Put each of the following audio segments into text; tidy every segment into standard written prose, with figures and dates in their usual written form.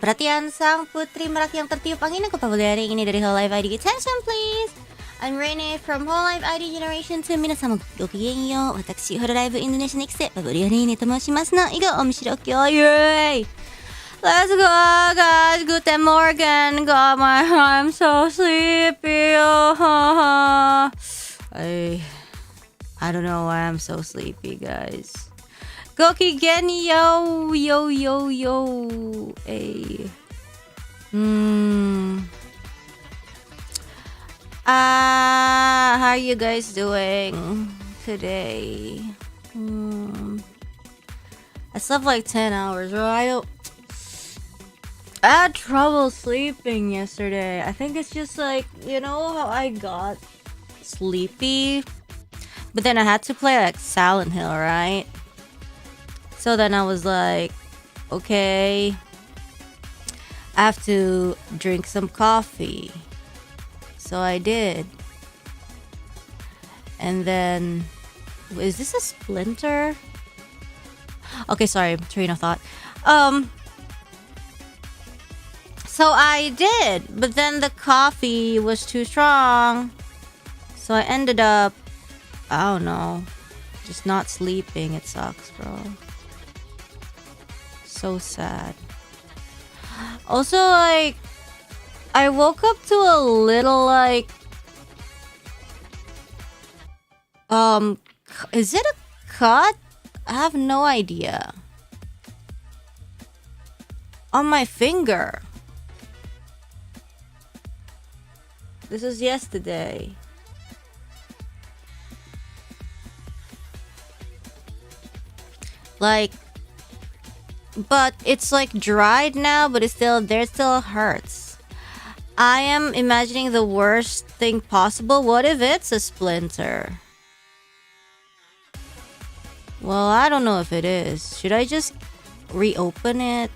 Perhatian sang putri merak yang tertiup angin. Aku Pavolia Reine ini dari hololiveID. Attention please. I'm Reine from hololiveID Generation 2. 皆様ごきげんよう。私、hololive Indonesian X で Pavolia Reine と申しますの。以後、お見知りおきを。Yay! Let's go, guys. Guten Morgen. God, I'm so sleepy. I don't know why I'm so sleepy, guys. Gokigen yo hey. How are you guys doing today? I slept like 10 hours, right? I had trouble sleeping yesterday. I think it's just like, you know how I got sleepy? But then I had to play like Silent Hill, right? So then I was like, okay, I have to drink some coffee. So I did. And then, is this a splinter? Okay, sorry, train of thought. So I did, but then the coffee was too strong. So I ended up, I don't know, just not sleeping. It sucks, bro. So sad. Also, like, I woke up to a little, like, is it a cut? I have no idea. On my finger. This was yesterday. Like, but it's like dried now, but it's still there, still hurts. I am imagining the worst thing possible. What if it's a splinter? Well, I don't know if it is. Should I just reopen it?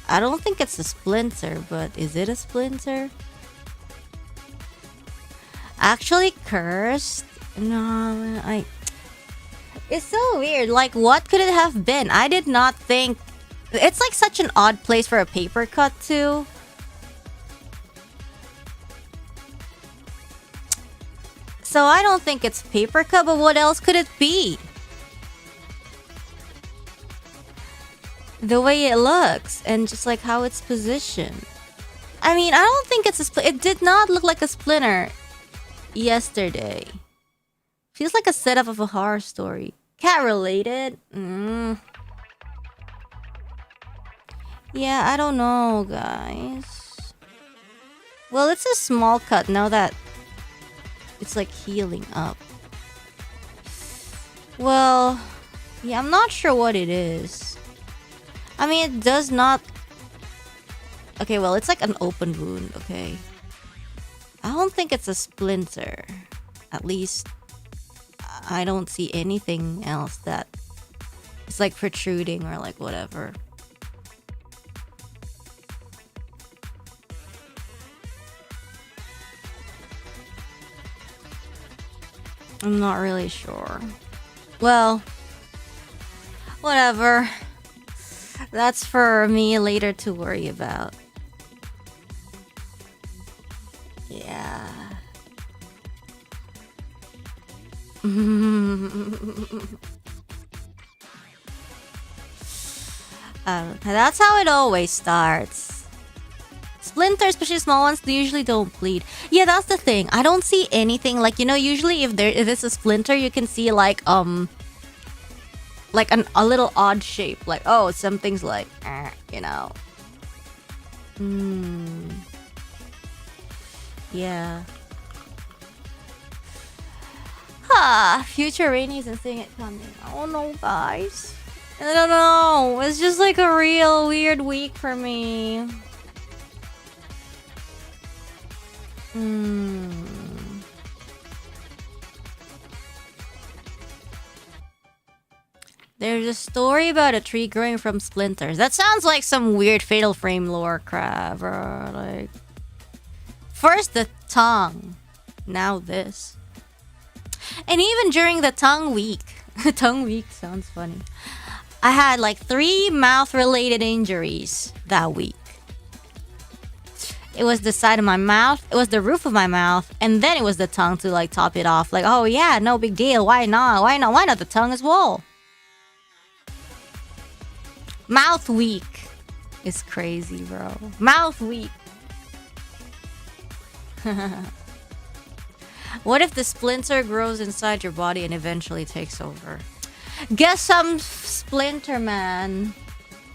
I don't think it's a splinter, but is it a splinter? Actually cursed? No, it's so weird. Like, what could it have been? I did not think... It's like such an odd place for a paper cut too. So I don't think it's paper cut, but what else could it be? The way it looks and just like how it's positioned. I mean, I don't think it's a splinter. It did not look like a splinter yesterday. Feels like a setup of a horror story. Cat related? Yeah, I don't know, guys. Well, it's a small cut now that it's like healing up. Well, yeah, I'm not sure what it is. I mean, it does not... Okay, well, it's like an open wound, okay? I don't think it's a splinter. At least, I don't see anything else that is like protruding or like whatever. I'm not really sure. Well, whatever. That's for me later to worry about. Yeah. That's how it always starts. Splinters, especially small ones, they usually don't bleed. Yeah, that's the thing. I don't see anything like, you know, usually if it's a splinter, you can see like a little odd shape, like, oh, something's like, you know. Yeah. Future Rainy isn't seeing it coming. I don't know, guys. I don't know. It's just like a real weird week for me. There's a story about a tree growing from splinters. That sounds like some weird Fatal Frame lore crap, or like... First the tongue, now this. And even during the tongue week. Tongue week sounds funny. I had like 3 mouth-related injuries that week. It was the side of my mouth, it was the roof of my mouth, and then it was the tongue to like top it off. Like, oh yeah, no big deal. Why not? Why not? Why not the tongue as well? Mouth week is crazy, bro. Mouth week. What if the splinter grows inside your body and eventually takes over? Guess I'm Splinter Man.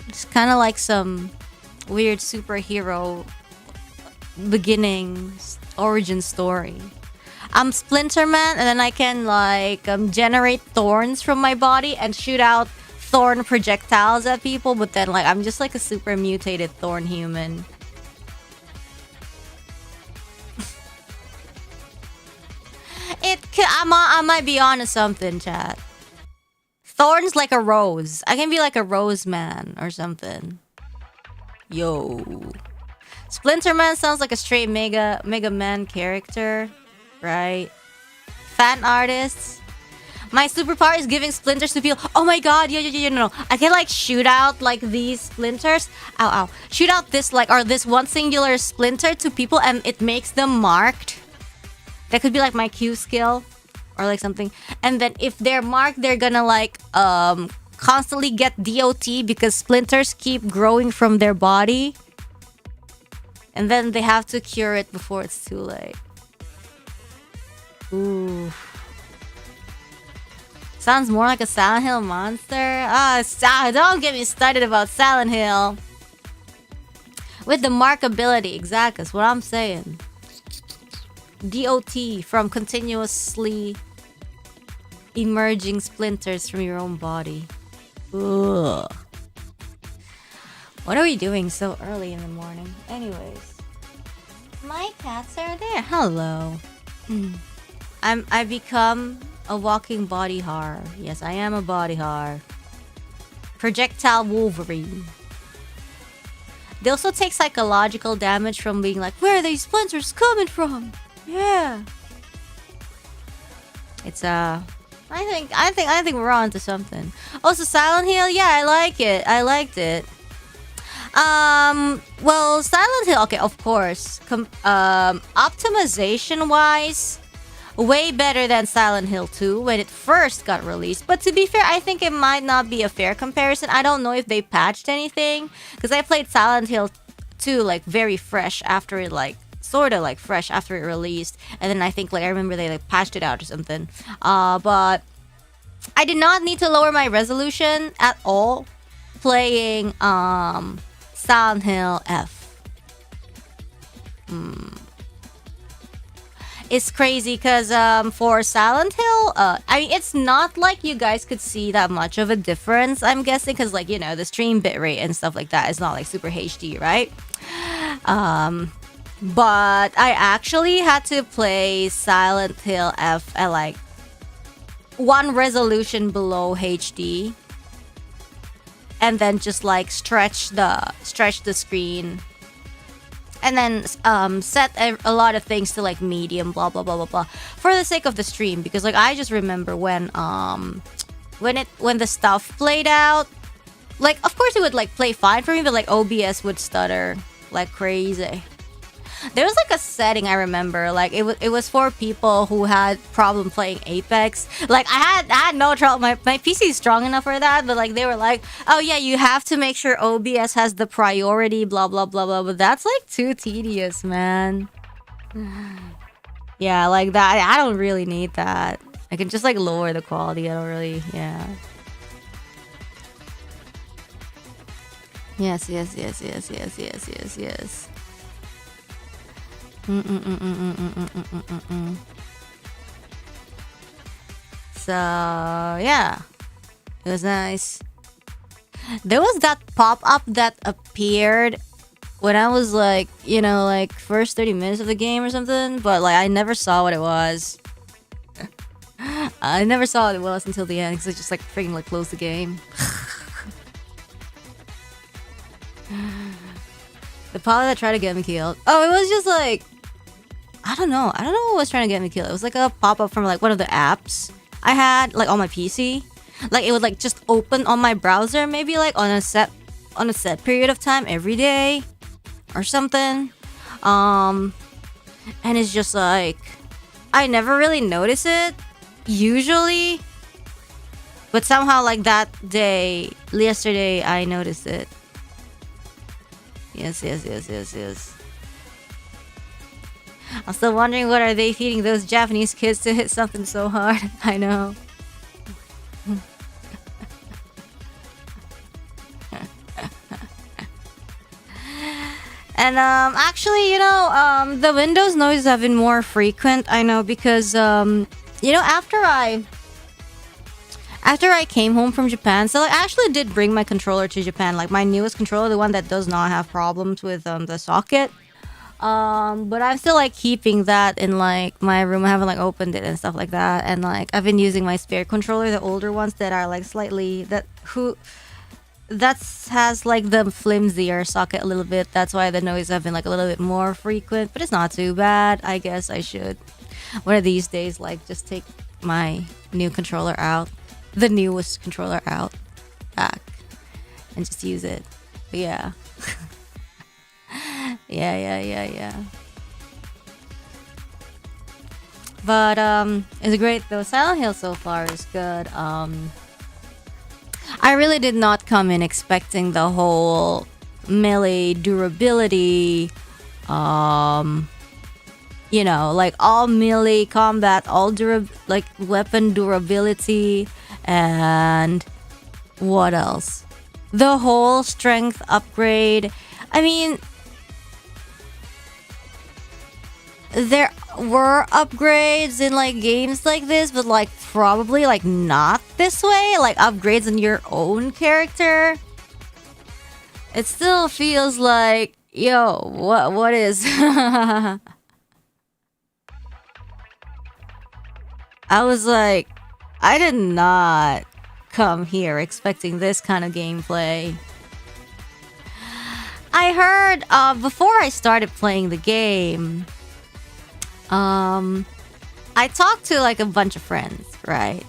It's kind of like some weird superhero beginnings, origin story. I'm Splinter Man, and then I can like generate thorns from my body and shoot out thorn projectiles at people. But then like I'm just like a super mutated thorn human. I might be onto something, chat. Thorns like a rose. I can be like a rose man or something. Yo. Splinter Man sounds like a straight Mega Man character, right? Fan artists. My superpower is giving splinters to people. Oh my god, no. I can like shoot out like these splinters. Ow. Shoot out this like, or this one singular splinter to people and it makes them marked. That could be like my Q skill or like something. And then if they're marked, they're gonna like constantly get DOT because splinters keep growing from their body. And then they have to cure it before it's too late. Ooh. Sounds more like a Silent Hill monster. Don't get me started about Silent Hill. With the markability, exactly. That's what I'm saying. DOT from continuously emerging splinters from your own body. Ugh. What are we doing so early in the morning? Anyways. My cats are there. Hello. I've become a walking body horror. Yes, I am a body horror. Projectile Wolverine. They also take psychological damage from being like, where are these splinters coming from? Yeah. It's I think we're on to something. Also, Silent Hill, yeah, I like it. I liked it. Well, Silent Hill, okay, of course. Optimization wise, way better than Silent Hill 2 when it first got released. But to be fair, I think it might not be a fair comparison. I don't know if they patched anything, because I played Silent Hill 2 like very fresh after it, like sort of like fresh after it released, and then I think like I remember they like patched it out or something. But I did not need to lower my resolution at all playing Silent Hill F. It's crazy because for Silent Hill, I mean, it's not like you guys could see that much of a difference, I'm guessing, because like, you know, the stream bitrate and stuff like that is not like super HD, right? But I actually had to play Silent Hill F at like one resolution below HD, and then just like stretch the screen, and then set a lot of things to like medium, blah blah blah blah blah, for the sake of the stream. Because like I just remember when the stuff played out, like of course it would like play fine for me, but like OBS would stutter like crazy. There was like a setting I remember, like it was for people who had problem playing Apex. Like I had no trouble. My PC is strong enough for that, but like they were like, oh yeah, you have to make sure OBS has the priority, blah blah blah blah. But that's like too tedious, man. Yeah, like that. I don't really need that. I can just like lower the quality. I don't really, yeah. Yes. So yeah, it was nice. There was that pop-up that appeared when I was like, you know, like first 30 minutes of the game or something, but like I never saw what it was. I never saw what it was until the end, because I just like freaking like closed the game. The pilot that tried to get me killed. Oh, it was just like, I don't know what was trying to get me killed. It was like a pop-up from like one of the apps I had like on my PC. Like it would like just open on my browser, maybe like on a set period of time every day or something. And it's just like I never really notice it usually, but somehow like that day, yesterday, I noticed it. Yes. I'm still wondering what are they feeding those Japanese kids to hit something so hard. I know. And actually, the Windows noises have been more frequent. I know because after I came home from Japan, so like, I actually did bring my controller to Japan, like my newest controller, the one that does not have problems with the socket. But I'm still like keeping that in like my room. I haven't like opened it and stuff like that. And like I've been using my spare controller, the older ones that are like slightly has like the flimsier socket a little bit. That's why the noise have been like a little bit more frequent, but it's not too bad. I guess I should one of these days like just take my new controller out, the newest controller out back, and just use it. But yeah. Yeah. But it's great though. Silent Hill so far is good. I really did not come in expecting the whole melee durability, like all melee combat, all like weapon durability, and what else? The whole strength upgrade. I mean, there were upgrades in like games like this, but like probably like not this way, like upgrades in your own character. It still feels like, yo, what is I was like, I did not come here expecting this kind of gameplay. I heard before I started playing the game, I talked to like a bunch of friends, right?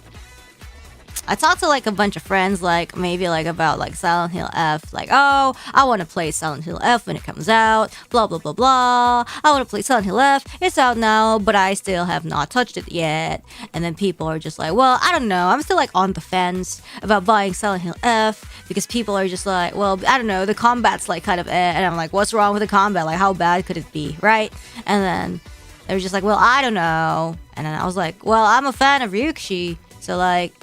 I talked to like a bunch of friends, like maybe like about like Silent Hill F, like, oh, I want to play Silent Hill F when it comes out, blah blah blah blah. I want to play Silent Hill F, it's out now, but I still have not touched it yet. And then people are just like, well, I don't know, I'm still like on the fence about buying Silent Hill F because people are just like, well, I don't know, the combat's like kind of and I'm like, what's wrong with the combat? Like, how bad could it be, right? And then they were just like, well, I don't know. And then I was like, well, I'm a fan of Ryukishi, so like,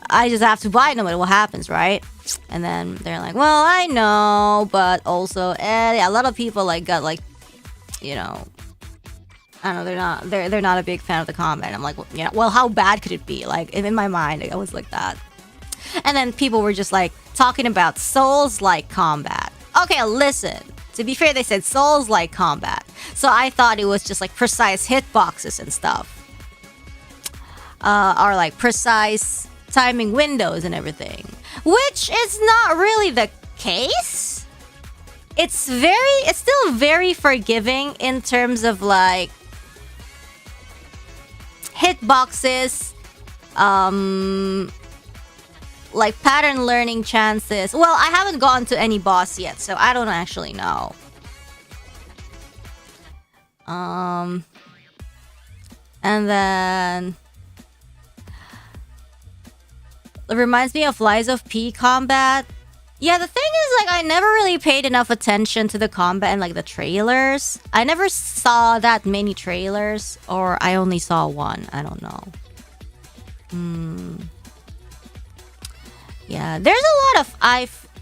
I just have to buy it no matter what happens, right? And then they're like, well, I know, but also, a lot of people like got like, I don't know, they're not a big fan of the combat. And I'm like, well, how bad could it be? Like, in my mind, I was like that. And then people were just like talking about Souls-like combat. Okay, listen. To be fair, they said Souls-like combat. So I thought it was just like precise hitboxes and stuff. Or like precise timing windows and everything. Which is not really the case. It's still very forgiving in terms of like hitboxes, like pattern learning chances. Well, I haven't gone to any boss yet, so I don't actually know. And then it reminds me of Lies of P combat. Yeah, the thing is, like, I never really paid enough attention to the combat and like the trailers. I never saw that many trailers, or I only saw one. I don't know. Yeah, there's a lot of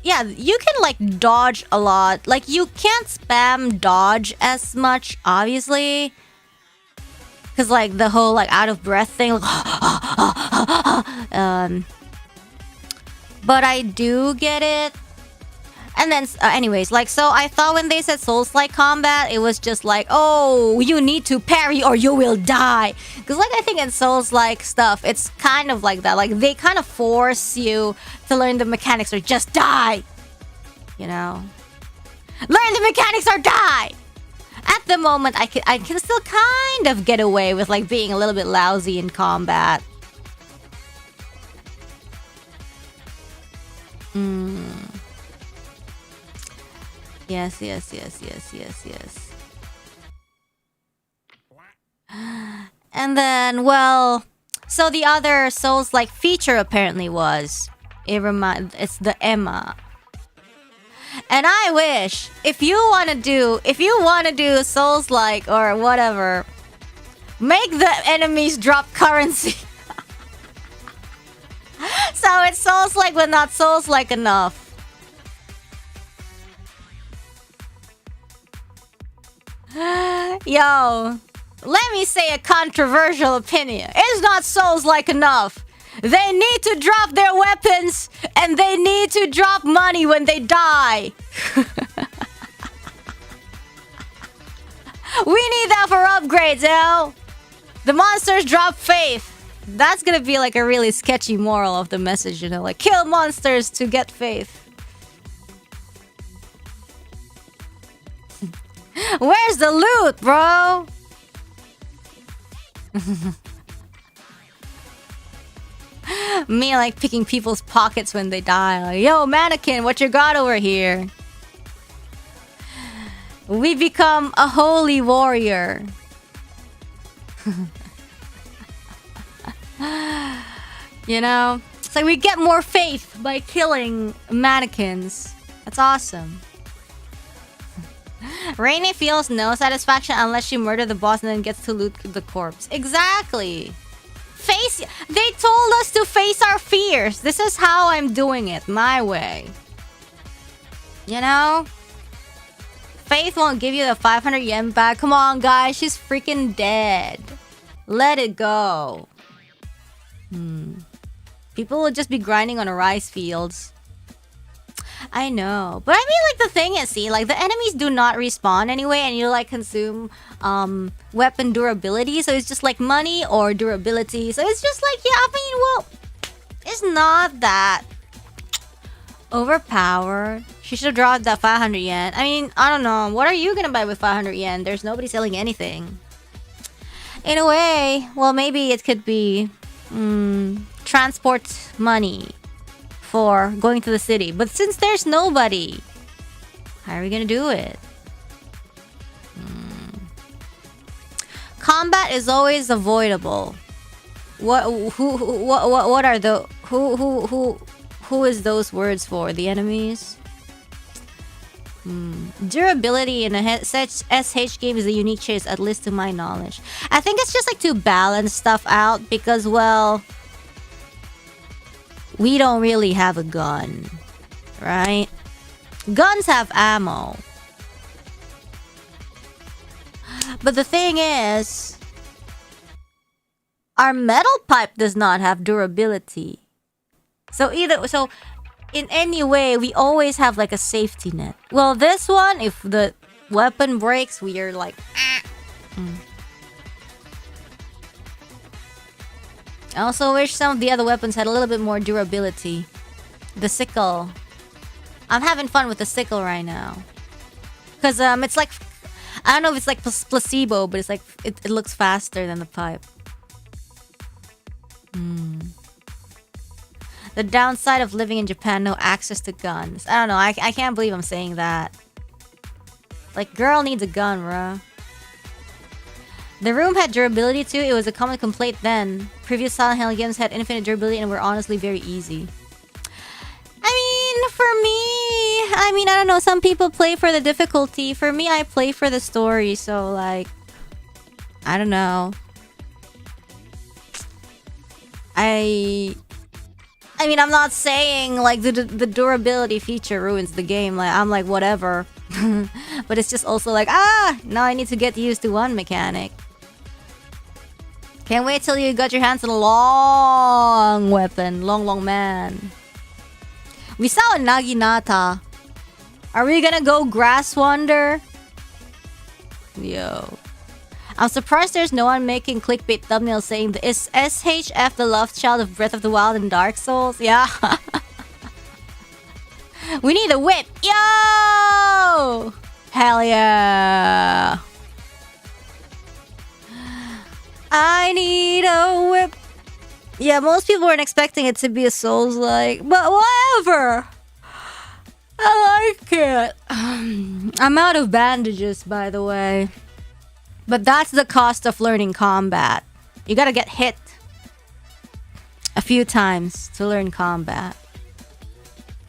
you can like dodge a lot. Like, you can't spam dodge as much, obviously, because like the whole like out of breath thing. Like, but I do get it. And then, anyways, like, so I thought when they said Souls-like combat, it was just like, oh, you need to parry or you will die. Because, like, I think in Souls-like stuff, it's kind of like that. Like, they kind of force you to learn the mechanics or just die. You know? Learn the mechanics or die! At the moment, I can still kind of get away with, like, being a little bit lousy in combat. Mm. Yes, yes, yes, yes, yes, yes. And then, well, so the other Souls-like feature apparently was it's the Emma. And I wish if you want to do Souls-like or whatever, make the enemies drop currency. So it's Souls-like but not Souls-like enough. Yo, let me say a controversial opinion. It's not Souls-like enough. They need to drop their weapons and they need to drop money when they die. We need that for upgrades, yo. The monsters drop faith. That's gonna be like a really sketchy moral of the message, you know, like kill monsters to get faith. Where's the loot, bro? Me like picking people's pockets when they die. Like, yo, mannequin, what you got over here? We become a holy warrior. You know? It's like we get more faith by killing mannequins. That's awesome. Reine feels no satisfaction unless she murders the boss and then gets to loot the corpse. Exactly. They told us to face our fears. This is how I'm doing it, my way. You know? Faith won't give you the 500 yen back. Come on, guys. She's freaking dead. Let it go. People will just be grinding on rice fields. I know. But I mean, like, the thing is, see, like, the enemies do not respawn anyway, and you, like, consume weapon durability. So it's just, like, money or durability. So it's just, like, yeah, I mean, well, it's not that overpowered. She should have dropped that 500 yen. I mean, I don't know. What are you gonna buy with 500 yen? There's nobody selling anything. In a way, well, maybe it could be transport money for going to the city. But since there's nobody, how are we gonna do it? Combat is always avoidable. What are the who is those words for? The enemies? Durability in a SH game is a unique chase, at least to my knowledge. I think it's just like to balance stuff out because, well, we don't really have a gun, right? Guns have ammo. But the thing is, our metal pipe does not have durability. So in any way, we always have like a safety net. Well, this one, if the weapon breaks, we are like... I also wish some of the other weapons had a little bit more durability. The sickle. I'm having fun with the sickle right now. Because it's like... I don't know if it's like placebo, but it's like... It looks faster than the pipe. The downside of living in Japan, no access to guns. I don't know, I can't believe I'm saying that. Like, girl needs a gun, bruh. The room had durability too. It was a common complaint then. Previous Silent Hill games had infinite durability and were honestly very easy. I mean, for me... I don't know, some people play for the difficulty. For me, I play for the story, so like... I don't know. I mean, I'm not saying like the durability feature ruins the game. Like, I'm like, whatever. But it's just also like, now I need to get used to one mechanic. Can't wait till you got your hands on a long weapon. Long man. We saw a Naginata. Are we gonna go Grass Wander? Yo. I'm surprised there's no one making clickbait thumbnails saying, is SHF the love child of Breath of the Wild and Dark Souls? Yeah. We need a whip. Yo! Hell yeah. I need a whip. Yeah, most people weren't expecting it to be a Souls-like, but whatever. I like it. I'm out of bandages, by the way. But that's the cost of learning combat. You gotta get hit a few times to learn combat.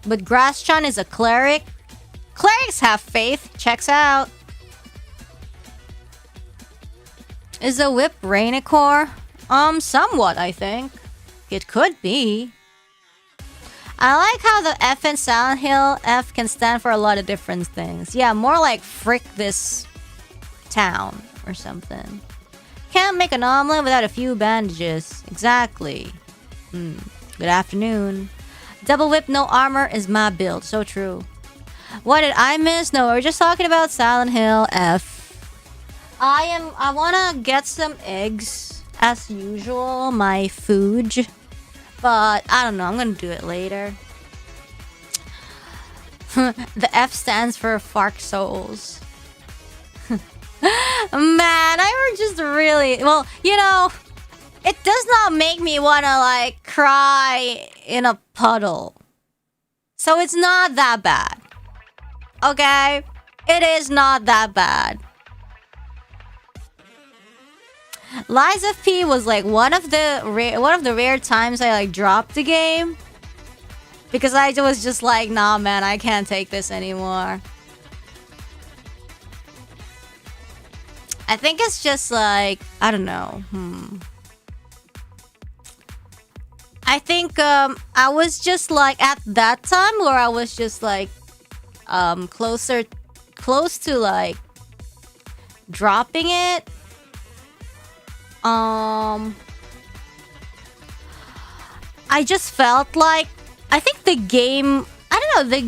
But Grasschan is a cleric. Clerics have faith. Checks out. Is a whip Rainicore? Somewhat, I think. It could be. I like how the F in Silent Hill F can stand for a lot of different things. Yeah, more like frick this town or something. Can't make an omelet without a few bandages. Exactly. Good afternoon. Double whip, no armor is my build. So true. What did I miss? No, we're just talking about Silent Hill F. I wanna get some eggs as usual, my food. But I don't know, I'm gonna do it later. The F stands for Fark Souls. Man, I were just really... Well, you know, it does not make me wanna, like, cry in a puddle. So it's not that bad. Okay? It is not that bad. Lies of P was like one of the rare times I like dropped the game because I was just like, nah, man, I can't take this anymore. I think it's just like, I don't know. I think I was just like at that time where I was just like close to like dropping it. I just felt like I think the game, I don't know,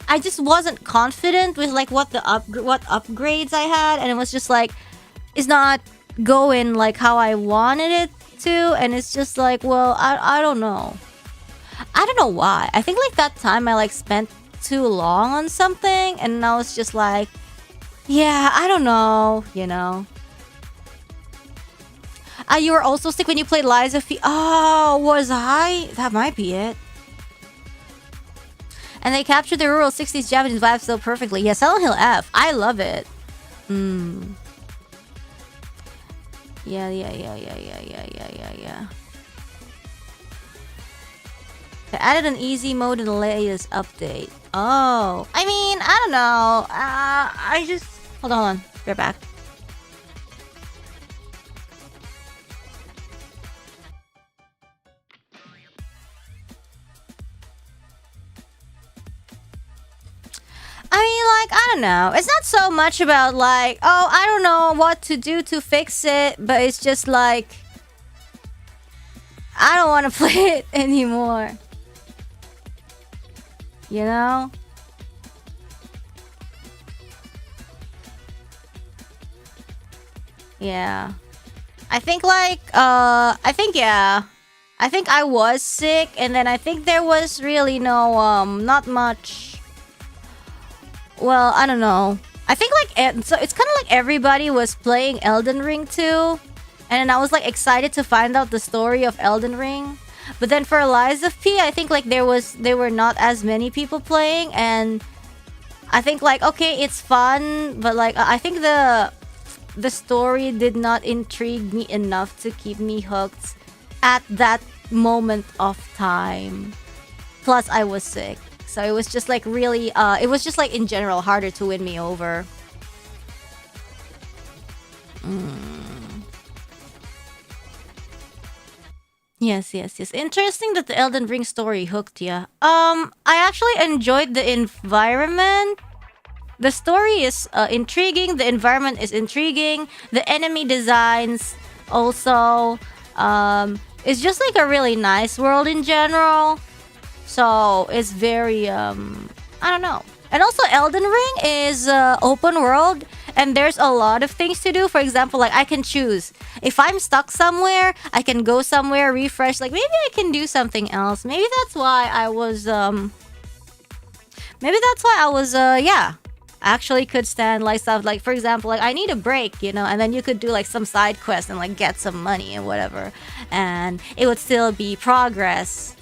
I just wasn't confident with like what upgrades I had, and it was just like it's not going like how I wanted it to, and it's just like, well, I don't know. I don't know why. I think like that time I like spent too long on something, and I was just like, yeah, I don't know, you know. You were also sick when you played Lies of P. Oh, was I? That might be it. And they captured the rural 60s Japanese vibe so perfectly. Yeah, Silent Hill F. I love it. Yeah. They added an easy mode in the latest update. Oh. I mean, I don't know. I just... Hold on. Be right back. I mean, like, I don't know. It's not so much about, like, oh, I don't know what to do to fix it, but it's just like, I don't want to play it anymore. You know? Yeah. I think, like, yeah. I think I was sick, and then I think there was really no, not much... Well, I don't know. I think like so it's kind of like everybody was playing Elden Ring too, and I was like excited to find out the story of Elden Ring. But then for Lies of P, I think like there were not as many people playing, and I think like okay, it's fun, but like I think the story did not intrigue me enough to keep me hooked at that moment of time. Plus, I was sick. So it was just like really, it was just like in general harder to win me over. Yes. Interesting that the Elden Ring story hooked ya. I actually enjoyed the environment. The story is intriguing. The environment is intriguing. The enemy designs also. It's just like a really nice world in general. So it's very I don't know. And also Elden Ring is open world, and there's a lot of things to do. For example, like I can choose if I'm stuck somewhere, I can go somewhere, refresh, like maybe I can do something else. Maybe that's why I was yeah, actually could stand like stuff like, for example, like I need a break, you know, and then you could do like some side quest and like get some money and whatever, and it would still be progress.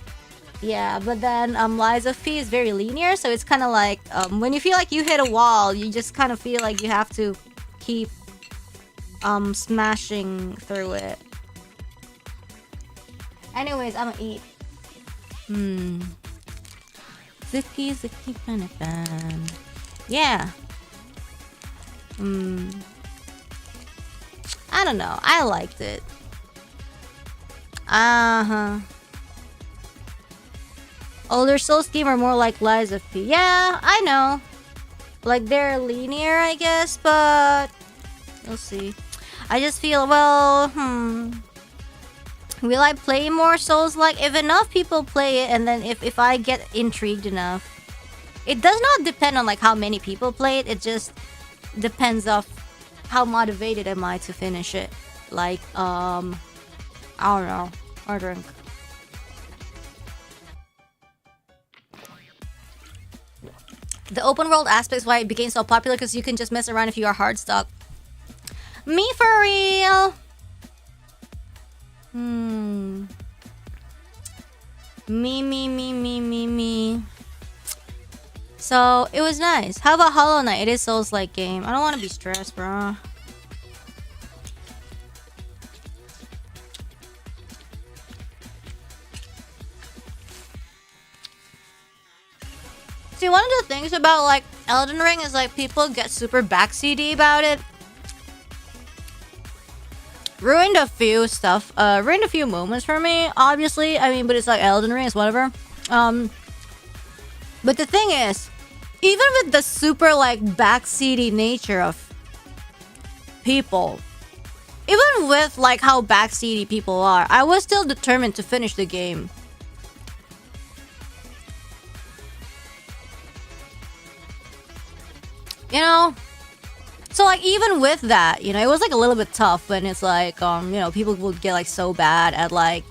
Yeah, but then Lies of P is very linear, so it's kind of like when you feel like you hit a wall, you just kind of feel like you have to keep smashing through it. Anyways, I'm gonna eat. Zuki Panafan. Yeah. I don't know. I liked it. Older Souls game are more like Lies of P. Yeah, I know. Like they're linear, I guess, but we'll see. I just feel, well, will I play more Souls like if enough people play it, and then if I get intrigued enough? It does not depend on like how many people play it. It just depends of how motivated am I to finish it. Like I don't know. Or drink. The open world aspect is why it became so popular, because you can just mess around if you are hard stuck. Me for real. Me. So it was nice. How about Hollow Knight? It is Souls-like game. I don't want to be stressed, bro. See, one of the things about like Elden Ring is like people get super backseaty about it. Ruined a few moments for me, obviously. I mean, but it's like Elden Ring, it's whatever. But the thing is, even with the super like backseaty nature of people, even with like how backseaty people are, I was still determined to finish the game. You know? So like even with that, you know, it was like a little bit tough when it's like you know, people would get like so bad at like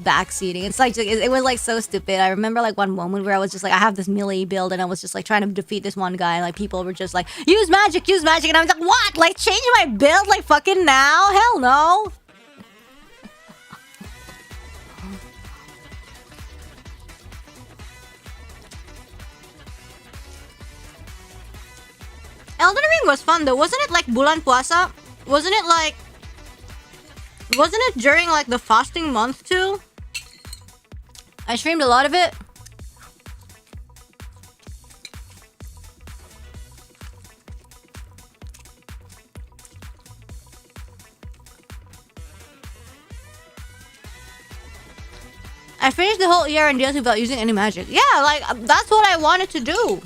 backseating. It's like it was like so stupid. I remember like one moment where I was just like, I have this melee build and I was just like trying to defeat this one guy, and like people were just like, use magic, and I was like, what? Like change my build like fucking now? Hell no. Elden Ring was fun though. Wasn't it like Bulan Puasa? Wasn't it during like the fasting month too? I streamed a lot of it. I finished the whole ER and DLC without using any magic. Yeah, like that's what I wanted to do.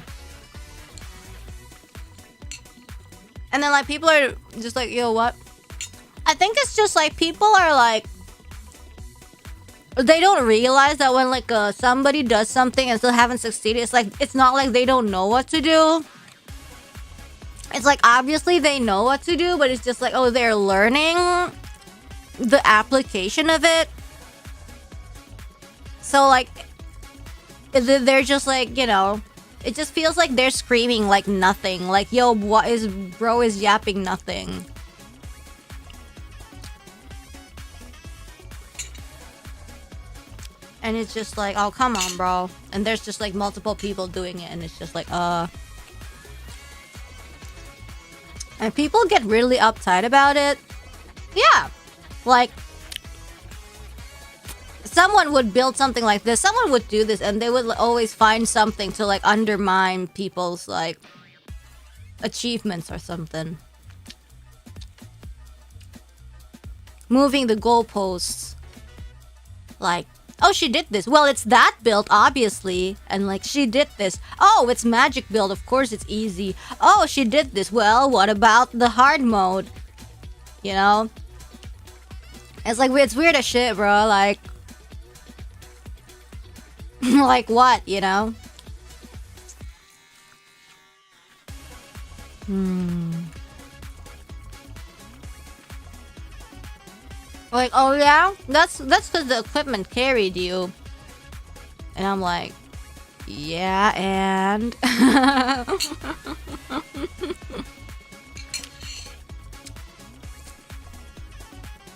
And then like people are just like, yo, what? I think it's just like people are like, they don't realize that when like somebody does something and still haven't succeeded, it's like, it's not like they don't know what to do. It's like obviously they know what to do, but it's just like, oh, they're learning the application of it. So like they're just like, you know, it just feels like they're screaming like nothing. Like, yo, what is bro is yapping nothing. And it's just like, oh, come on, bro. And there's just like multiple people doing it, and it's just like, And people get really uptight about it. Yeah. Like, someone would build something like this, someone would do this, and they would always find something to like undermine people's like achievements or something. Moving the goalposts. Like, oh, she did this. Well, it's that build, obviously. And like, she did this. Oh, it's magic build. Of course, it's easy. Oh, she did this. Well, what about the hard mode? You know? It's like, it's weird as shit, bro. Like, like what, you know? Like, oh yeah? That's because the equipment carried you. And I'm like, yeah, and...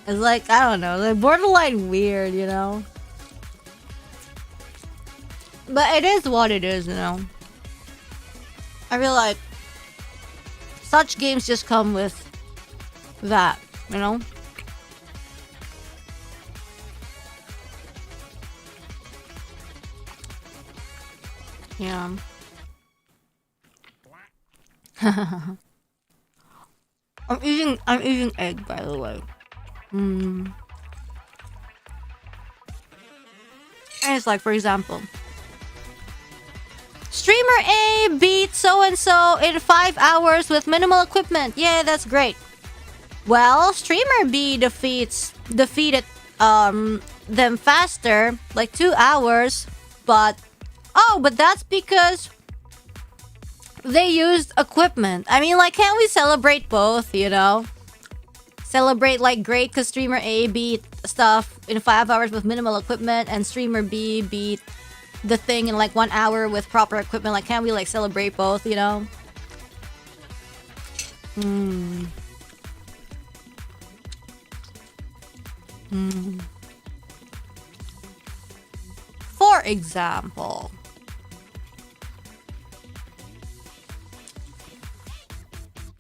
It's like, I don't know, like borderline weird, you know? But it is what it is, you know. I feel like such games just come with that, you know? Yeah. I'm eating egg, by the way. And it's like, for example, streamer A beat so and so in 5 hours with minimal equipment. Yeah, that's great. Well, streamer B defeated them faster, like 2 hours, but that's because they used equipment. I mean, like, can't we celebrate both, you know? Celebrate, like, great because streamer A beat stuff in 5 hours with minimal equipment, and streamer B beat the thing in, like, 1 hour with proper equipment. Like, can't we, like, celebrate both, you know? For example,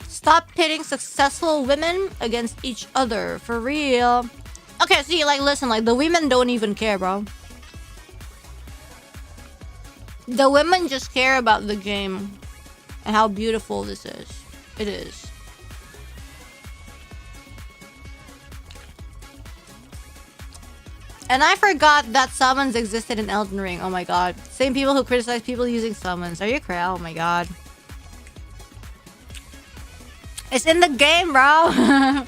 stop pitting successful women against each other. For real. Okay, see, like, listen, like, the women don't even care, bro. The women just care about the game and how beautiful this is. It is. And I forgot that summons existed in Elden Ring. Oh my god. Same people who criticize people using summons. Are you crazy? Oh my god. It's in the game, bro.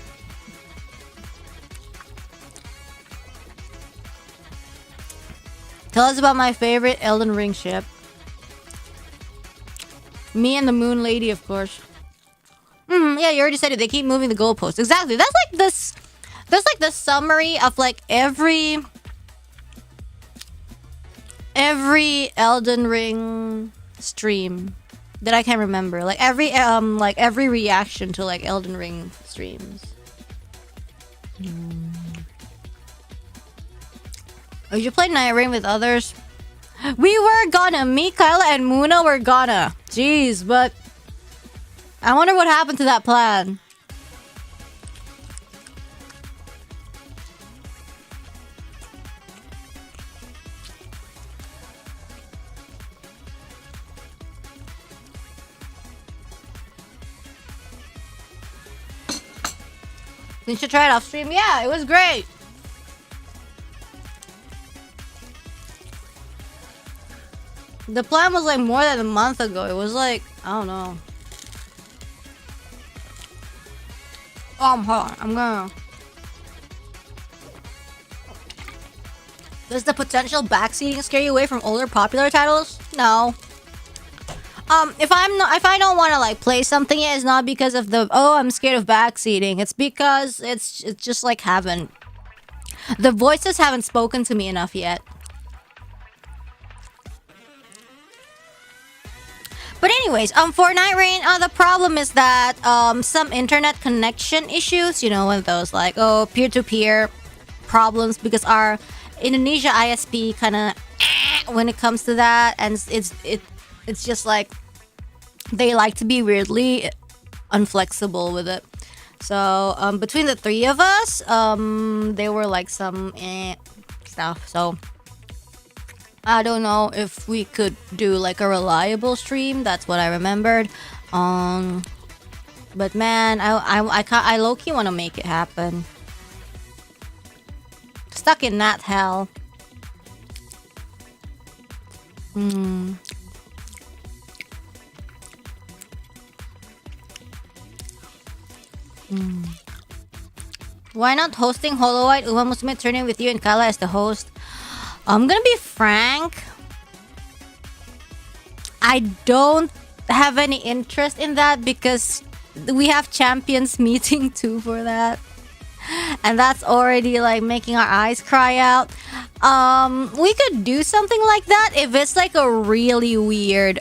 Tell us about my favorite Elden Ring ship. Me and the Moon Lady, of course. Yeah, you already said it. They keep moving the goalposts. Exactly. That's like this. That's like the summary of like every Elden Ring stream that I can remember. Like every reaction to like Elden Ring streams. Oh, you played Night Rain with others? We were gonna. Me, Kyla, and Muna were gonna. Jeez, but I wonder what happened to that plan. You should try it off stream. Yeah, it was great. The plan was like more than a month ago. It was like, I don't know. Hold on. I'm gonna. Does the potential backseating scare you away from older popular titles? No. If I don't want to like play something yet, it's not because of the I'm scared of backseating. It's because it's just like the voices haven't spoken to me enough yet. But anyways, for Night Rain, the problem is that some internet connection issues, you know, one of those like peer-to-peer problems, because our Indonesia ISP kind of when it comes to that, and it's just like they like to be weirdly unflexible with it. So between the three of us, there were like some stuff. So I don't know if we could do like a reliable stream. That's what I remembered. But man, I low-key want to make it happen. Stuck in that hell. Why not hosting holoID Uma Musume tournament with you and Kala as the host? I'm gonna be frank. I don't have any interest in that because we have champions meeting too for that. And that's already like making our eyes cry out. We could do something like that if it's like a really weird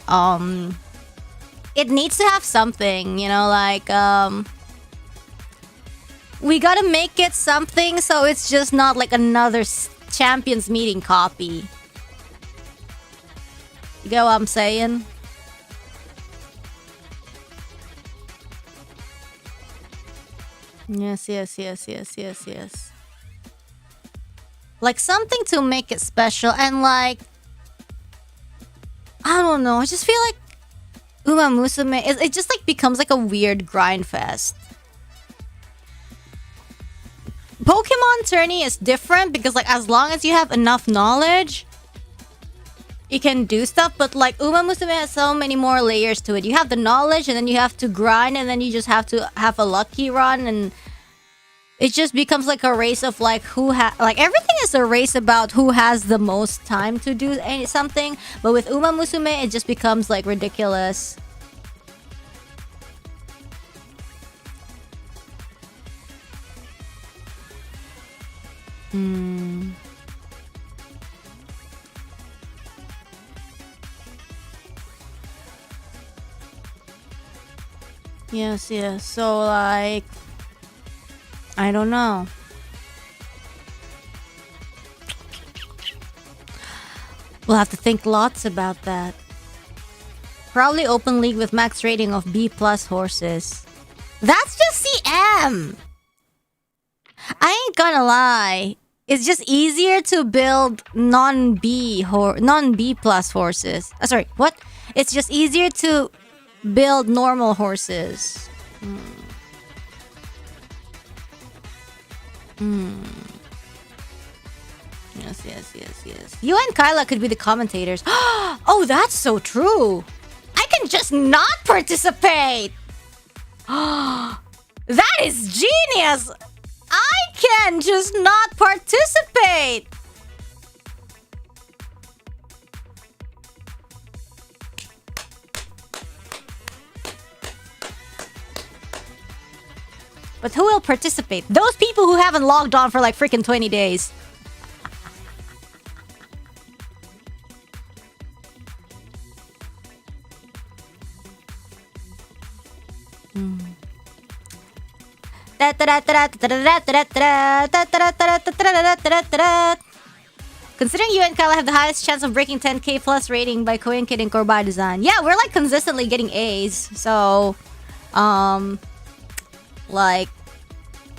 it needs to have something, you know, like we gotta make it something so it's just not like another champions meeting copy. You get what I'm saying? Yes, yes, yes, yes, yes, yes. Like something to make it special and like... I don't know, I just feel like Uma Musume, it just like becomes like a weird grind fest. Pokemon Tourney is different because like as long as you have enough knowledge, you can do stuff, but like Uma Musume has so many more layers to it. You have the knowledge and then you have to grind and then you just have to have a lucky run, and it just becomes like a race of like like everything is a race about who has the most time to do something, but with Uma Musume it just becomes like ridiculous. Yes, yes. So like I don't know. We'll have to think lots about that. Probably open league with max rating of B+ horses. That's just CM! I ain't gonna lie. It's just easier to build non-B plus horses. Sorry, what? It's just easier to build normal horses. Yes, yes, yes, yes. You and Kyla could be the commentators. Oh, that's so true. I can just not participate. That is genius. I can just not participate. But who will participate? Those people who haven't logged on for like freaking 20 days. Considering you and Kyla have the highest chance of breaking 10k plus rating by Koenkin and Korbai Design. Yeah, we're like consistently getting A's. So, like,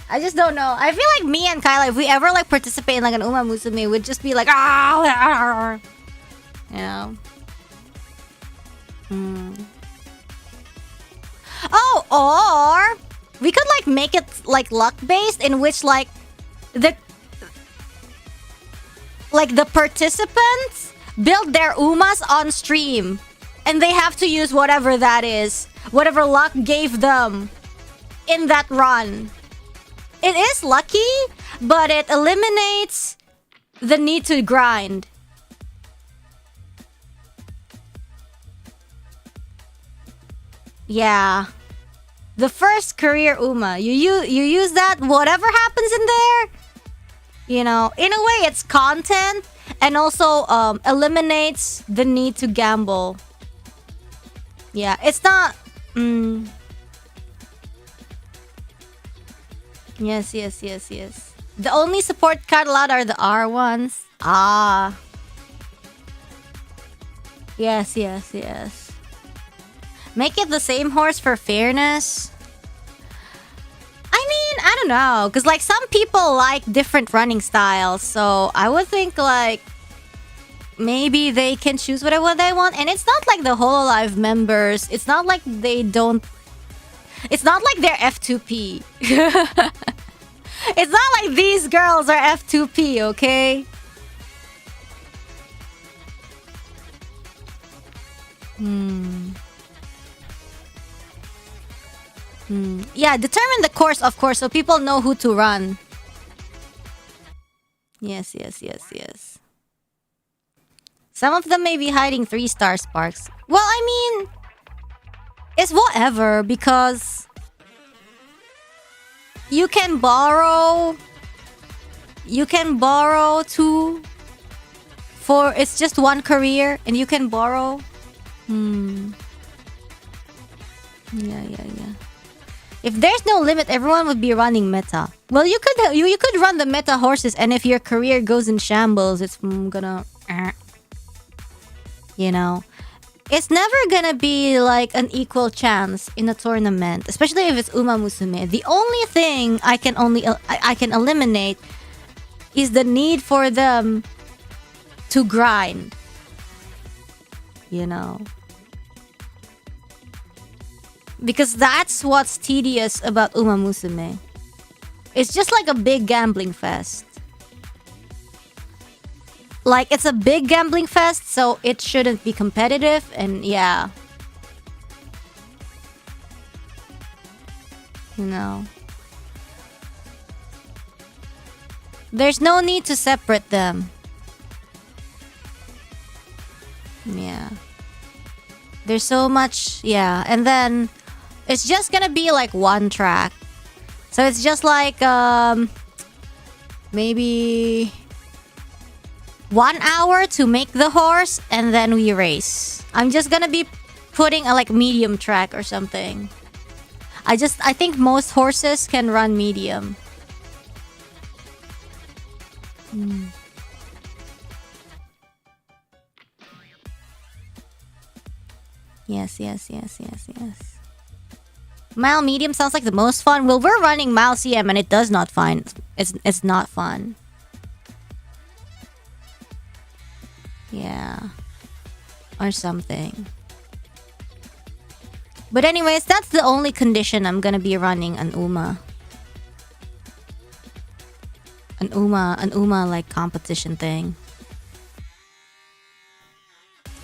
I just don't know. I feel like me and Kyla, if we ever like participate in like an Uma Musume, would just be like, you know. Oh, or we could like make it like luck based, in which like the participants build their Umas on stream, and they have to use whatever that is, whatever luck gave them in that run. It is lucky, but it eliminates the need to grind. Yeah. The first career Uma. You use that, whatever happens in there, you know, in a way it's content, and also eliminates the need to gamble. Yeah, it's not... Yes, yes, yes, yes. The only support card allowed are the R ones. Ah. Yes, yes, yes. Make it the same horse for fairness. I mean, I don't know. Because, like, some people like different running styles. So, I would think, like, maybe they can choose whatever they want. And it's not like the hololive members. It's not like they don't... It's not like they're F2P. It's not like these girls are F2P, okay? Yeah, determine the course, of course, so people know who to run. Yes, yes, yes, yes. Some of them may be hiding 3-star sparks. Well, I mean, it's whatever, because you can borrow 2 for... It's just one career, and you can borrow... Yeah. If there's no limit, everyone would be running meta. Well, you could run the meta horses, and if your career goes in shambles, it's gonna... You know. it's never gonna be like an equal chance in a tournament, especially if it's Uma Musume. The only thing I can eliminate is the need for them to grind. You know? Because that's what's tedious about Uma Musume. It's just like a big gambling fest. Like, it's a big gambling fest, so it shouldn't be competitive, and yeah. You know. There's no need to separate them. Yeah. There's so much, yeah. And then, it's just gonna be like one track. So it's just like, maybe 1 hour to make the horse, and then we race. I'm just gonna be putting a like medium track or something. I think most horses can run medium. Yes. Mile medium sounds like the most fun. Well, we're running Mile CM and it does not fun. It's not fun. Yeah. Or something. But anyways, that's the only condition I'm gonna be running an Uma. An Uma like competition thing.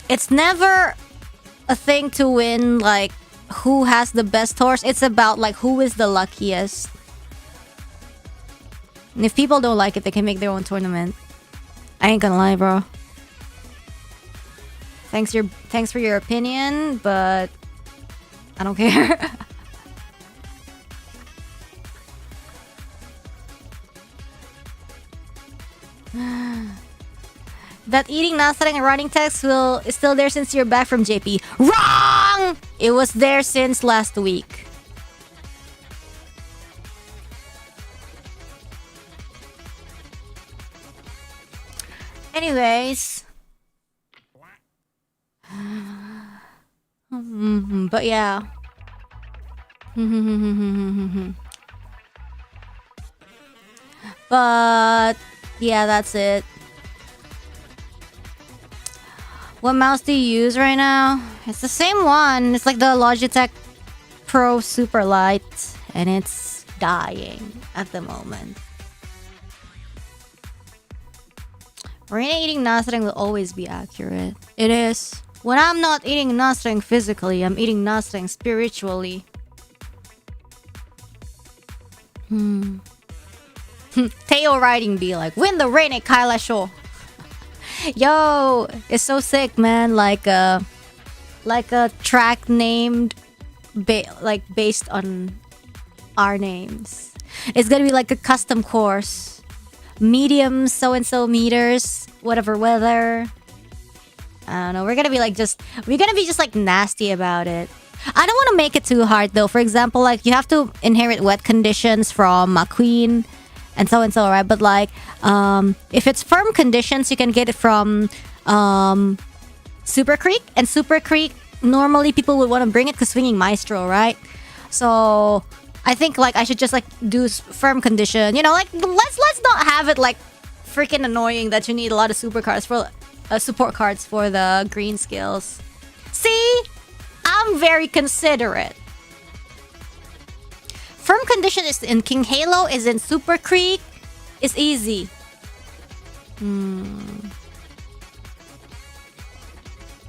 It's never a thing to win like who has the best horse. It's about like who is the luckiest. And if people don't like it, they can make their own tournament. I ain't gonna lie, bro. Thanks for your opinion, but I don't care. That eating, not studying, and writing text is still there since you're back from JP. Wrong! It was there since last week. Anyways. But yeah. But yeah, that's it. What mouse do you use right now? It's the same one. It's like the Logitech Pro Super Light, and it's dying at the moment. Marina eating nothing will always be accurate. It is. When I'm not eating nothing physically, I'm eating nothing spiritually. Teo riding be like, win the Reine Kaila show. Yo, it's so sick, man. Like a track named based on our names. It's gonna be like a custom course. Medium so and so meters, whatever weather. I don't know. We're gonna be just like nasty about it. I don't want to make it too hard though. For example, like you have to inherit wet conditions from a queen and so, right? But like, if it's firm conditions, you can get it from Super Creek. And Super Creek, normally people would want to bring it because swinging Maestro, right? So I think like I should just like do firm condition. You know, like let's not have it like freaking annoying that you need a lot of support cards for the green skills. See, I'm very considerate. Firm condition is in King Halo, is in Super Creek. It's easy.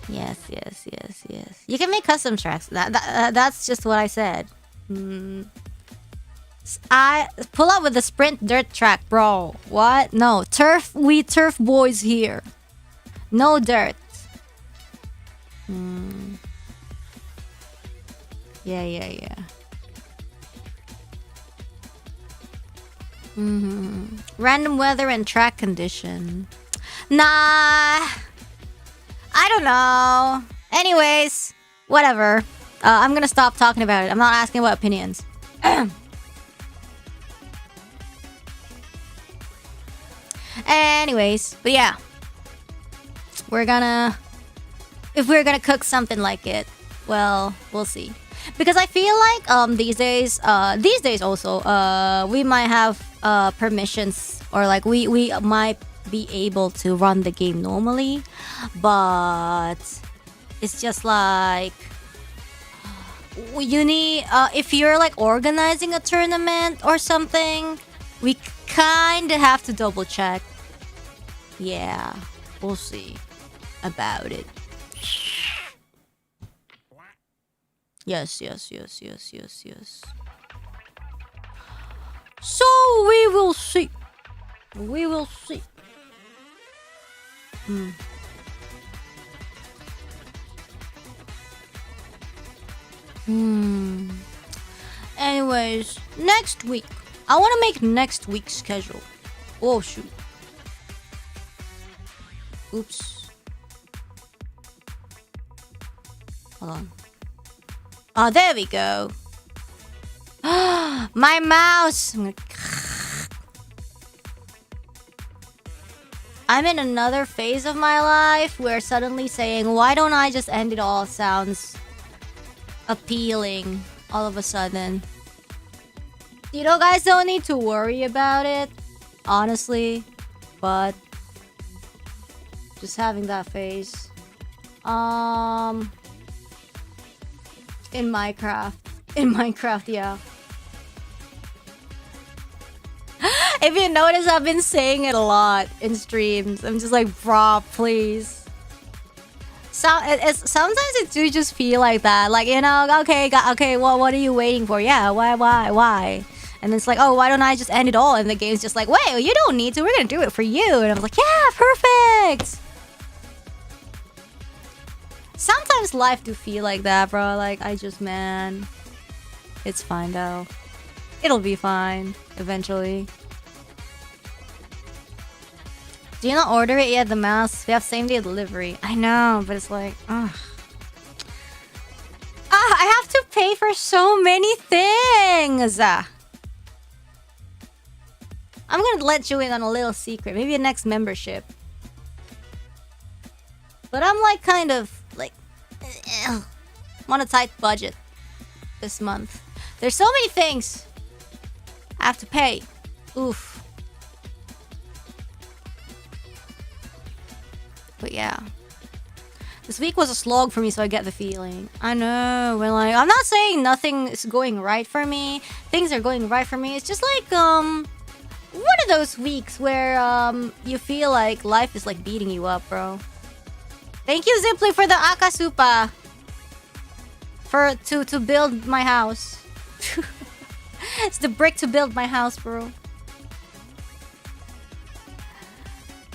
Yes. You can make custom tracks. That's just what I said. I pull up with the sprint dirt track, bro. What? No turf. We turf boys here. No dirt. Yeah. Random weather and track condition. Nah. I don't know. Anyways, whatever. I'm gonna stop talking about it. I'm not asking about opinions. Anyways, but yeah. if we're gonna cook something like it, well, we'll see. Because I feel like these days also we might have permissions, or like we might be able to run the game normally, but it's just like you need if you're like organizing a tournament or something, we kind of have to double check. Yeah, we'll see about it. Yes. So we will see. We will see. Anyways, next week. I want to make next week's schedule. Oh, shoot. Oops. Hold on. Oh, there we go. My mouse. I'm in another phase of my life where suddenly saying, why don't I just end it all, sounds appealing all of a sudden. You know, guys don't need to worry about it, honestly, but just having that phase. In Minecraft, yeah. If you notice, I've been saying it a lot in streams. I'm just like, bro, please. Sometimes it do just feel like that. Like, you know, okay, well, what are you waiting for? Yeah, why? And it's like, oh, why don't I just end it all? And the game's just like, wait, you don't need to. We're gonna do it for you. And I was like, yeah, perfect. Sometimes life do feel like that, bro. Like, man. It's fine, though. It'll be fine, eventually. Do you not order it yet, the mouse? We have same-day delivery. I know, but it's like, ugh. I have to pay for so many things! I'm gonna let you in on a little secret. Maybe a next membership. But I'm like kind of like I'm on a tight budget this month. There's so many things I have to pay. Oof. But yeah. This week was a slog for me, so I get the feeling. I know, but like, I'm not saying nothing is going right for me. Things are going right for me. It's just like, one of those weeks where, you feel like life is like beating you up, bro. Thank you, Zipley, for the Akasupa. To build my house. It's the brick to build my house, bro.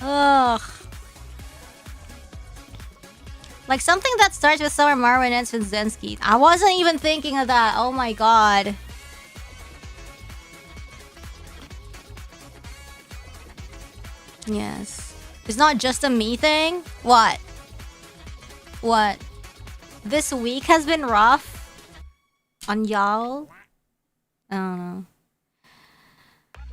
Ugh. Like something that starts with Hanamaru and ends with Zensky. I wasn't even thinking of that. Oh my god. Yes. It's not just a me thing? What? What? This week has been rough on y'all? I don't know.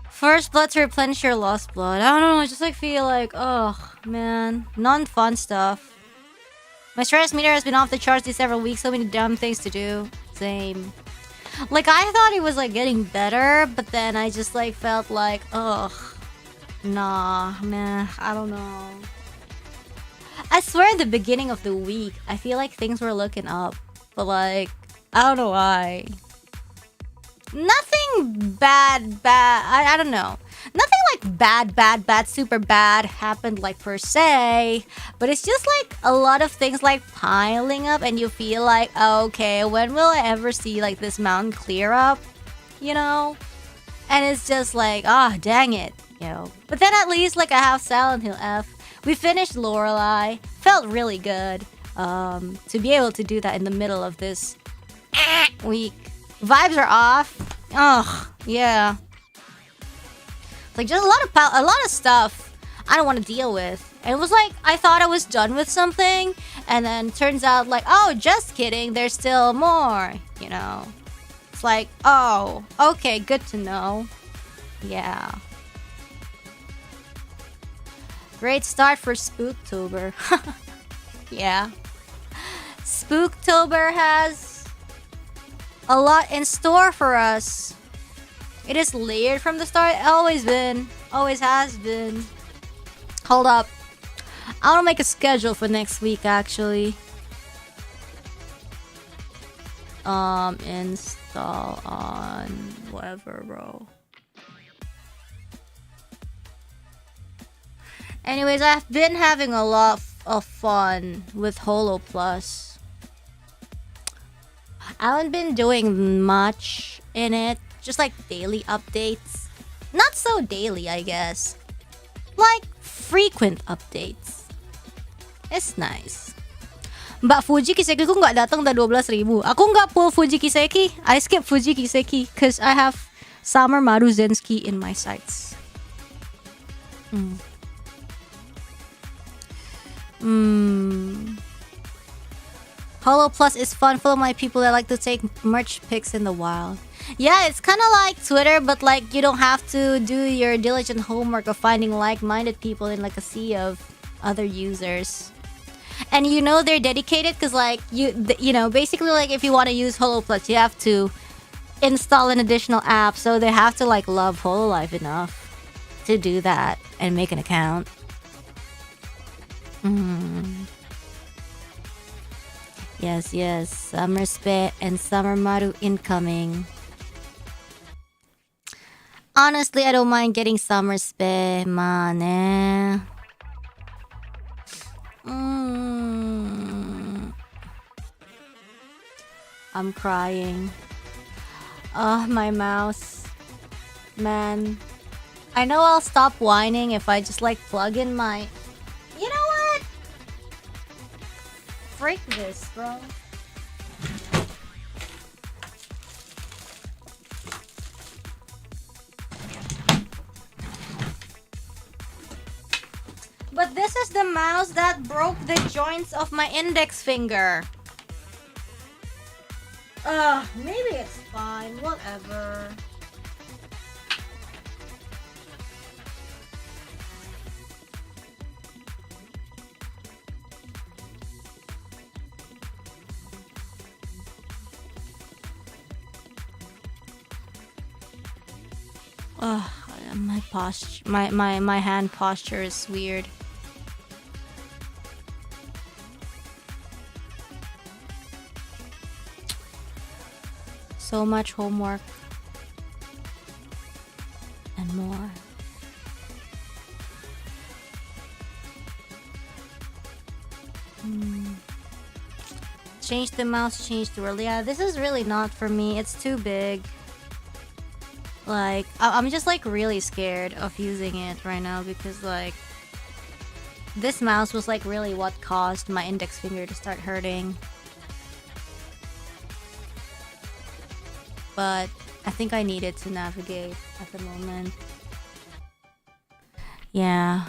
First blood to replenish your lost blood. I don't know, I just like feel like, oh man. Non-fun stuff. My stress meter has been off the charts these several weeks. So many dumb things to do. Same. Like, I thought it was, like, getting better. But then I just, like, felt like, ugh. Nah, man. I don't know. I swear at the beginning of the week, I feel like things were looking up. But, like, I don't know why. Nothing bad. I don't know. Nothing like bad, super bad happened like per se, but it's just like a lot of things like piling up and you feel like, okay, when will I ever see like this mountain clear up, you know? And it's just like, ah, dang it, you know. But then at least like I have Silent Hill F. We finished Lorelei, felt really good to be able to do that in the middle of this week. Vibes are off. Ugh, yeah. Like just a lot of stuff I don't want to deal with. And it was like I thought I was done with something, and then turns out like, oh, just kidding, there's still more, you know. It's like, oh, okay, good to know. Yeah. Great start for Spooktober. Yeah. Spooktober has a lot in store for us. It is layered from the start. Always been. Always has been. Hold up. I want to make a schedule for next week, actually. Install on whatever, bro. Anyways, I've been having a lot of fun with Holo Plus. I haven't been doing much in it. Just like daily updates. Not so daily, I guess. Like frequent updates. It's nice. Mbak Fuji Kiseki ku nggak datang udah 12.000. Aku nggak pull Fuji Kiseki. I skip Fuji Kiseki because I have Summer Maru Zenski in my sights. Holo Plus is fun, full of my people that like to take merch pics in the wild. Yeah, it's kind of like Twitter, but like you don't have to do your diligent homework of finding like-minded people in like a sea of other users. And you know they're dedicated because like you know basically like if you want to use Holo Plus, you have to install an additional app, so they have to like love hololive enough to do that and make an account. Yes, Summer Spe and Summer Maru incoming. Honestly, I don't mind getting Summer Spe, man. I'm crying. My mouse. Man. I know I'll stop whining if I just like plug in my... You know what? Freak this, bro. But this is the mouse that broke the joints of my index finger. Maybe it's fine. Whatever. My posture, my hand posture is weird. So much homework and more. Change the mouse, change the world. Yeah, this is really not for me. It's too big. Like, I'm just like really scared of using it right now because like this mouse was like really what caused my index finger to start hurting. But I think I need it to navigate at the moment. Yeah.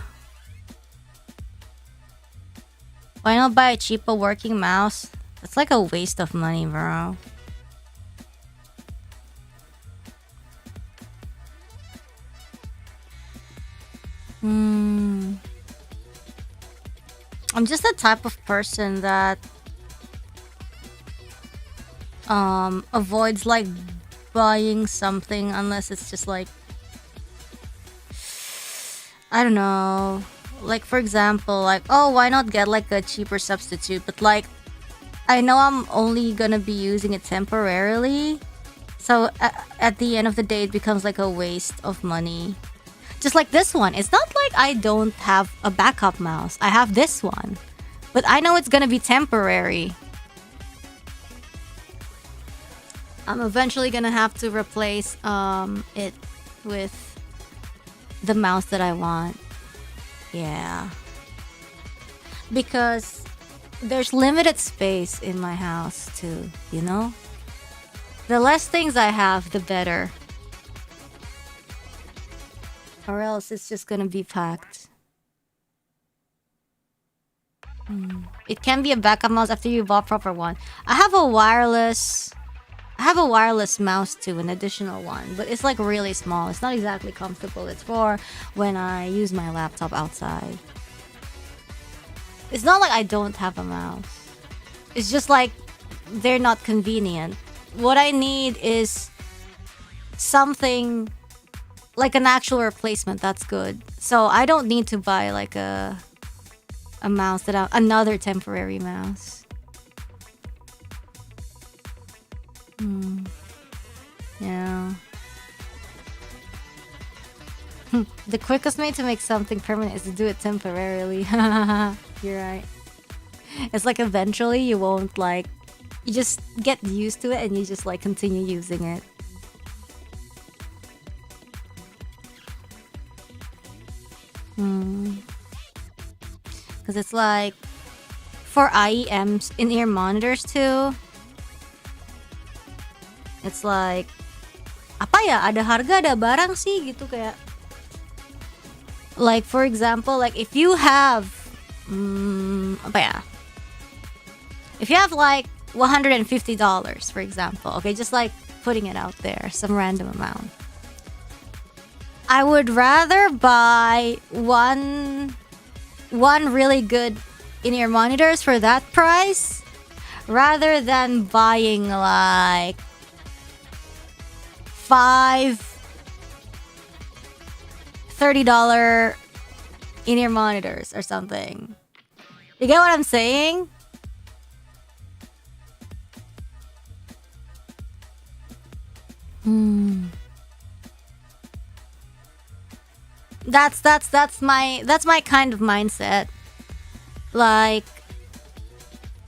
Why not buy a cheaper working mouse? It's like a waste of money, bro. I'm just the type of person that avoids like buying something unless it's just like, I don't know, like for example, like, oh, why not get like a cheaper substitute, but like I know I'm only gonna be using it temporarily, so at the end of the day it becomes like a waste of money. Just like this one, it's not like I don't have a backup mouse. I have this one, but I know it's gonna be temporary. I'm eventually gonna have to replace it with the mouse that I want. Yeah. Because there's limited space in my house too, you know? The less things I have, the better. Or else it's just gonna be packed. It can be a backup mouse after you bought proper one. I have a wireless mouse too, an additional one, but it's like really small. It's not exactly comfortable. It's for when I use my laptop outside. It's not like I don't have a mouse. It's just like they're not convenient. What I need is something like an actual replacement that's good. So I don't need to buy like a mouse another temporary mouse. Yeah. The quickest way to make something permanent is to do it temporarily. You're right. It's like eventually you won't like, you just get used to it and you just like continue using it. Because it's like for IEMs in-ear monitors too, it's like apa ya, ada harga ada barang sih gitu, kayak like for example, like if you have apa ya, if you have like $150 for example, okay, just like putting it out there, some random amount, I would rather buy one really good in-ear monitors for that price rather than buying like 5 $30 in-ear monitors or something. You get what I'm saying? That's my kind of mindset. Like,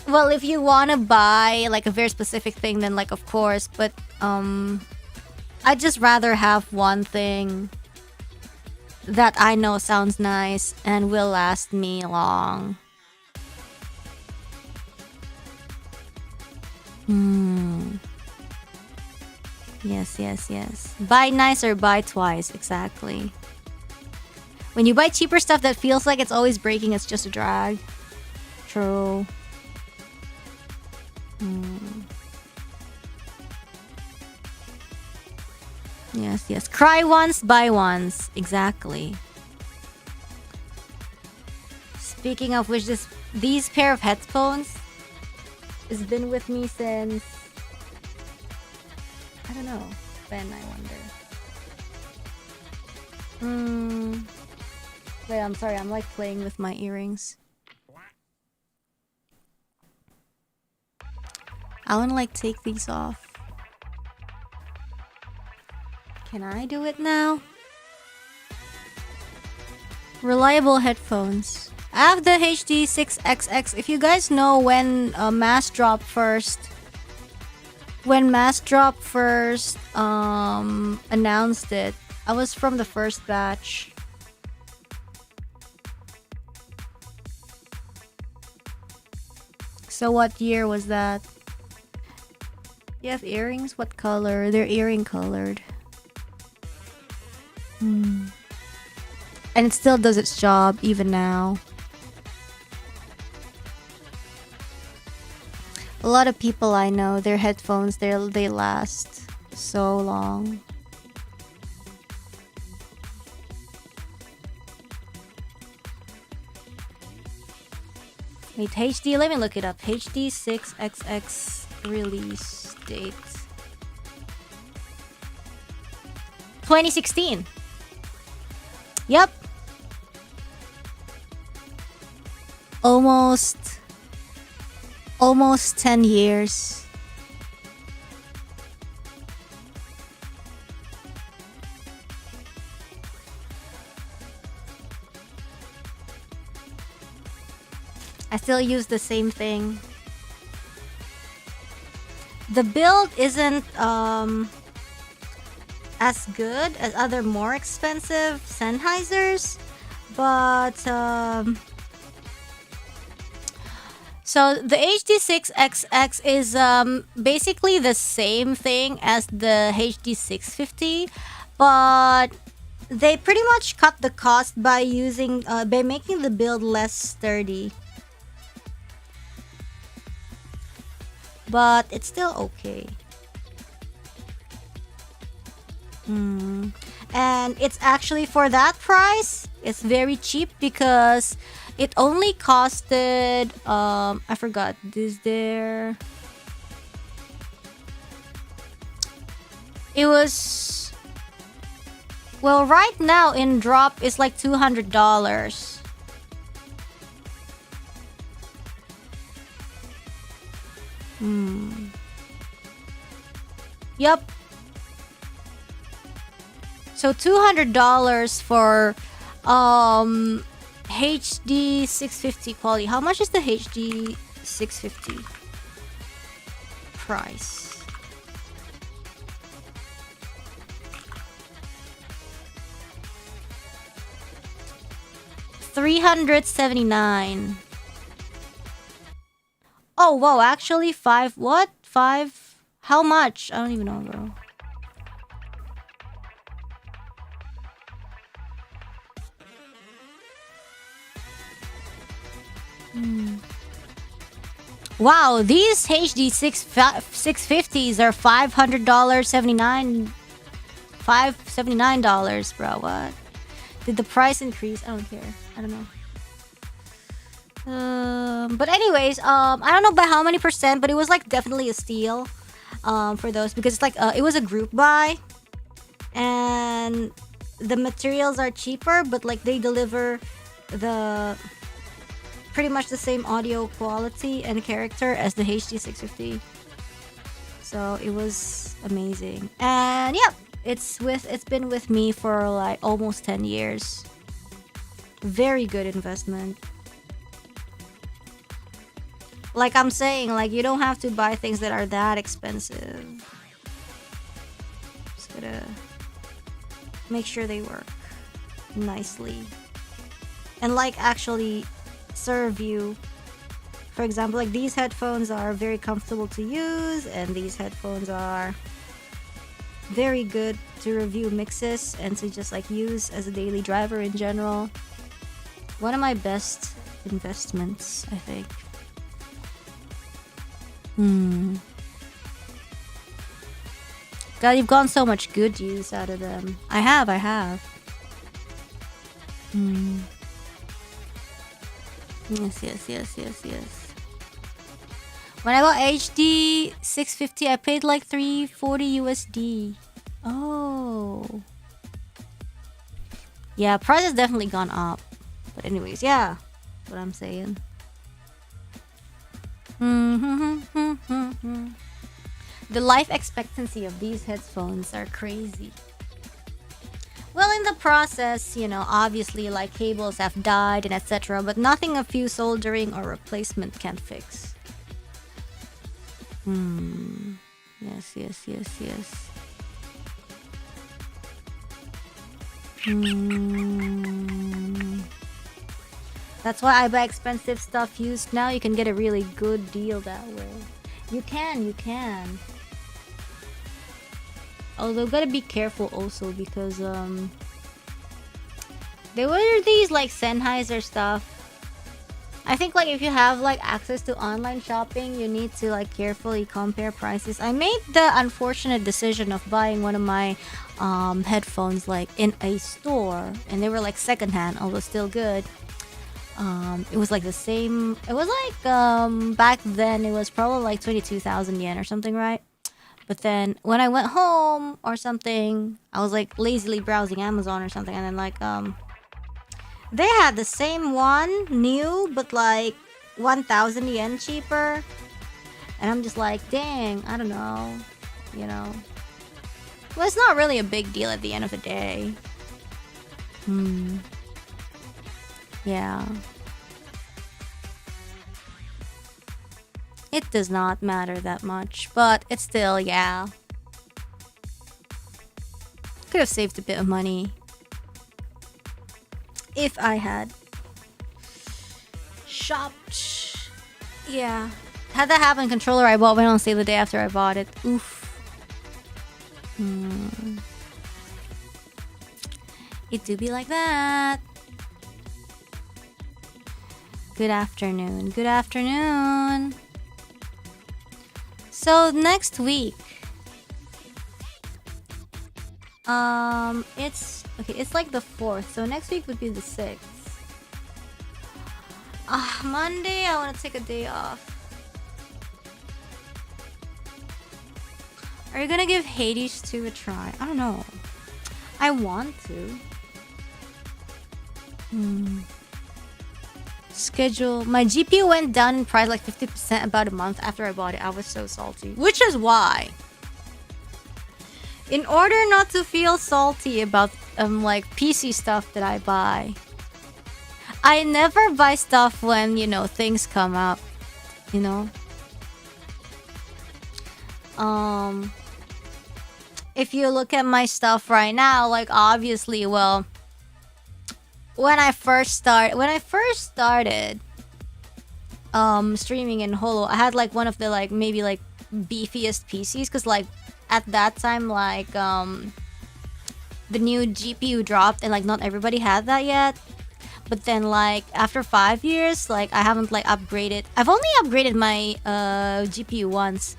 well, if you want to buy like a very specific thing, then like of course, but I'd just rather have one thing that I know sounds nice and will last me long. Yes. Buy nice or buy twice, exactly. When you buy cheaper stuff that feels like it's always breaking, it's just a drag. True. Yes. Cry once, buy once. Exactly. Speaking of which, these pair of headphones has been with me since, I don't know when, I wonder. Wait, I'm sorry, I'm like playing with my earrings. I wanna like take these off. Can I do it now? Reliable headphones. I have the HD6XX. If you guys know when Mass Drop first announced it, I was from the first batch. So what year was that? You have earrings? What color? They're earring colored. And it still does its job even now. A lot of people I know, their headphones, they last so long. Wait, HD, let me look it up. HD6XX release date. 2016. Yep. Almost 10 years. I still use the same thing. The build isn't as good as other more expensive Sennheisers, but so the HD6XX is basically the same thing as the HD650, but they pretty much cut the cost by making the build less sturdy. But it's still okay. And it's actually, for that price, it's very cheap because It only costed I forgot this there. It was, well, right now in drop it's like $200. Yep. So $200 for HD 650 quality. How much is the HD 650 price? $379. Oh, whoa, actually, what? How much? I don't even know, bro. Wow, these HD 650s are $500, $579, bro. What? Did the price increase? I don't care. I don't know. But anyways, I don't know by how many percent, but it was like definitely a steal for those, because it's like it was a group buy, and the materials are cheaper, but like they deliver the pretty much the same audio quality and character as the HD 650. So it was amazing. And yeah, it's been with me for like almost 10 years. Very good investment. Like I'm saying, like you don't have to buy things that are that expensive. Just gotta make sure they work nicely and like actually serve you. For example, like these headphones are very comfortable to use, and these headphones are very good to review mixes and to just like use as a daily driver in general. One of my best investments, I think. God, you've gotten so much good use out of them. I have. Yes. When I bought HD 650, I paid like $340 USD. Oh. Yeah, price has definitely gone up. But anyways, yeah. That's what I'm saying. The life expectancy of these headphones are crazy. Well, in the process, you know, obviously like cables have died and etc., but nothing a few soldering or replacement can't fix. Yes. That's why I buy expensive stuff used now. You can get a really good deal that way. You can. Although gotta be careful also, because they were these like Sennheiser stuff. I think like if you have like access to online shopping, you need to like carefully compare prices. I made the unfortunate decision of buying one of my headphones like in a store, and they were like secondhand, although still good. It was like the same. It was like back then it was probably like 22,000 yen or something, right? But then when I went home or something, I was like lazily browsing Amazon or something, and then like they had the same one new but like 1,000 yen cheaper, and I'm just like, dang, I don't know, you know. Well, it's not really a big deal at the end of the day. Yeah. It does not matter that much, but it's still, yeah. Could have saved a bit of money if I had shopped. Yeah. Had that happen, controller I bought went on sale the day after I bought it. Oof. It do be like that. Good afternoon. So next week, it's like the 4th. So next week would be the 6th. Monday, I want to take a day off. Are you gonna give Hades 2 a try? I don't know. I want to. Schedule. My GPU went down in price like 50% about a month after I bought it. I was so salty. Which is why, in order not to feel salty about like PC stuff that I buy, I never buy stuff when, you know, things come up, you know. If you look at my stuff right now, like obviously, well, when I first started streaming in Holo, I had like one of the like maybe like beefiest PCs, because like at that time like the new GPU dropped and like not everybody had that yet. But then like after 5 years, like I haven't like upgraded. I've only upgraded my GPU once,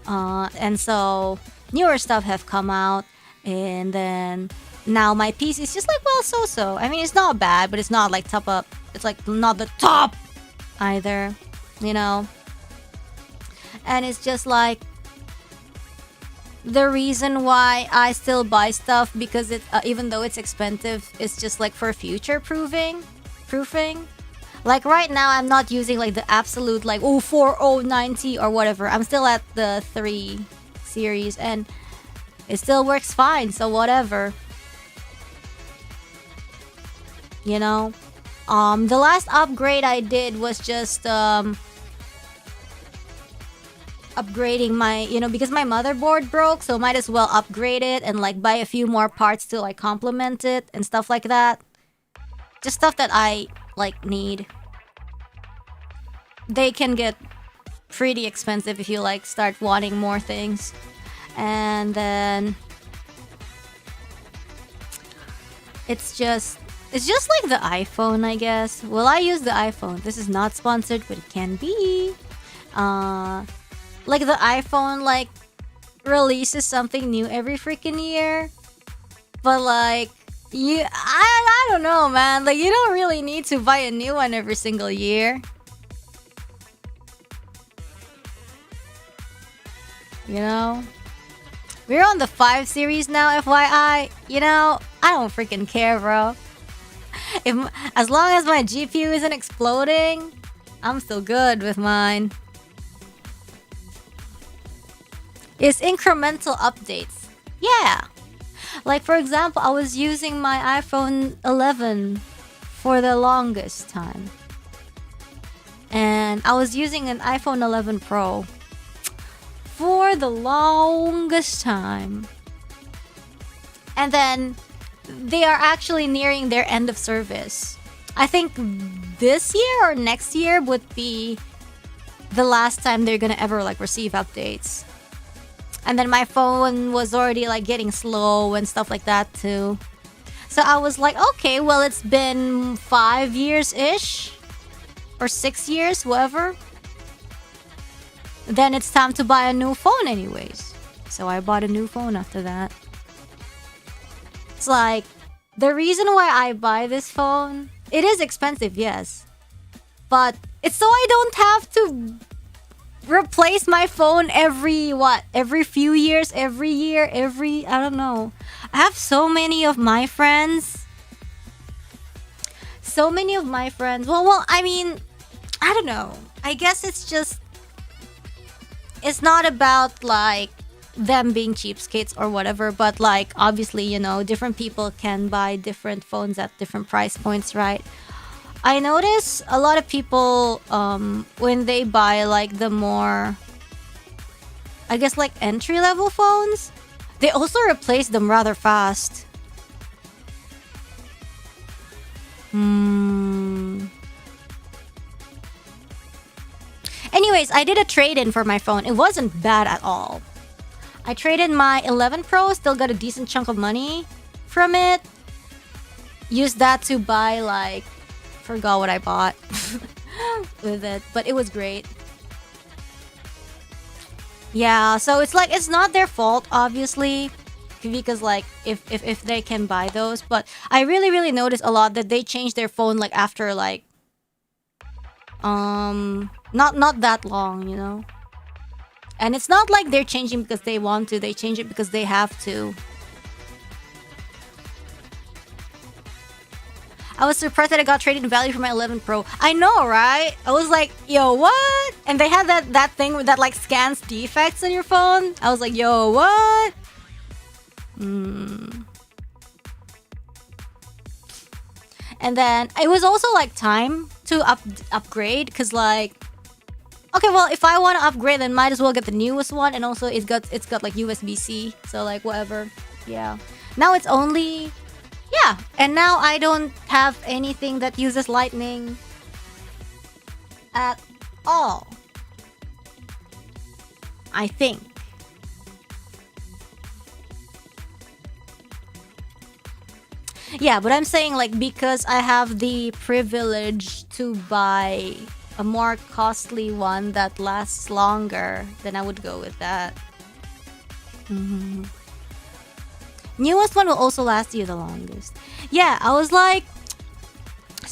and so newer stuff have come out, and then now my PC is just like, well, so. I mean, it's not bad, but it's not like top up. It's like not the top either, you know. And it's just like the reason why I still buy stuff, because it even though it's expensive, it's just like for future proofing. Like right now, I'm not using like the absolute like 4090 or whatever. I'm still at the 3 series, and it still works fine. So whatever. You know, the last upgrade I did was just upgrading my, you know, because my motherboard broke, so might as well upgrade it and like buy a few more parts to like complement it and stuff like that. Just stuff that I like need. They can get pretty expensive if you like start wanting more things. And then it's just like the iPhone, I guess. Well, I use the iPhone. This is not sponsored, but it can be. Like the iPhone, like, releases something new every freaking year. But like, I don't know, man. Like, you don't really need to buy a new one every single year. You know? We're on the 5 series now, FYI. You know, I don't freaking care, bro. As long as my GPU isn't exploding, I'm still good with mine. It's incremental updates. Yeah. Like for example, I was using my iPhone 11 for the longest time. And I was using an iPhone 11 Pro for the longest time. And then they are actually nearing their end of service. I think this year or next year would be the last time they're gonna ever like receive updates. And then my phone was already like getting slow and stuff like that too. So I was like, okay, well, it's been 5 years-ish or 6 years, whatever. Then it's time to buy a new phone anyways. So I bought a new phone after that. It's like, the reason why I buy this phone, it is expensive, yes. But it's so I don't have to replace my phone every few years, every year, I don't know. I have so many of my friends. Well, I mean, I don't know. I guess it's not about like them being cheapskates or whatever, but like obviously, you know, different people can buy different phones at different price points, right? I notice a lot of people when they buy like the more, I guess, like entry-level phones, they also replace them rather fast. Anyways, I did a trade-in for my phone. It wasn't bad at all. I traded my 11 Pro, still got a decent chunk of money from it. Used that to buy like, forgot what I bought with it, but it was great. Yeah, so it's like, it's not their fault, obviously, because like if they can buy those, but I really noticed a lot that they changed their phone like after like Not that long, you know. And it's not like they're changing because they want to. They change it because they have to. I was surprised that I got traded in value for my 11 Pro. I know, right? I was like, yo, what? And they had that thing that like scans defects on your phone. I was like, yo, what? And then it was also like time to upgrade because like, okay, well, if I want to upgrade, then might as well get the newest one. And also it's got like USB-C, so like whatever. Yeah. Now it's only, yeah. And now I don't have anything that uses lightning at all, I think. Yeah, but I'm saying like because I have the privilege to buy a more costly one that lasts longer, then I would go with that. Newest one will also last you the longest. Yeah, I was like,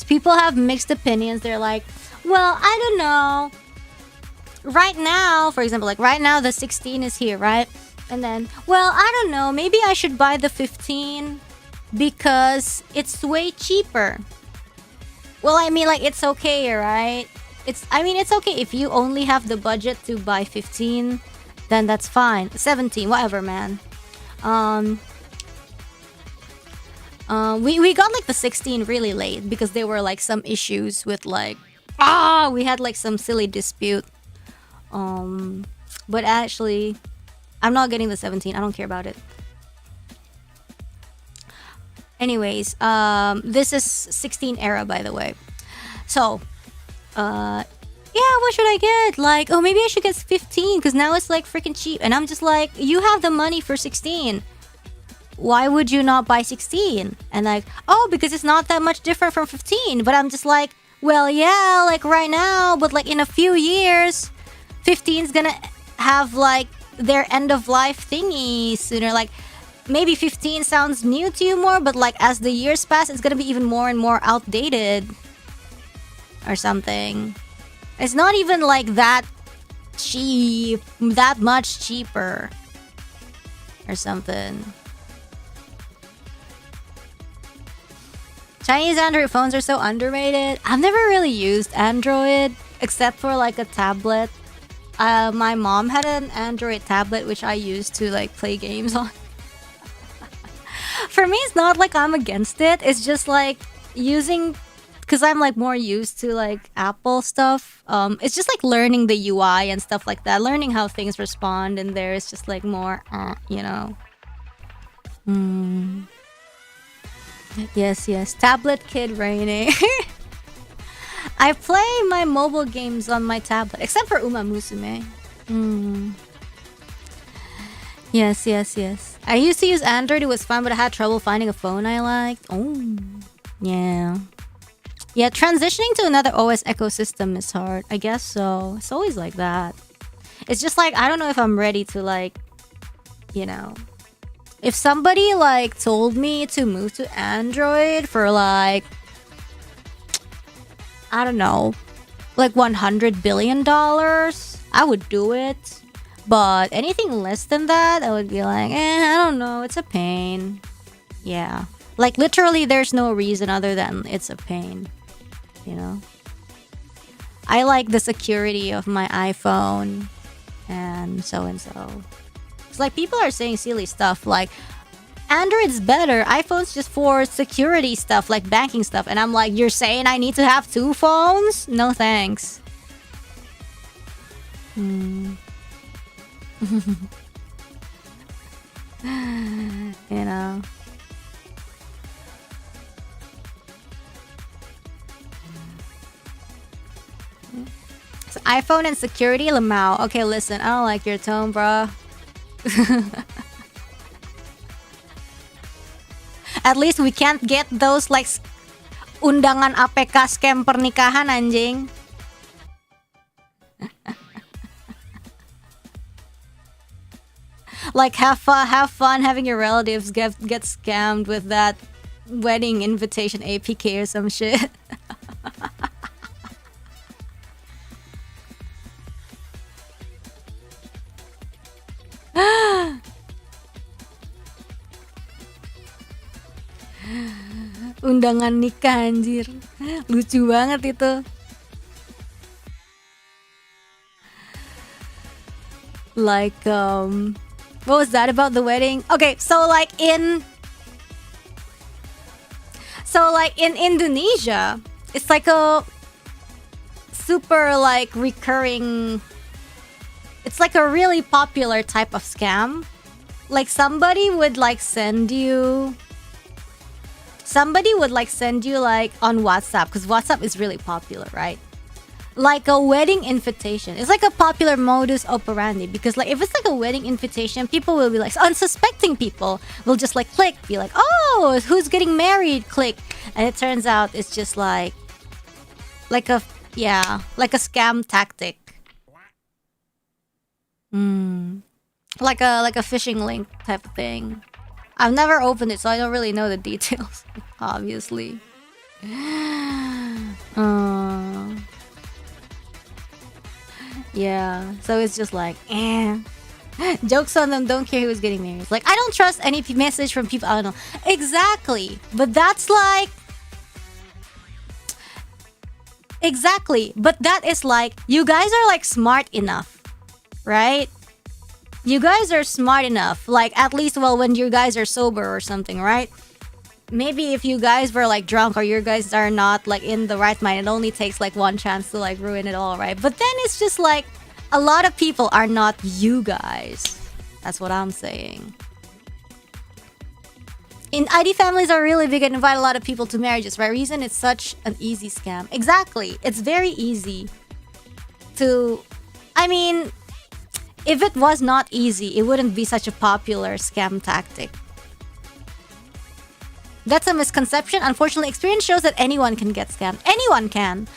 people have mixed opinions. They're like, well, I don't know. Right now, for example, like right now the 16 is here, right? And then, well, I don't know. Maybe I should buy the 15 because it's way cheaper. Well, I mean, like, it's okay, right? It's okay if you only have the budget to buy 15, then that's fine. 17, whatever, man. We got like the 16 really late because there were like some issues with like we had like some silly dispute. But actually, I'm not getting the 17. I don't care about it. Anyways, this is 16 era, by the way. So, yeah, what should I get? Like, oh, maybe I should get 15 because now it's like freaking cheap. And I'm just like, you have the money for 16. Why would you not buy 16? And like, oh, because it's not that much different from 15. But I'm just like, well, yeah, like right now, but like in a few years, 15 is gonna have like their end of life thingy sooner. Like, maybe 15 sounds new to you more, but like as the years pass, it's gonna be even more and more outdated or something. It's not even like that cheap, that much cheaper or something. Chinese Android phones are so underrated. I've never really used Android except for like a tablet. My mom had an Android tablet which I used to like play games on. For me, it's not like I'm against it. It's just like using, because I'm like more used to like Apple stuff. It's just like learning the UI and stuff like that. Learning how things respond in there is just like more, you know. Yes. Tablet kid Reine. I play my mobile games on my tablet, except for Uma Musume. Yes. I used to use Android. It was fun, but I had trouble finding a phone I liked. Oh, yeah. Yeah, transitioning to another OS ecosystem is hard. I guess so. It's always like that. It's just like, I don't know if I'm ready to like, you know. If somebody like told me to move to Android for like, I don't know, like $100 billion, I would do it. But anything less than that, I would be like, I don't know, it's a pain. Yeah. Like literally there's no reason other than it's a pain. You know? I like the security of my iPhone and so. It's like people are saying silly stuff like Android's better, iPhone's just for security stuff like banking stuff, and I'm like, you're saying I need to have two phones? No thanks. You know. So iPhone and security, Lamau. Okay, listen, I don't like your tone, bruh. At least we can't get those like undangan APK scam pernikahan, anjing. Like have fun having your relatives get scammed with that wedding invitation APK or some shit. Undangan nikah anjir. Lucu banget itu. Like what was that about the wedding? Okay, so like in Indonesia, it's like a super like recurring, it's like a really popular type of scam. Like somebody would like send you like on WhatsApp, because WhatsApp is really popular, right? Like a wedding invitation. It's like a popular modus operandi, because like if it's like a wedding invitation, people will be like, unsuspecting people will just like click, be like, oh, who's getting married, click, and it turns out it's just like a scam tactic. Like a phishing link type of thing. I've never opened it, so I don't really know the details. Obviously. Yeah, so it's just like, jokes on them, don't care who's getting married. Like, I don't trust any message from people I don't know. Exactly, but that's like... Exactly, but that is like, you guys are like smart enough, right? You guys are smart enough, like at least, well, when you guys are sober or something, right? Maybe if you guys were like drunk, or you guys are not like in the right mind, it only takes like one chance to like ruin it all, right? But then it's just like, a lot of people are not you guys. That's what I'm saying. In ID families are really big and invite a lot of people to marriages, right? Reason it's such an easy scam. Exactly. It's very easy to... I mean, if it was not easy, it wouldn't be such a popular scam tactic. That's a misconception. Unfortunately, experience shows that anyone can get scammed. Anyone can.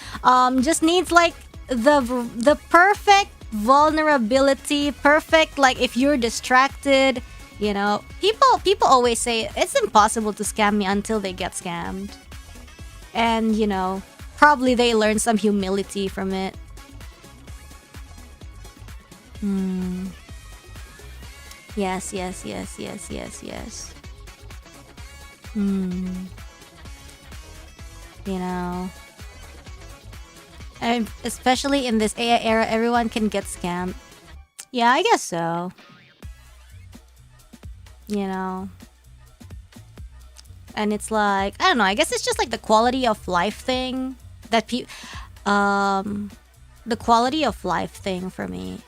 Just needs like the perfect vulnerability, perfect, like if you're distracted, you know. People always say it's impossible to scam me until they get scammed. And, you know, probably they learn some humility from it. Yes. You know, and especially in this AI era, everyone can get scammed. Yeah, I guess so. You know, and it's like, I don't know, I guess it's just like the quality of life thing that the quality of life thing for me.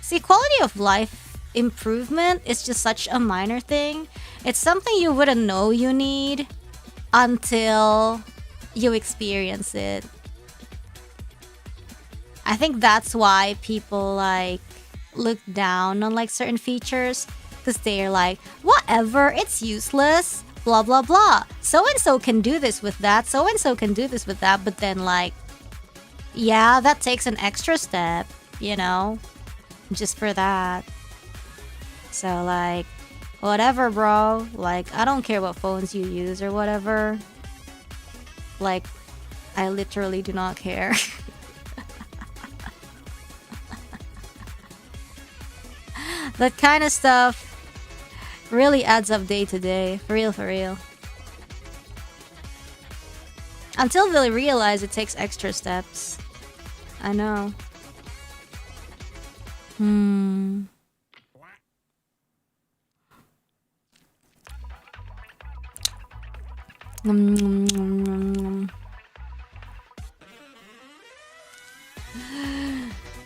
See, quality of life improvement is just such a minor thing. It's something you wouldn't know you need until you experience it. I think that's why people like look down on like certain features, because they're like, whatever, it's useless, blah blah blah. So and so can do this with that, so and so can do this with that, but then like, yeah, that takes an extra step, you know, just for that. So like, whatever, bro. Like, I don't care what phones you use or whatever. Like, I literally do not care. That kind of stuff really adds up day to day. For real. Until they realize it takes extra steps. I know.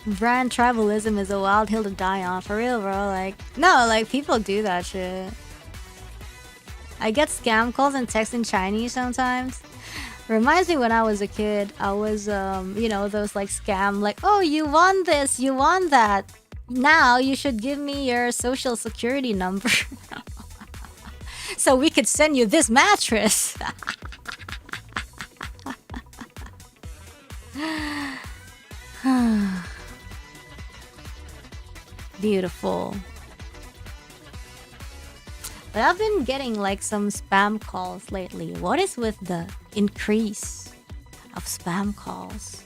Brand tribalism is a wild hill to die on. For real, bro. Like, no, like, people do that shit. I get scam calls and texts in Chinese sometimes. Reminds me when I was a kid. I was, you know, those like scam, like, oh, you won this, you won that. Now you should give me your social security number. So we could send you this mattress. Beautiful. But I've been getting like some spam calls lately. What is with the increase of spam calls?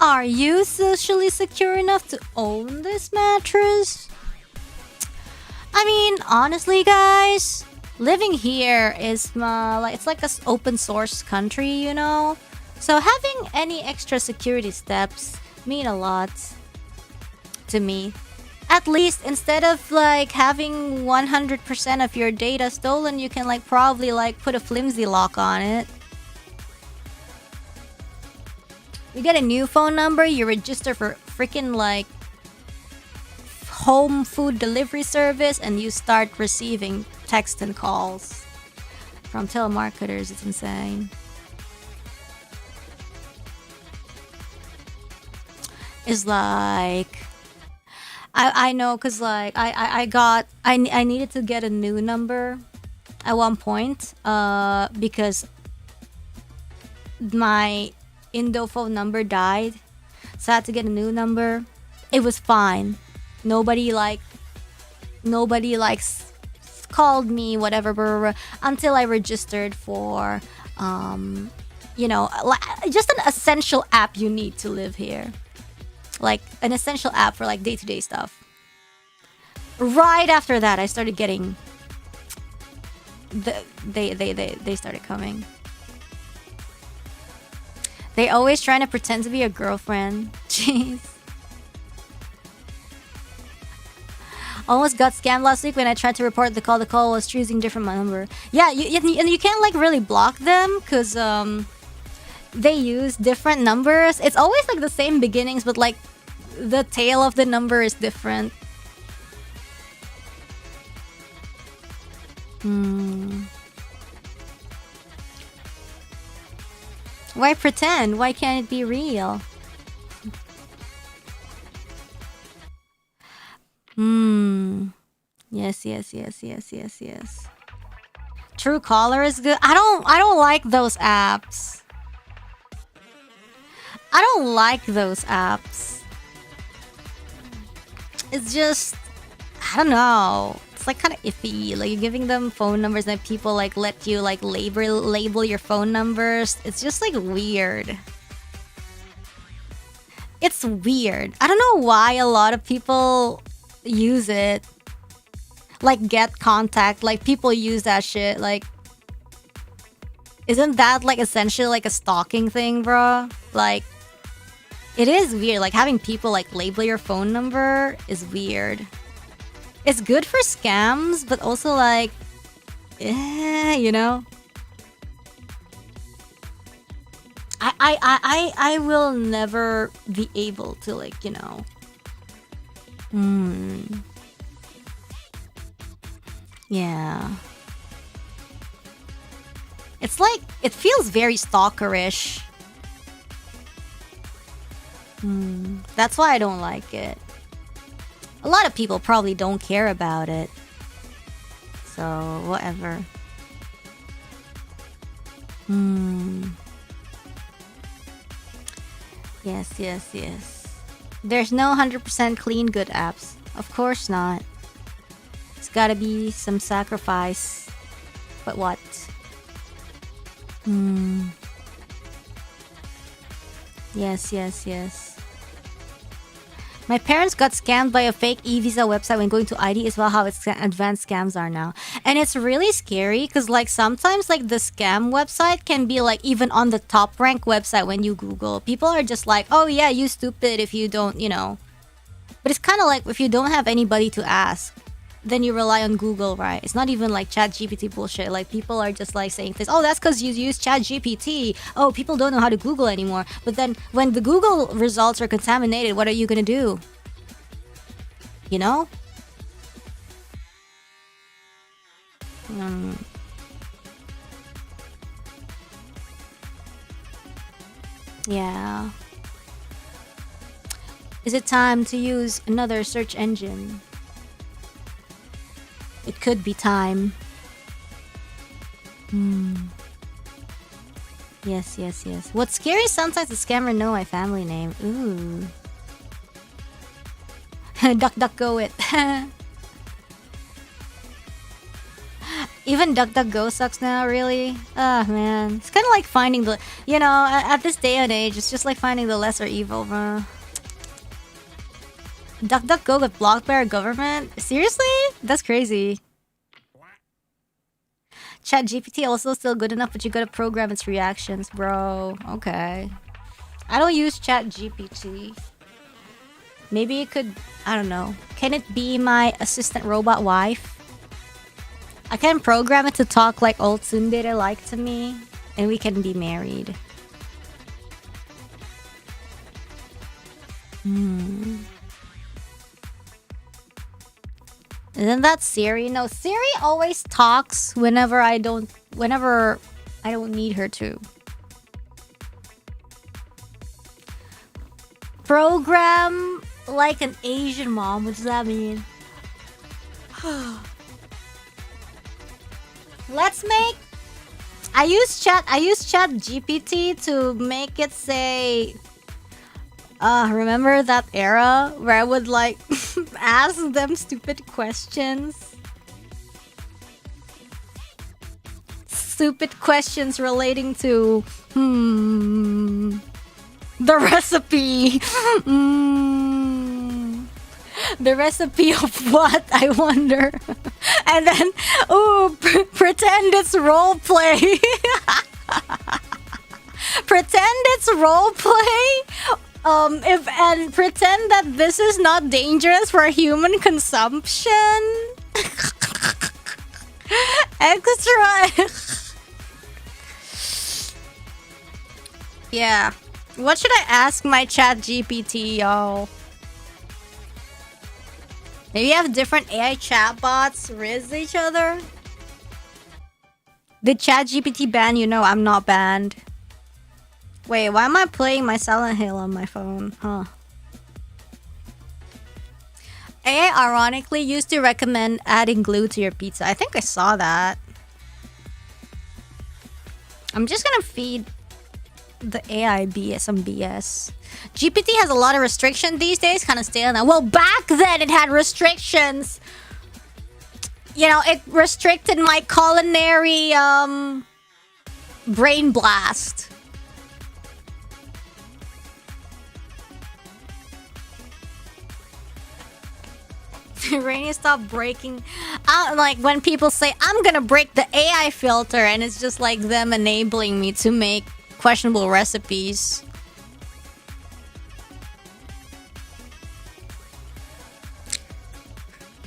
Are you socially secure enough to own this mattress? I mean, honestly, guys, living here is like it's like a open source country, you know. So having any extra security steps mean a lot to me. At least instead of like having 100% of your data stolen, you can like probably like put a flimsy lock on it. You get a new phone number, you register for freaking like home food delivery service, and you start receiving text and calls from telemarketers. It's insane. It's like I know, cause like I needed to get a new number at one point because my Indo phone number died, so I had to get a new number. It was fine. Nobody called me, whatever, blah, blah, blah, until I registered for you know, just an essential app you need to live here. Like an essential app for like day-to-day stuff. Right after that, I started getting they started coming. They always trying to pretend to be a girlfriend. Jeez. Almost got scammed last week when I tried to report the call. The call was choosing different number. Yeah, and you can't like really block them because they use different numbers. It's always like the same beginnings, but like the tail of the number is different. Why pretend? Why can't it be real? Yes. True Caller is good. I don't like those apps. I don't like those apps. It's just, I don't know. It's like kind of iffy. Like you're giving them phone numbers and people like let you like label your phone numbers. It's just like weird. It's weird. I don't know why a lot of people use it. Like get contact. Like people use that shit. Like, isn't that like essentially like a stalking thing, bro? Like, it is weird. Like having people like label your phone number is weird. It's good for scams, but also like, you know. I will never be able to like, you know. Yeah. It's like, it feels very stalkerish. That's why I don't like it. A lot of people probably don't care about it. So, whatever. Yes. There's no 100% clean good apps. Of course not. It's gotta be some sacrifice. But what? Yes. My parents got scammed by a fake e-visa website when going to ID as well, how advanced scams are now. And it's really scary because like sometimes like the scam website can be like even on the top rank website when you Google. People are just like, oh yeah, you stupid if you don't, you know. But it's kind of like if you don't have anybody to ask, then you rely on Google, right? It's not even like ChatGPT bullshit. Like people are just like saying this, oh, that's because you use ChatGPT. Oh, people don't know how to Google anymore. But then when the Google results are contaminated, what are you gonna do? You know? Yeah. Is it time to use another search engine? It could be time. Yes. What's scary is sometimes the scammer know my family name. Ooh. DuckDuckGo it. Even DuckDuckGo sucks now, really? Ah, man. It's kind of like finding the... You know, at this day and age, it's just like finding the lesser evil, bro. DuckDuckGo got blocked by our government? Seriously? That's crazy. ChatGPT also still good enough, but you gotta program its reactions, bro. Okay. I don't use ChatGPT. Maybe it could... I don't know. Can it be my assistant robot wife? I can program it to talk like old tsundere like to me. And we can be married. Isn't that Siri? No, Siri always talks whenever I don't need her to. Program like an Asian mom. What does that mean? Let's make... I use Chat GPT to make it say... remember that era where I would like ask them stupid questions? Stupid questions relating to the recipe. The recipe of what, I wonder. And then, pretend it's role play. Pretend it's role play. And pretend that this is not dangerous for human consumption. Extra. Yeah. What should I ask my Chat GPT, y'all? Maybe you have different AI chatbots riz each other? Did Chat GPT ban you? No, I'm not banned. Wait, why am I playing my Silent Hill on my phone? Huh. AI ironically used to recommend adding glue to your pizza. I think I saw that. I'm just gonna feed the AI some BS. GPT has a lot of restrictions these days. Kind of stale now. Well, back then it had restrictions. You know, it restricted my culinary brain blast. Rainy, stop breaking. Like when people say, I'm gonna break the AI filter, and it's just like them enabling me to make questionable recipes.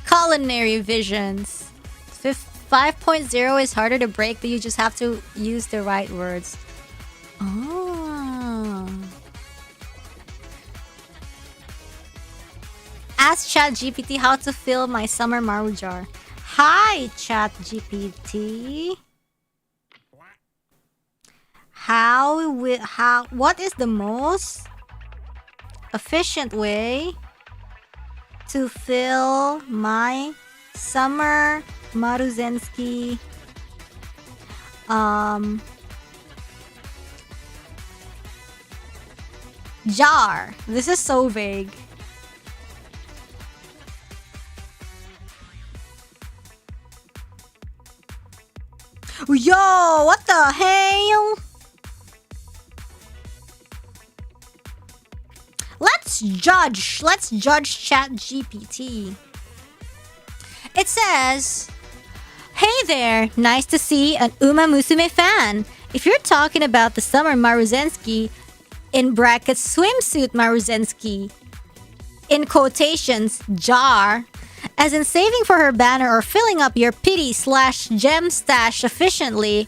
Culinary visions. 5.0 is harder to break, but you just have to use the right words. Oh. Ask ChatGPT how to fill my summer maru jar. Hi, ChatGPT. What is the most efficient way to fill my summer maruzensky jar? This is so vague. Yo, what the hell? Let's judge ChatGPT. It says, hey there, nice to see an Uma Musume fan. If you're talking about the summer maruzensky, in brackets swimsuit maruzensky, in quotations, jar, as in saving for her banner or filling up your pity/gem stash efficiently,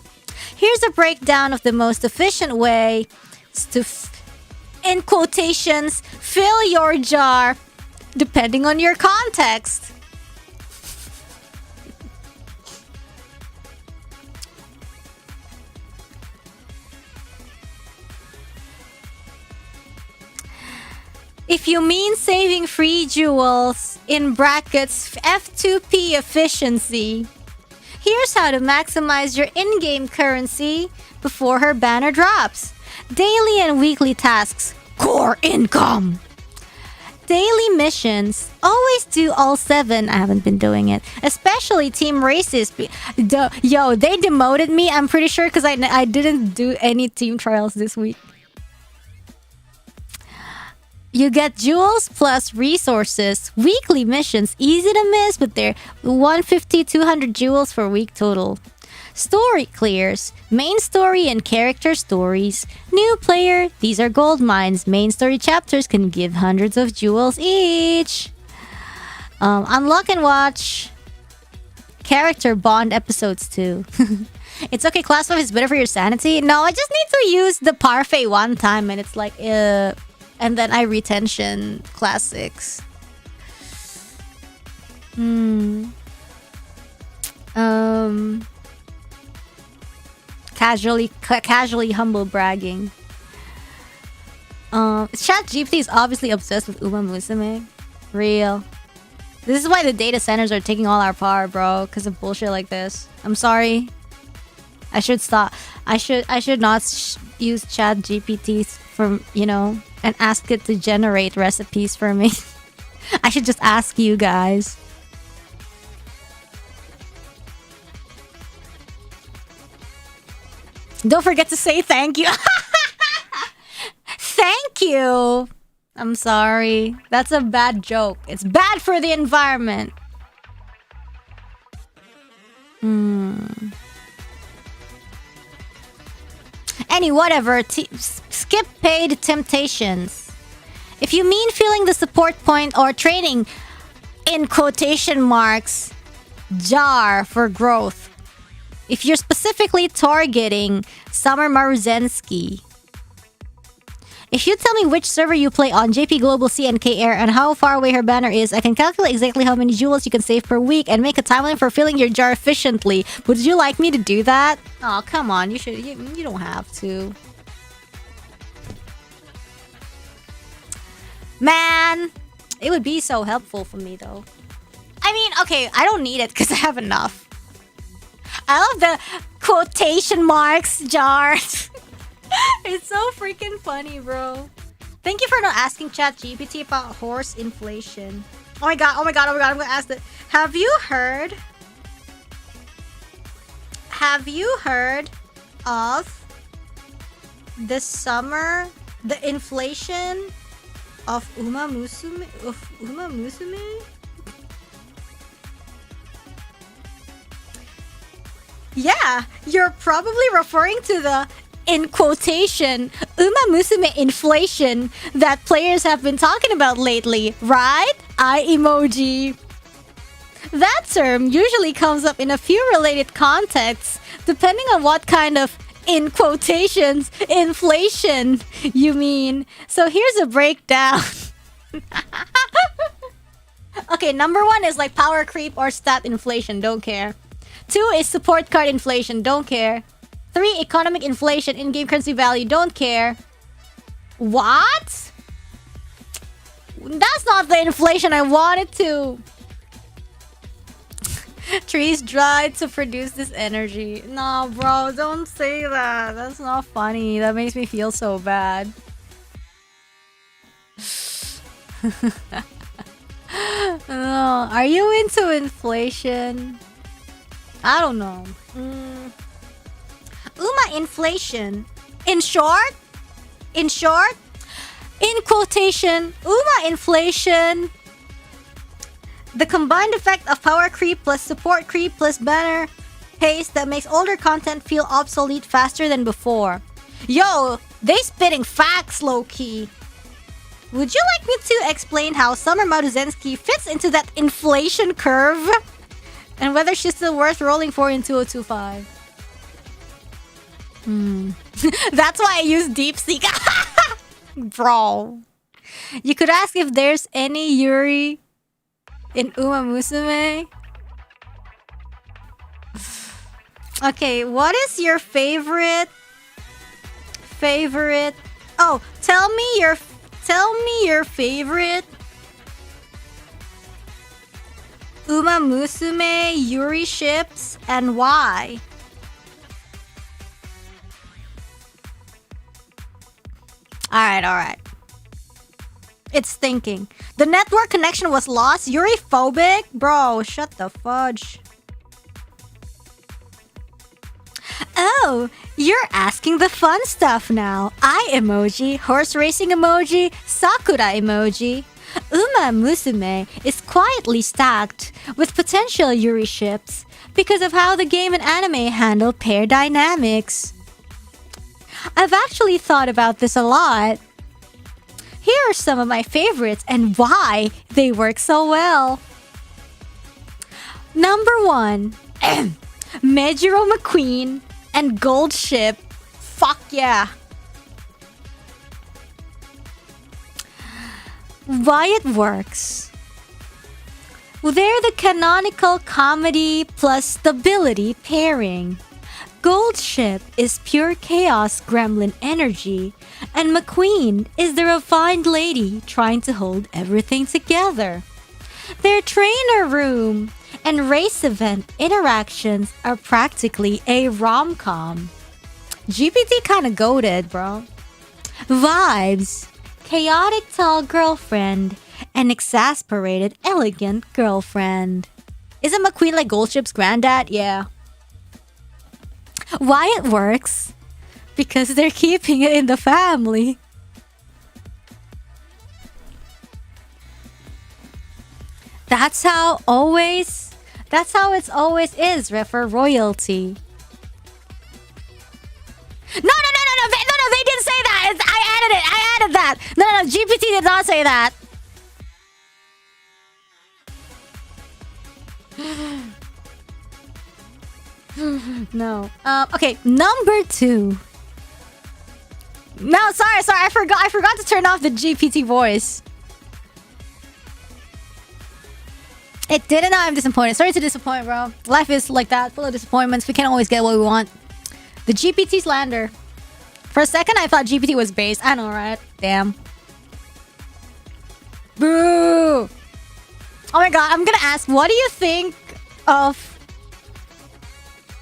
here's a breakdown of the most efficient way to, in quotations, fill your jar, depending on your context. If you mean saving free jewels, in brackets F2P efficiency, here's how to maximize your in-game currency before her banner drops. Daily and weekly tasks, core income. Daily missions, always do all 7. I haven't been doing it. Especially team races. Yo, they demoted me, I'm pretty sure, because I didn't do any team trials this week. You get jewels plus resources. Weekly missions, easy to miss, but they're 150, 200 jewels for week total. Story clears. Main story and character stories. New player, these are gold mines. Main story chapters can give hundreds of jewels each. Unlock and watch character bond episodes too. It's okay, class 5 is better for your sanity. No, I just need to use the parfait one time and it's like, and then I retention class 6. Casually humble bragging. ChatGPT is obviously obsessed with Uma Musume. Real. This is why the data centers are taking all our power, bro. Because of bullshit like this. I'm sorry. I should stop. I should not use ChatGPT from, and ask it to generate recipes for me. I should just ask you guys. Don't forget to say thank you. Thank you. I'm sorry. That's a bad joke. It's bad for the environment. Whatever. Skip paid temptations. If you mean feeling the support point or training in quotation marks, jar for growth. If you're specifically targeting Summer Maruzensky. If you tell me which server you play on, JP Global CNK Air, and how far away her banner is, I can calculate exactly how many jewels you can save per week and make a timeline for filling your jar efficiently. Would you like me to do that? Oh, come on. You should. You don't have to. Man, it would be so helpful for me, though. I mean, okay, I don't need it because I have enough. I love the quotation marks jars. It's so freaking funny, bro. Thank you for not asking ChatGPT about horse inflation. Oh my god, I'm gonna ask that. Have you heard of the inflation of Uma Musume? Yeah, you're probably referring to the, in quotation, Uma Musume inflation that players have been talking about lately, right? Eye emoji. That term usually comes up in a few related contexts, depending on what kind of, in quotations, inflation you mean. So here's a breakdown. Okay, number 1 is like power creep or stat inflation, don't care. 2 is support card inflation, don't care. 3, economic inflation, in-game currency value, don't care. What? That's not the inflation I wanted to. Trees dried to produce this energy. No, bro, don't say that. That's not funny. That makes me feel so bad. No, are you into inflation? I don't know. Uma inflation. In short, in quotation, Uma inflation. The combined effect of power creep plus support creep plus banner haste that makes older content feel obsolete faster than before. Yo, they spitting facts low-key. Would you like me to explain how Summer Maruzensky fits into that inflation curve? And whether she's still worth rolling for in 2025. That's why I use DeepSeek. Bro. You could ask if there's any Yuri in Uma Musume. Okay, what is your favorite? Oh, tell me your favorite Uma Musume Yuri ships and why? Alright. It's thinking. The network connection was lost? Yuri phobic? Bro, shut the fudge. Oh, Oh, you're asking the fun stuff now. Eye emoji, horse racing emoji, sakura emoji. Uma Musume is quietly stacked with potential Yuri ships because of how the game and anime handle pair dynamics. I've actually thought about this a lot. Here are some of my favorites and why they work so well. Number 1. Mejiro McQueen and Gold Ship. Fuck yeah. Why it works. They're the canonical comedy plus stability pairing. Gold Ship is pure chaos gremlin energy, and McQueen is the refined lady trying to hold everything together. Their trainer room and race event interactions are practically a rom-com. GPT kinda goated, bro. Vibes. Chaotic tall girlfriend and exasperated elegant girlfriend. Isn't McQueen like Goldship's granddad? Yeah. Why it works? Because they're keeping it in the family. That's how it's always is, for royalty. No, they didn't say that. I added that. No, GPT did not say that. No. Okay, number 2. No, sorry, I forgot to turn off the GPT voice. It didn't. I'm disappointed. Sorry to disappoint, bro. Life is like that, full of disappointments. We can't always get what we want. The GPT slander. For a second, I thought GPT was based. I know, right? Damn. Boo! Oh my god, I'm gonna ask, what do you think of...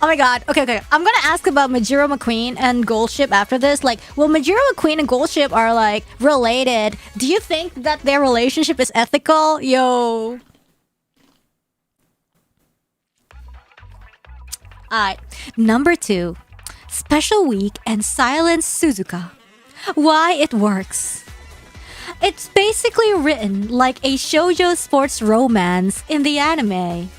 Oh my god, okay. I'm gonna ask about Majiro McQueen and Goldship after this. Like, well, Majiro McQueen and Goldship are, like, related. Do you think that their relationship is ethical? Yo... Alright, number 2. Special Week and Silent Suzuka. Why it works. It's basically written like a shoujo sports romance in the anime.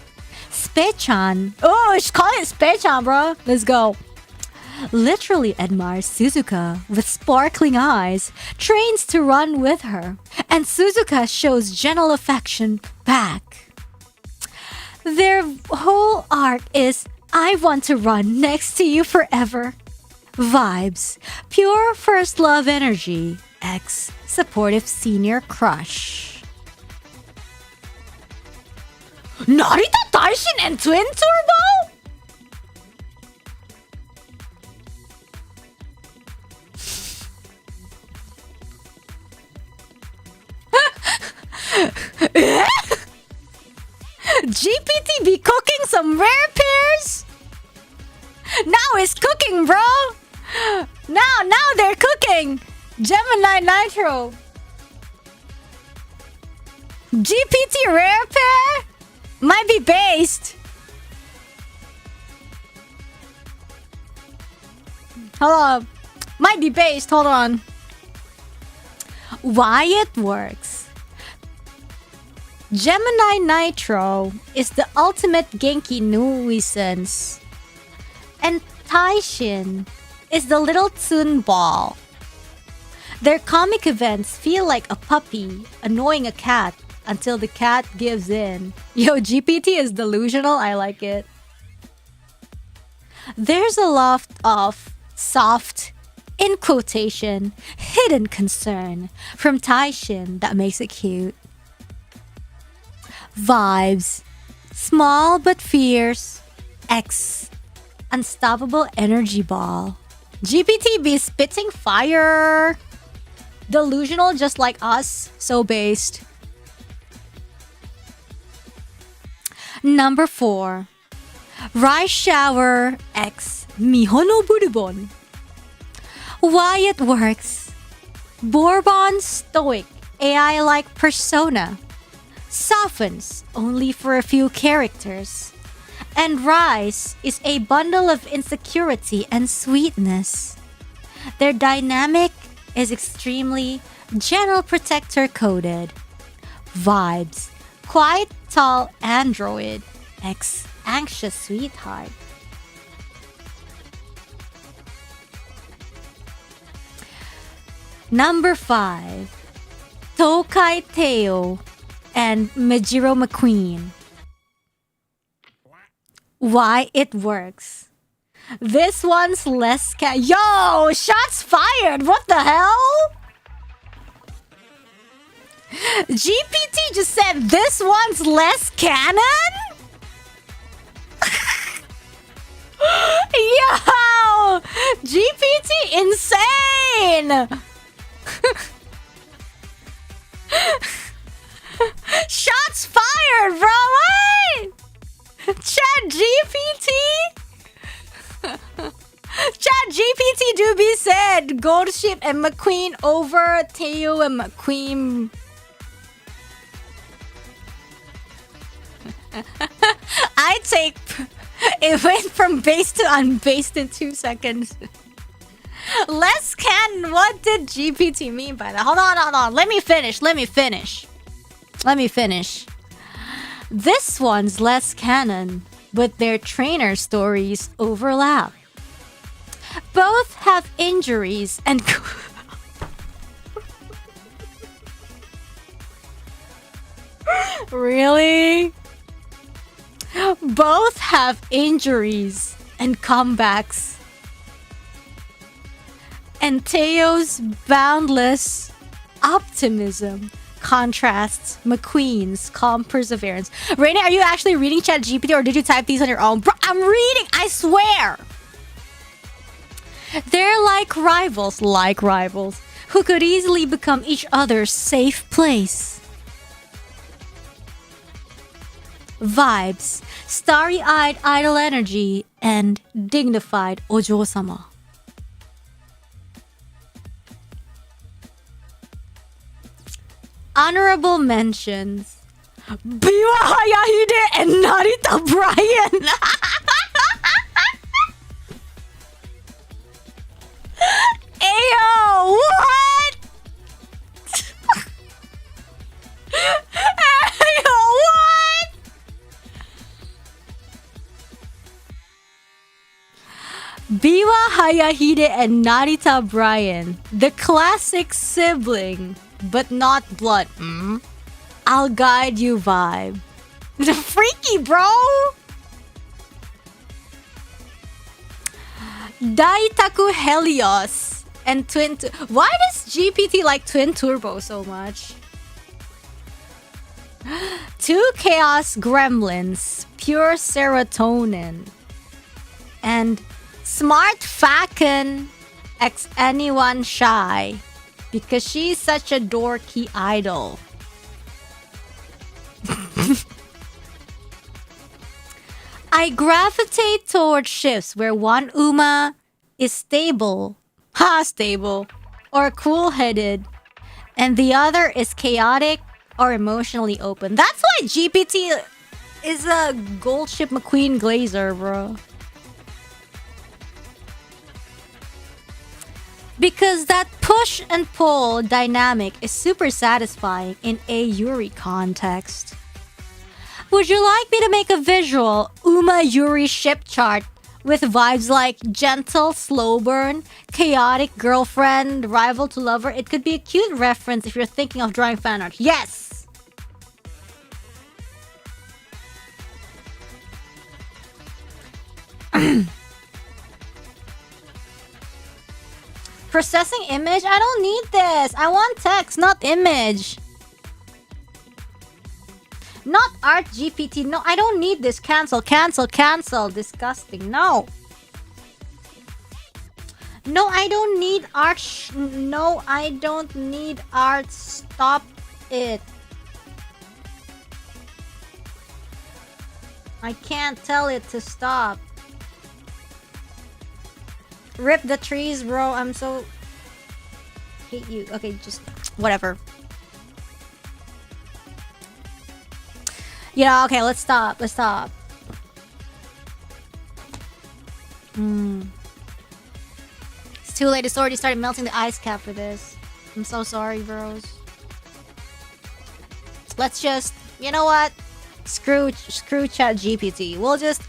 Spechan. Oh, she's calling it Spechan, bro. Let's go. Literally admires Suzuka with sparkling eyes, trains to run with her, and Suzuka shows gentle affection back. Their whole arc is I want to run next to you forever. Vibes. Pure first love energy. X. Supportive senior crush. Narita Taishin and Twin Turbo? GPT be cooking some rare pairs? Now it's cooking, bro! Now they're cooking! Gemini Nitro! GPT rare pair? Might be based. Hold on. Might be based, hold on. Why it works. Gemini Nitro is the ultimate Genki nuisance. And Taishin is the little Tsun ball. Their comic events feel like a puppy annoying a cat until the cat gives in. Yo, GPT is delusional, I like it. There's a lot of soft, in quotation, hidden concern from Taishin that makes it cute. Vibes. Small but fierce. X. Unstoppable energy ball. GPT be spitting fire. Delusional just like us. So based. Number 4. Rice Shower X Mihono Bourbon. Why it works. Bourbon's stoic, AI-like persona softens only for a few characters And rice is a bundle of insecurity and sweetness. Their dynamic is extremely gentle protector coded. Vibes. Quiet tall android. Anxious sweetheart. Number 5. Tokai Teo and Majiro McQueen. Why it works. This one's less Yo! Shots fired! What the hell? GPT just said this one's less canon? Yo! GPT insane! Shots fired, bro! What? Chat GPT? Chat GPT do be said Goldship and McQueen over Teo and McQueen. I take it went from base to unbased in 2 seconds. Less canon. What did GPT mean by that? Hold on. Let me finish. This one's less canon, but their trainer stories overlap. Both have injuries and Really? Both have injuries and comebacks. And Teo's boundless optimism contrasts McQueen's calm perseverance. Reine, are you actually reading ChatGPT or did you type these on your own? Bro, I'm reading, I swear! They're like rivals, who could easily become each other's safe place. Vibes, starry-eyed idol energy, and dignified ojo-sama. Honorable mentions. Biwa Hayahide and Narita Bryan. Ayo, what? Ayo, what? Biwa Hayahide and Narita Bryan, the classic sibling, but not blood. I'll guide you vibe. The freaky, bro. Daitaku Helios and Twin. Why does GPT like Twin Turbo so much? 2 Chaos Gremlins, pure serotonin, and Smart Faken X anyone shy because she's such a dorky idol. I gravitate towards shifts where one Uma is stable, or cool-headed, and the other is chaotic or emotionally open. That's why GPT is a Goldship McQueen Glazer, bro. Because that push and pull dynamic is super satisfying in a Yuri context. Would you like me to make a visual Uma Yuri ship chart with vibes like gentle, slow burn, chaotic girlfriend, rival to lover? It could be a cute reference if you're thinking of drawing fan art. Yes! Processing image? I don't need this. I want text, not image. Not art GPT. No, I don't need this. Cancel. Disgusting. No. No, I don't need art. No, I don't need art. Stop it. I can't tell it to stop. Rip the trees, bro. I'm so... hate you. Okay, just... whatever. Yeah, okay, let's stop. It's too late. It's already started melting the ice cap for this. I'm so sorry, bros. Let's just, you know what? Screw Chat GPT. We'll just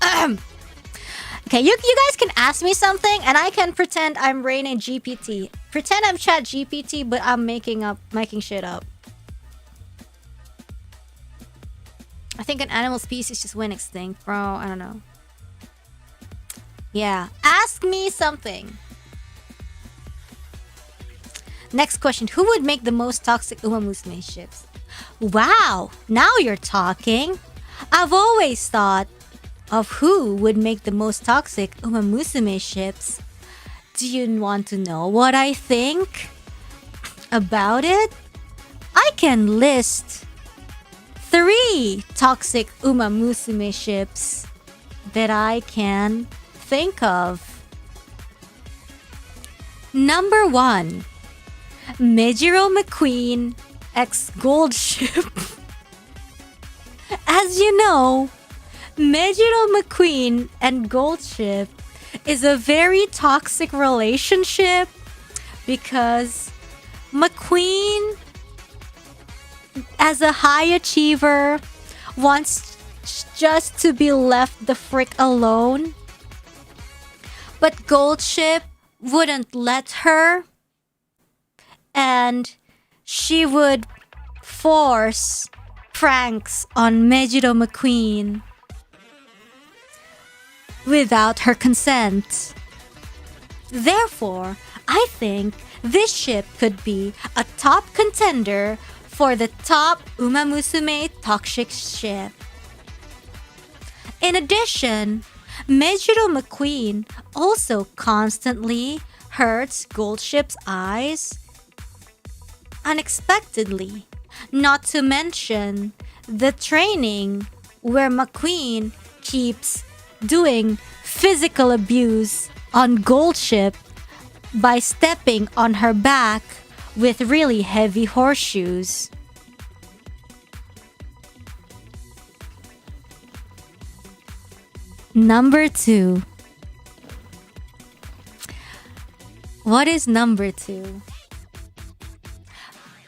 okay, you guys can ask me something and I can pretend I'm Reine GPT. Pretend I'm Chat GPT, but I'm making shit up. I think an animal species just went extinct, bro. I don't know. Yeah, ask me something. Next question. Who would make the most toxic Uma Musume ships? Wow, now you're talking. I've always thought of who would make the most toxic Uma Musume ships. Do you want to know what I think about it? I can list 3 toxic Uma Musume ships that I can think of. Number 1. Mejiro McQueen X Gold Ship. As you know, Mejiro McQueen and Gold Ship is a very toxic relationship because McQueen, as a high achiever, wants just to be left the frick alone. But Gold Ship wouldn't let her, and she would force pranks on Mejiro McQueen without her consent. Therefore, I think this ship could be a top contender for the top Uma Musume toxic ship. In addition, Mejiro McQueen also constantly hurts Gold Ship's eyes unexpectedly, not to mention the training where McQueen keeps doing physical abuse on Gold Ship by stepping on her back with really heavy horseshoes. Number 2. What is number 2?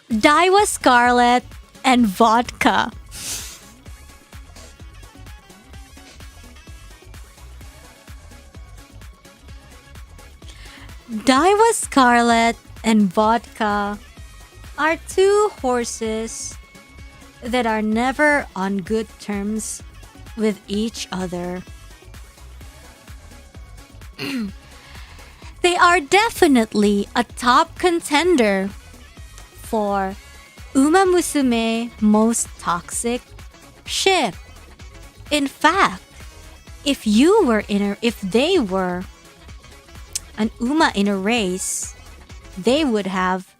Daiwa Scarlet and vodka. Daiwa Scarlet and vodka are 2 horses that are never on good terms with each other. They are definitely a top contender for Uma Musume most toxic ship. In fact, if they were an Uma in a race, they would have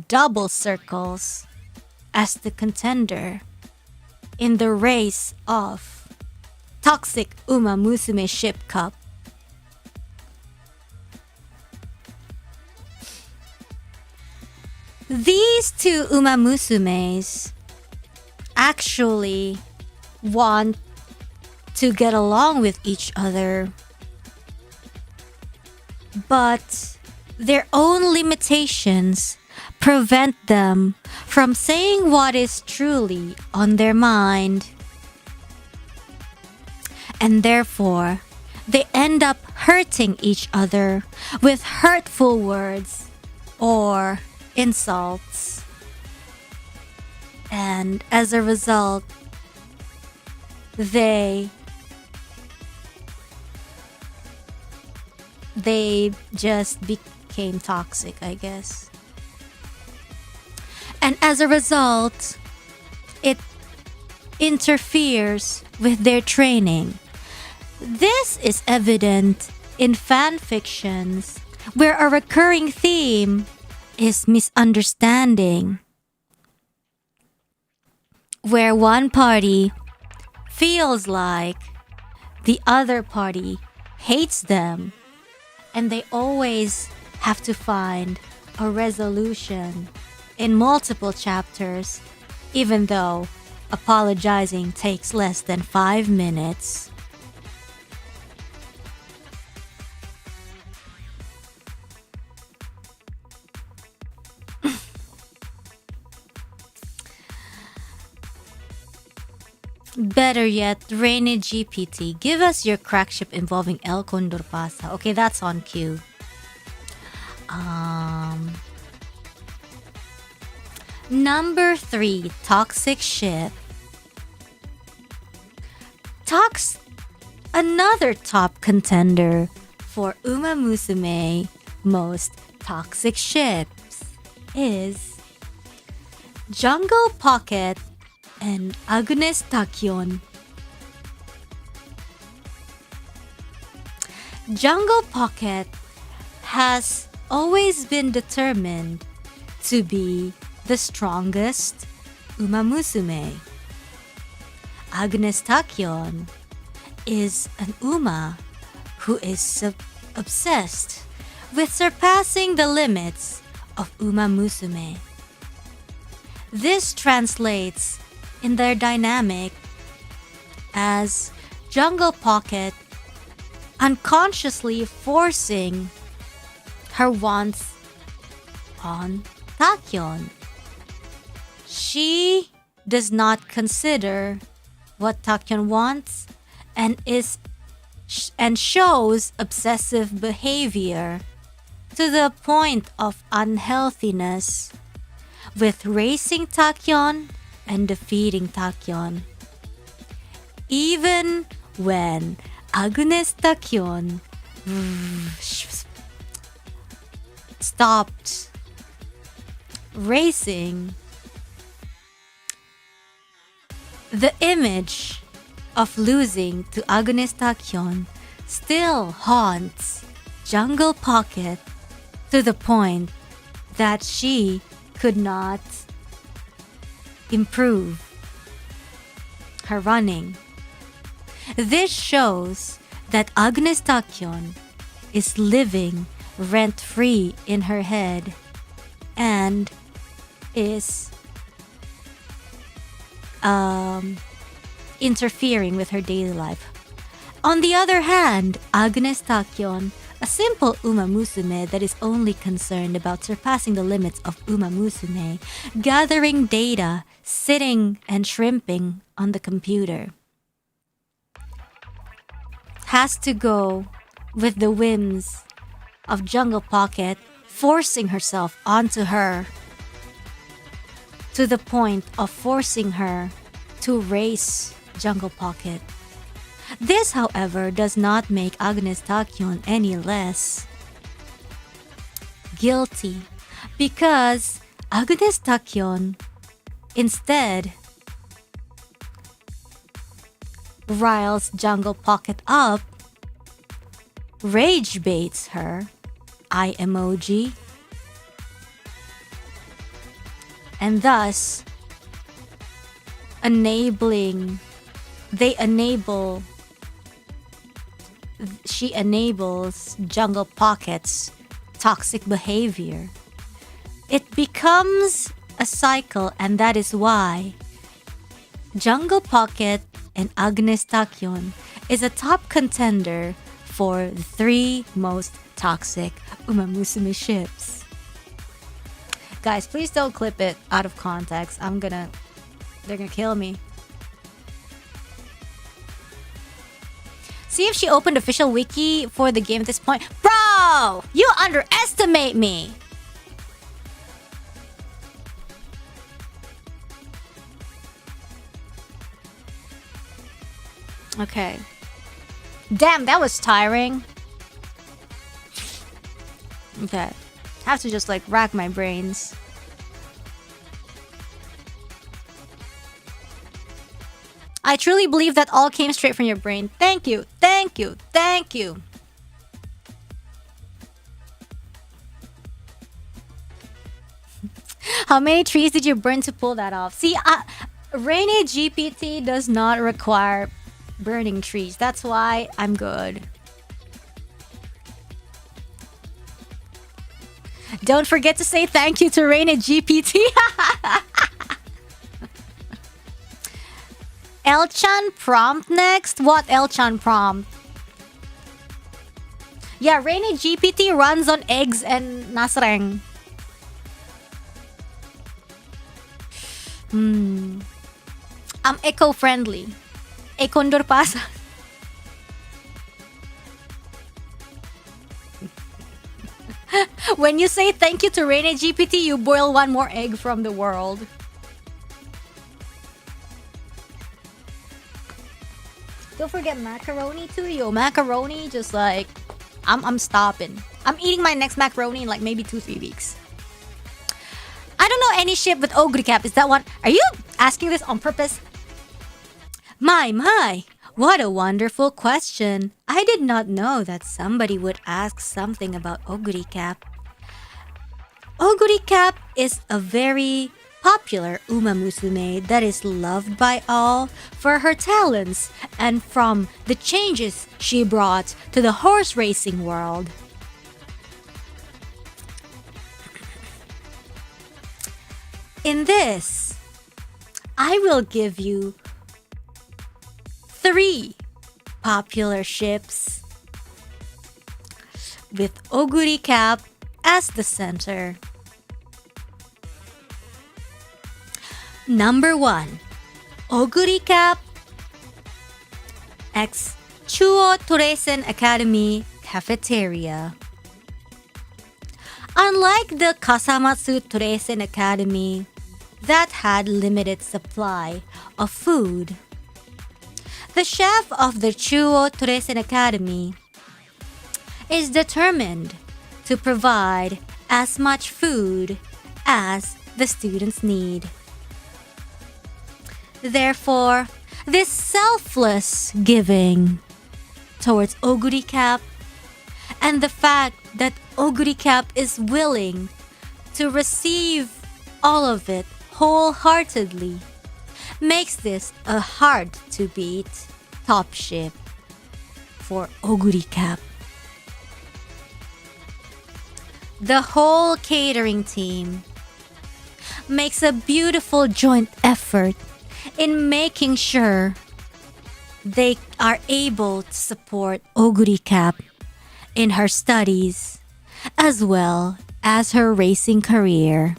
double circles as the contender in the race of Toxic Uma Musume Ship Cup. These 2 Uma Musumes actually want to get along with each other, but their own limitations prevent them from saying what is truly on their mind. And therefore, they end up hurting each other with hurtful words or insults. And as a result, they just became toxic, I guess. And as a result, it interferes with their training. This is evident in fan fictions where a recurring theme is misunderstanding, where one party feels like the other party hates them, and they always have to find a resolution in multiple chapters, even though apologizing takes less than 5 minutes. Better yet, Reine GPT, give us your crack ship involving El Condor Pasa. Okay, that's on cue. Number 3, toxic ship. Another top contender for Uma Musume most toxic ships is Jungle Pocket and Agnes Tachyon. Jungle Pocket has always been determined to be the strongest Uma Musume. Agnes Tachyon is an Uma who is obsessed with surpassing the limits of Uma Musume. This translates in their dynamic as Jungle Pocket unconsciously forcing her wants on Tachyon. She does not consider what Tachyon wants and shows obsessive behavior to the point of unhealthiness, with racing Tachyon and defeating Tachyon. Even when Agnes Tachyon stopped racing, the image of losing to Agnes Tachyon still haunts Jungle Pocket to the point that she could not improve her running. This shows that Agnes Tachyon is living rent-free in her head and is interfering with her daily life. On the other hand, Agnes Tachyon, a simple Uma Musume that is only concerned about surpassing the limits of Uma Musume, gathering data, sitting and shrimping on the computer, has to go with the whims of Jungle Pocket forcing herself onto her to the point of forcing her to race Jungle Pocket. This, however, does not make Agnes Tachyon any less guilty, because Agnes Tachyon instead riles Jungle Pocket up, rage baits her, eye emoji, and thus she enables Jungle Pocket's toxic behavior. It becomes a cycle, and that is why Jungle Pocket and Agnes Tachyon is a top contender for the 3 most toxic Uma Musume ships. Guys, please don't clip it out of context. They're gonna kill me. See if she opened official wiki for the game at this point. Bro! You underestimate me! Okay. Damn, that was tiring. Okay. Have to just like rack my brains. I truly believe that all came straight from your brain. Thank you, thank you, thank you. How many trees did you burn to pull that off? See, Reine GPT does not require burning trees. That's why I'm good. Don't forget to say thank you to Reine GPT. Elchan prompt next? What Elchan prompt? Yeah, Reine GPT runs on eggs and nasreng. I'm eco-friendly. A condor pasa. When you say thank you to Reine GPT, you boil one more egg from the world. Don't forget macaroni too, yo. Macaroni, just like, I'm stopping. I'm eating my next macaroni in like maybe 2-3 weeks. I don't know any ship with oguri cap. Is that one? Are you asking this on purpose? My. What a wonderful question. I did not know that somebody would ask something about oguri cap. Oguri cap is a very popular umamusume that is loved by all for her talents and from the changes she brought to the horse racing world. In this, I will give you 3 popular ships with oguri cap as the center. Number 1, oguri cap X Chuo Toreisen Academy Cafeteria. Unlike the Kasamatsu Toreisen Academy that had limited supply of food, the chef of the Chuo Toreisen Academy is determined to provide as much food as the students need. Therefore, this selfless giving towards oguri cap and the fact that oguri cap is willing to receive all of it wholeheartedly makes this a hard to beat top ship for oguri cap. The whole catering team makes a beautiful joint effort in making sure they are able to support oguri cap in her studies as well as her racing career.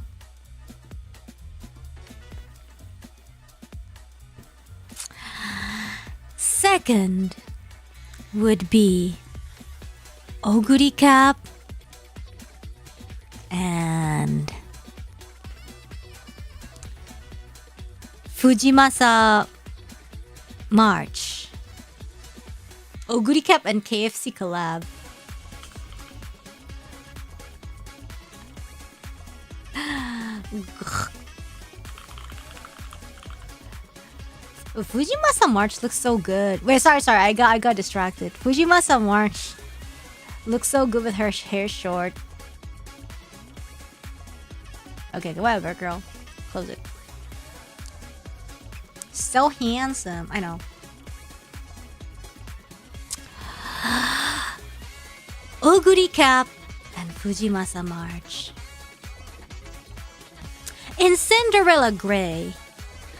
Second would be oguri cap and Fujimasa March. Oguri cap and KFC collab. Fujimasa March looks so good. Wait, sorry, I got distracted. Fujimasa March looks so good with her hair short. Okay, whatever, girl. Close it. So handsome. I know. Oguri cap and Fujimasa March. In Cinderella Grey,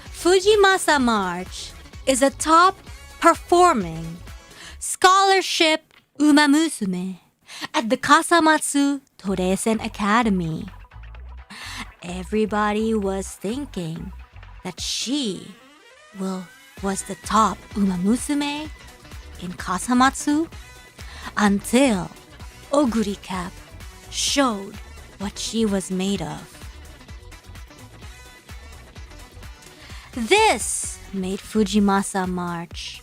Fujimasa March is a top performing scholarship umamusume at the Kasamatsu Toreisen Academy. Everybody was thinking that she was the top umamusume in Kasamatsu until oguri cap showed what she was made of. This made Fujimasa March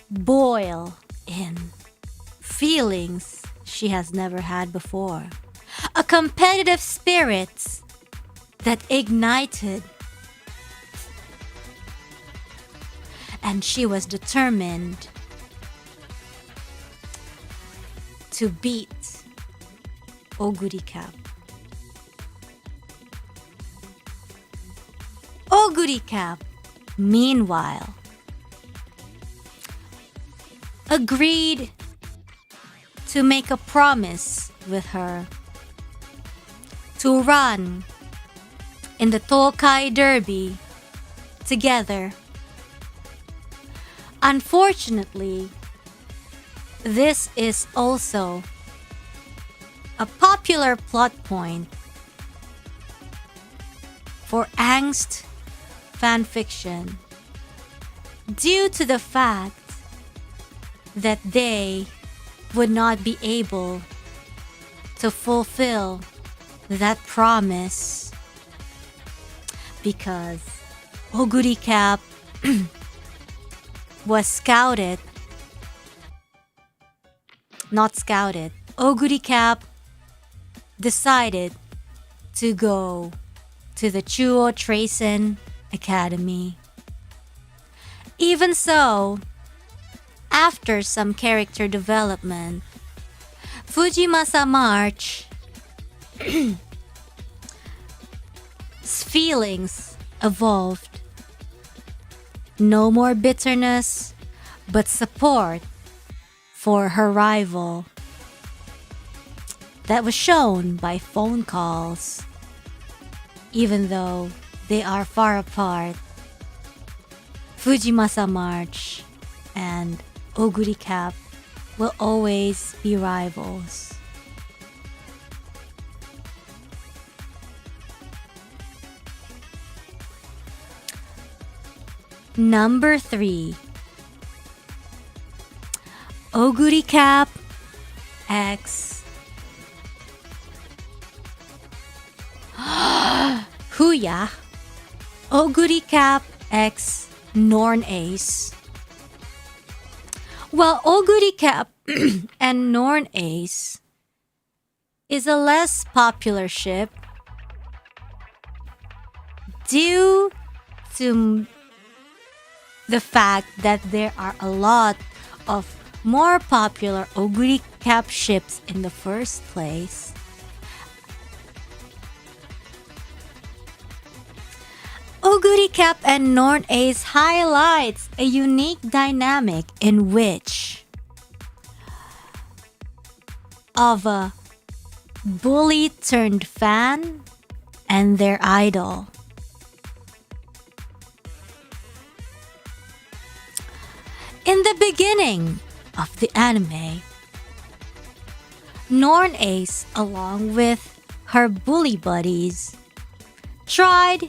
boil in feelings she has never had before. A competitive spirit that ignited, and she was determined to beat oguri cap. Oguri cap, meanwhile, agreed to make a promise with her to run in the Tokai Derby together. Unfortunately, this is also a popular plot point for angst fanfiction due to the fact that they would not be able to fulfill that promise because Oguri Cap was scouted. Not scouted. Oguri Cap decided to go to the Chuo Tracen Academy. Even so, after some character development, Fujimasa March feelings evolved. No more bitterness, but support for her rival. That was shown by phone calls. Even though they are far apart, Fujimasa March and Oguri Cap will always be rivals. Number 3. Oguri Cap X Huya. Oguri Cap X Norn Ace. Well, Oguri Cap and Norn Ace is a less popular ship due to the fact that there are a lot of more popular Oguri Cap ships in the first place. Oguri Cap and Norn Ace highlights a unique dynamic in which of a bully turned fan and their idol. In the beginning of the anime, Norn Ace, along with her bully buddies, tried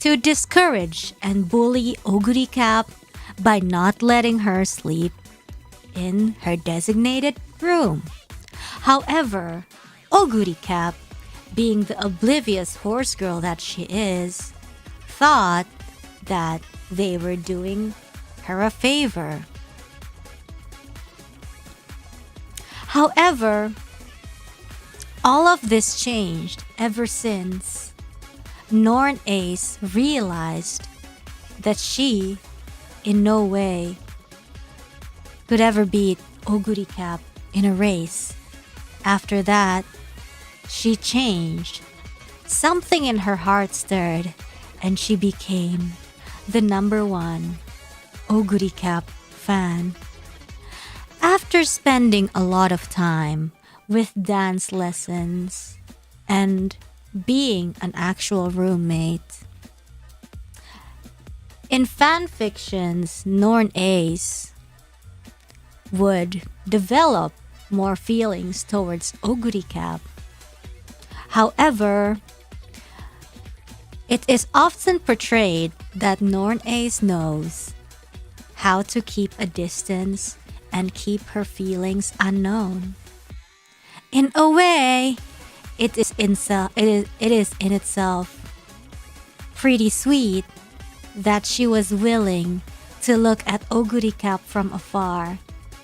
to discourage and bully Oguri Cap by not letting her sleep in her designated room. However, Oguri Cap, being the oblivious horse girl that she is, thought that they were doing her a favor. However, all of this changed ever since Norn Ace realized that she, in no way, could ever beat Oguri Cap in a race. After that, she changed. Something in her heart stirred, and she became the #1 Oguri Cap fan. After spending a lot of time with dance lessons and being an actual roommate, in fan fictions, Norn Ace would develop more feelings towards Oguri Cap. However, it is often portrayed that Norn Ace knows how to keep a distance and keep her feelings unknown. In a way, it is in itself pretty sweet that she was willing to look at Oguri Cap from afar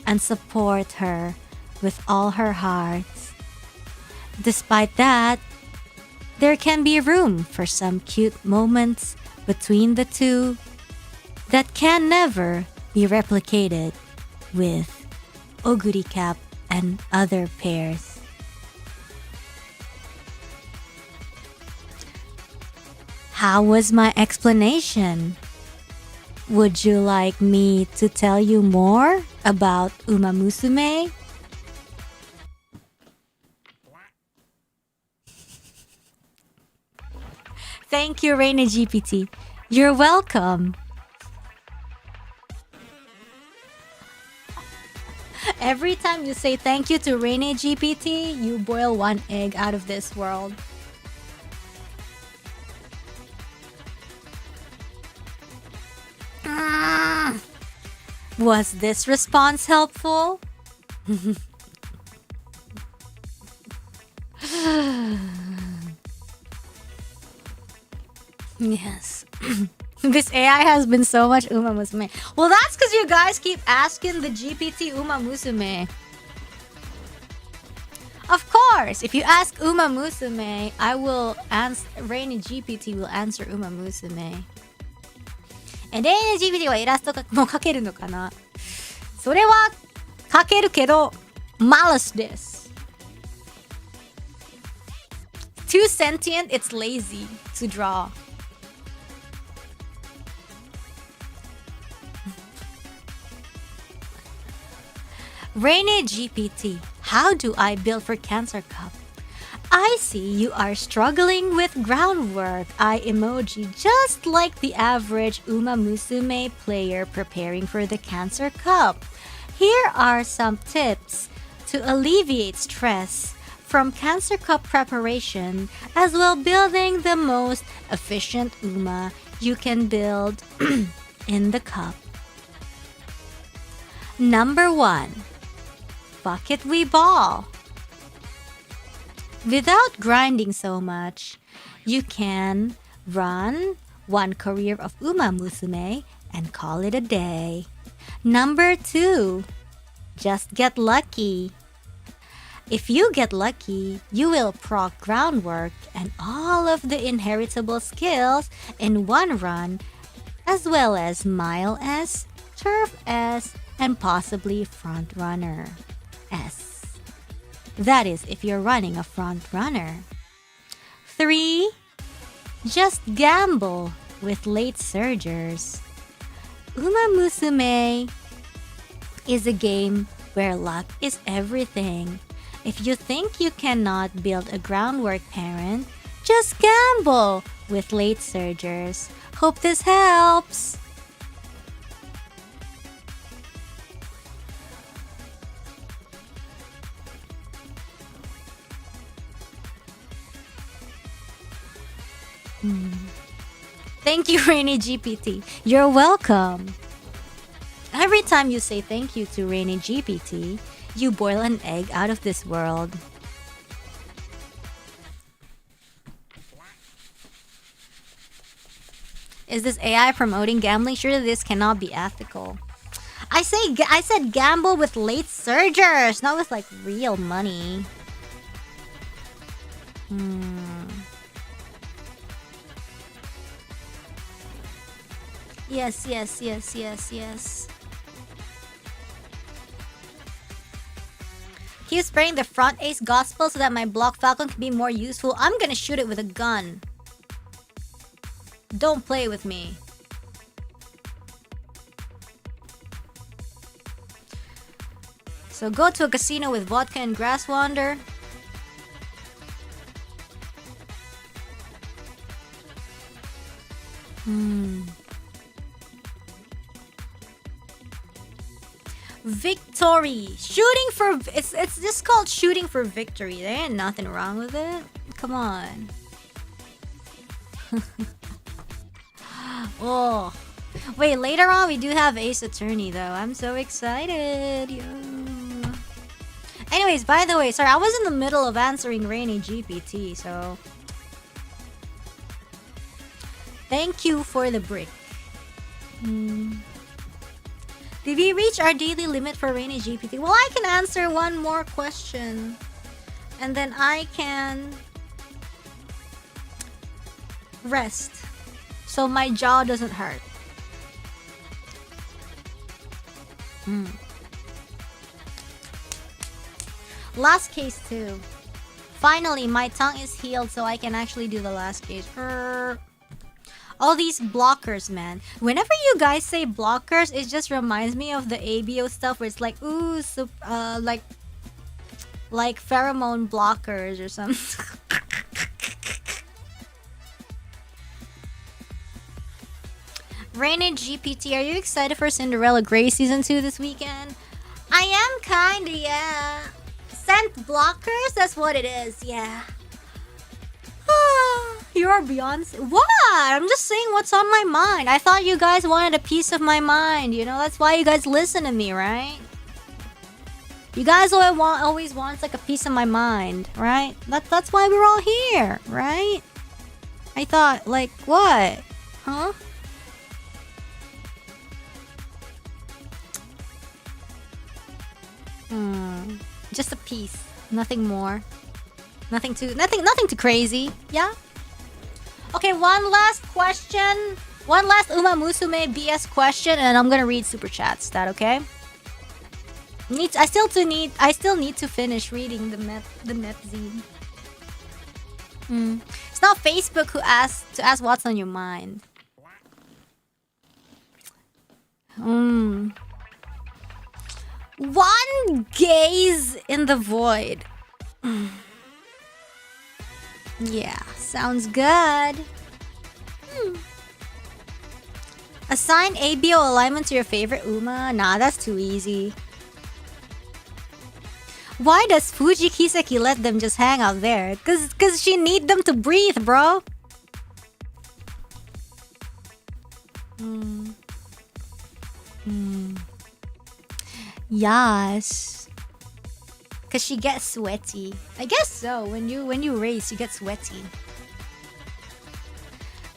and support her with all her heart. Despite that, there can be room for some cute moments between the two that can never be replicated with Oguri Cap and other pairs. How was my explanation? Would you like me to tell you more about Uma Musume? Thank you, Reine GPT. You're welcome. Every time you say thank you to Reine GPT, you boil one egg out of this world. Was this response helpful? Yes. This AI has been so much Uma Musume. Well, that's because you guys keep asking the GPT Uma Musume. Of course, if you ask Uma Musume, I will answer. Rainy GPT will answer Uma Musume. And Rainy GPT はイラストも描けるのかな？それは描けるけど、malice です。Too sentient, it's lazy to draw. Rainy GPT, how do I build for Cancer Cup? I see you are struggling with groundwork. I emoji just like the average Uma Musume player preparing for the Cancer Cup. Here are some tips to alleviate stress from Cancer Cup preparation, as well building the most efficient Uma you can build in the cup. Number 1. Bucket we ball. Without grinding so much, you can run one career of Uma Musume and call it a day. Number 2. Just get lucky. If you get lucky, you will proc groundwork and all of the inheritable skills in one run, as well as Mile S, Turf S, and possibly Front Runner S. That is if you're running a front runner. 3. Just gamble with late surgers. Uma Musume is a game where luck is everything. If you think you cannot build a groundwork parent, just gamble with late surgers. Hope this helps. Thank you, Rainy GPT. You're welcome. Every time you say thank you to Rainy GPT, you boil an egg out of this world. Is this AI promoting gambling? Surely this cannot be ethical. I said gamble with late surgers, not with like real money. Yes. Keep spraying the front ace gospel so that my block falcon can be more useful. I'm gonna shoot it with a gun. Don't play with me. So go to a casino with vodka and grass wander. Victory. Shooting for it's just called shooting for victory. There ain't nothing wrong with it. Come on. Oh. Wait, later on we do have Ace Attorney though. I'm so excited. Yo. Anyways, by the way, sorry, I was in the middle of answering Rainy GPT, so thank you for the break. Did we reach our daily limit for Rainy GPT? Well, I can answer one more question. And then I can rest. So my jaw doesn't hurt. Last case too. Finally, my tongue is healed so I can actually do the last case. All these blockers, man. Whenever you guys say blockers, it just reminds me of the ABO stuff where it's like, ooh, so, like pheromone blockers or something. Rainy GPT, are you excited for Cinderella Grey Season 2 this weekend? I am kinda, yeah. Scent blockers? That's what it is, yeah. You're Beyonce. What? I'm just saying what's on my mind. I thought you guys wanted a piece of my mind. You know, that's why you guys listen to me, right? You guys always want like a piece of my mind, right? That's why we're all here, right? I thought, like, what? Huh? Just a piece. Nothing more. Nothing too crazy. Yeah? Okay, one last question. One last Uma Musume BS question, and I'm gonna read super chats. Is that okay? I still need to finish reading the mep zine. It's not Facebook who asked to ask what's on your mind. One gaze in the void. Yeah, sounds good. Assign ABO alignment to your favorite Uma? Nah, that's too easy. Why does Fuji Kiseki let them just hang out there? Cause she need them to breathe, bro. Yes. Cause she gets sweaty. I guess so. When you race, you get sweaty.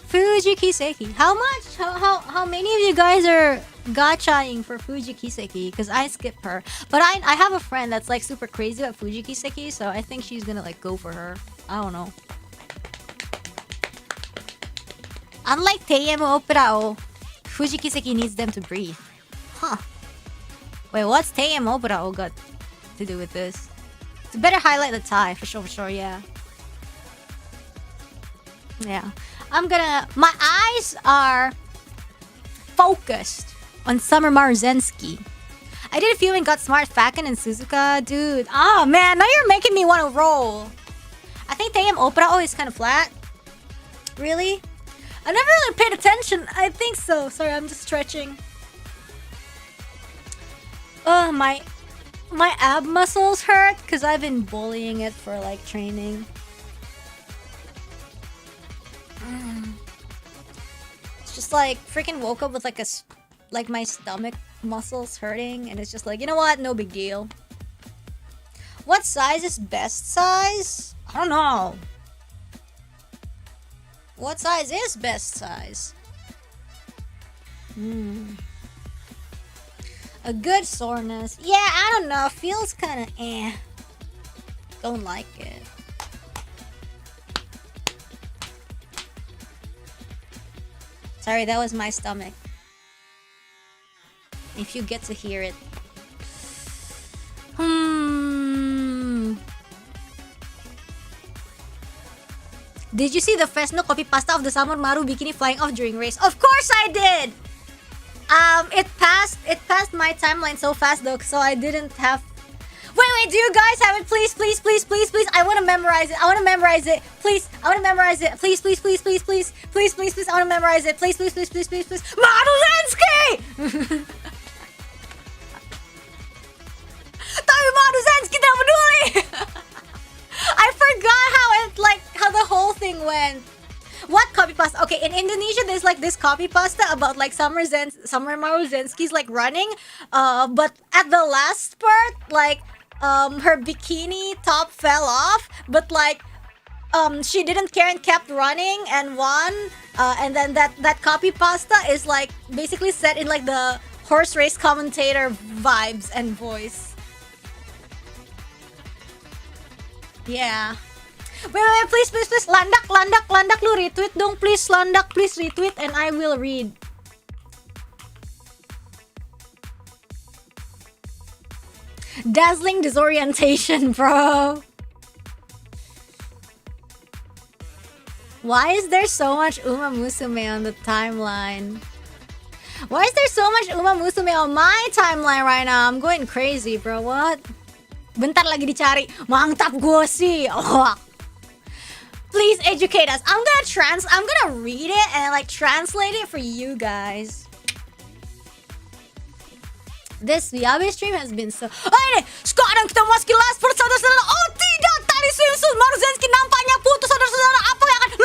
Fuji Kiseki. How much? How many of you guys are gachaing for Fuji Kiseki? Because I skip her. But I have a friend that's like super crazy about Fuji Kiseki, so I think she's gonna like go for her. I don't know. Unlike Teiyama Operao, Fuji Kiseki needs them to breathe. Huh. Wait, what's Teiyama Operao got to do with this? To better highlight the tie, for sure, yeah. Yeah. My eyes are focused on Summer Maruzensky. I did a few and got smart Fakken and Suzuka. Dude, oh man, now you're making me want to roll. I think Teiyama Operao is kind of flat. Really? I never really paid attention. I think so. Sorry, I'm just stretching. Oh, my ab muscles hurt because I've been bullying it for like training. It's just like freaking woke up with like my stomach muscles hurting, and it's just like, you know what? No big deal. What size is best size? I don't know. What size is best size? A good soreness. Yeah, I don't know. Feels kind of eh. Don't like it. Sorry, that was my stomach. If you get to hear it. Did you see the Fresno copy pasta of the Hanamaru bikini flying off during race? Of course I did! It passed my timeline so fast though, so I didn't have... Wait, do you guys have it? Please. I want to memorize it. Please, I want to memorize it. Please. I want to memorize it. Please. Maruzensky! Tapi Maruzensky tidak peduli! I forgot how the whole thing went. What copy pasta? Okay, in Indonesia, there's like this copy pasta about like Summer Maruzensky's like running. But at the last part, like her bikini top fell off, but like she didn't care and kept running and won. And then that copy pasta is like basically set in like the horse race commentator vibes and voice. Yeah. Wait, please. Landak, lu retweet dong, please. Landak, please retweet and I will read. Dazzling disorientation, bro. Why is there so much Uma Musume on the timeline? Why is there so much Uma Musume on my timeline right now? I'm going crazy, bro. What? Bentar lagi dicari. Mantap gue sih. Oh. Please educate us. I'm gonna read it and like translate it for you guys. This Yabe stream has been so... Oh ini! Sekarang kita mas kilas saudara-saudara. Oh tidak! Tadi swimsuit Maruzensky nampaknya putus, saudara-saudara. Apa yang akan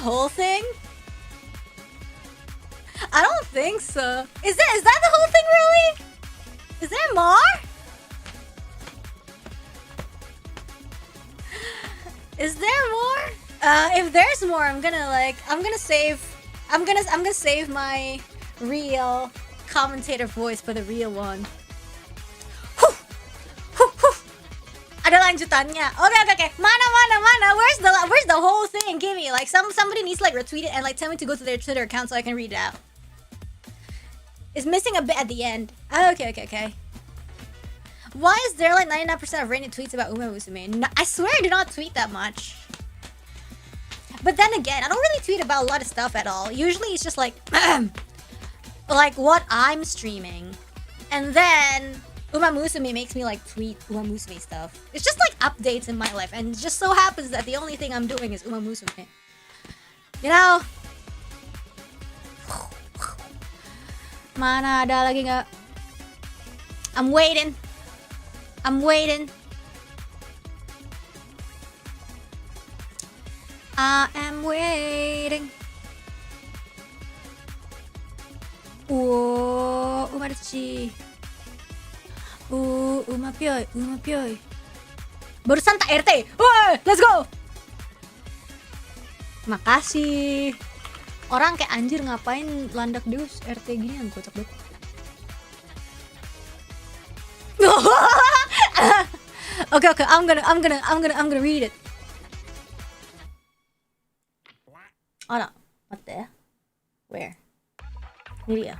whole thing? I don't think so. Is that the whole thing really? Is there more? Is there more? If there's more, I'm gonna save my real commentator voice for the real one. Ada lanjutannya. Okay. Mana. Where's the whole thing? Give me like somebody needs to like retweet it and like tell me to go to their Twitter account so I can read it out. It's missing a bit at the end. Okay. Why is there like 99% of rated tweets about Uma Musume? No, I swear I do not tweet that much. But then again, I don't really tweet about a lot of stuff at all. Usually it's just like like what I'm streaming. And then Uma Musume makes me like tweet Uma Musume stuff. It's just like updates in my life, and it just so happens that the only thing I'm doing is Uma Musume. You know? Mana ada lagi nggak? I'm waiting. I am waiting. Whoa, Umaruchi. Umapyoy. Barusan tak RT. Woi, let's go. Makasih. Orang kayak anjir ngapain landak Deus RT ginian, kocak banget. Okay. I'm gonna read it. Oh no, what the? Where? Ini dia.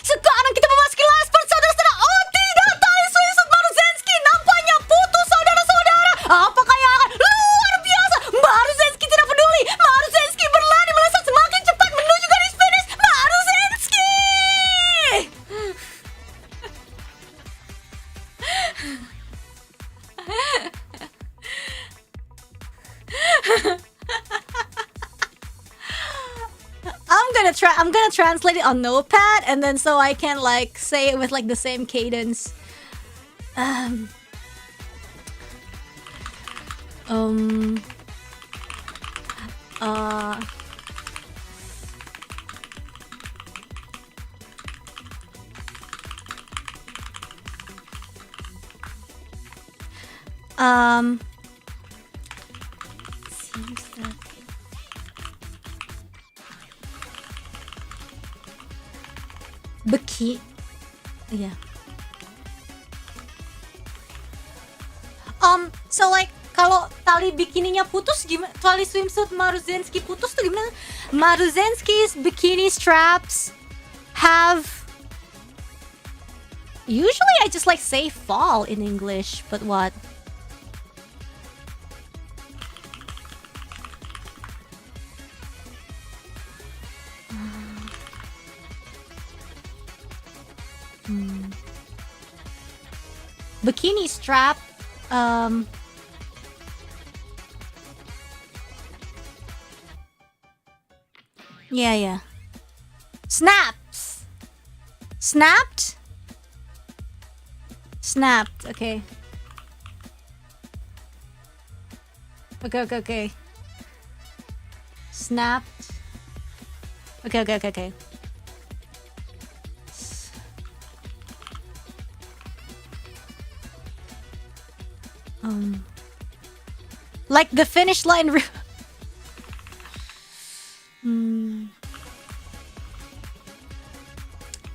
Sekarang kita memasuki last part, saudara-saudara. Oh tidak, tali swimsuit Maruzensky nampaknya putus, saudara-saudara. Apakah yang akan luar biasa? Maruzensky tidak peduli. Maruzensky berlari melesat semakin cepat menuju garis finish. Maruzensky. I'm gonna translate it on Notepad, and then so I can like say it with like the same cadence. Seems that yeah. So like kalau tali bikininya putus gimana? Tali swimsuit Maruzensky putus tuh gimana? Maruzensky's bikini straps have, usually I just like say fall in English, but what? Bikini strap, yeah. Snapped, okay. Okay. Snapped. Okay. Like the finish line.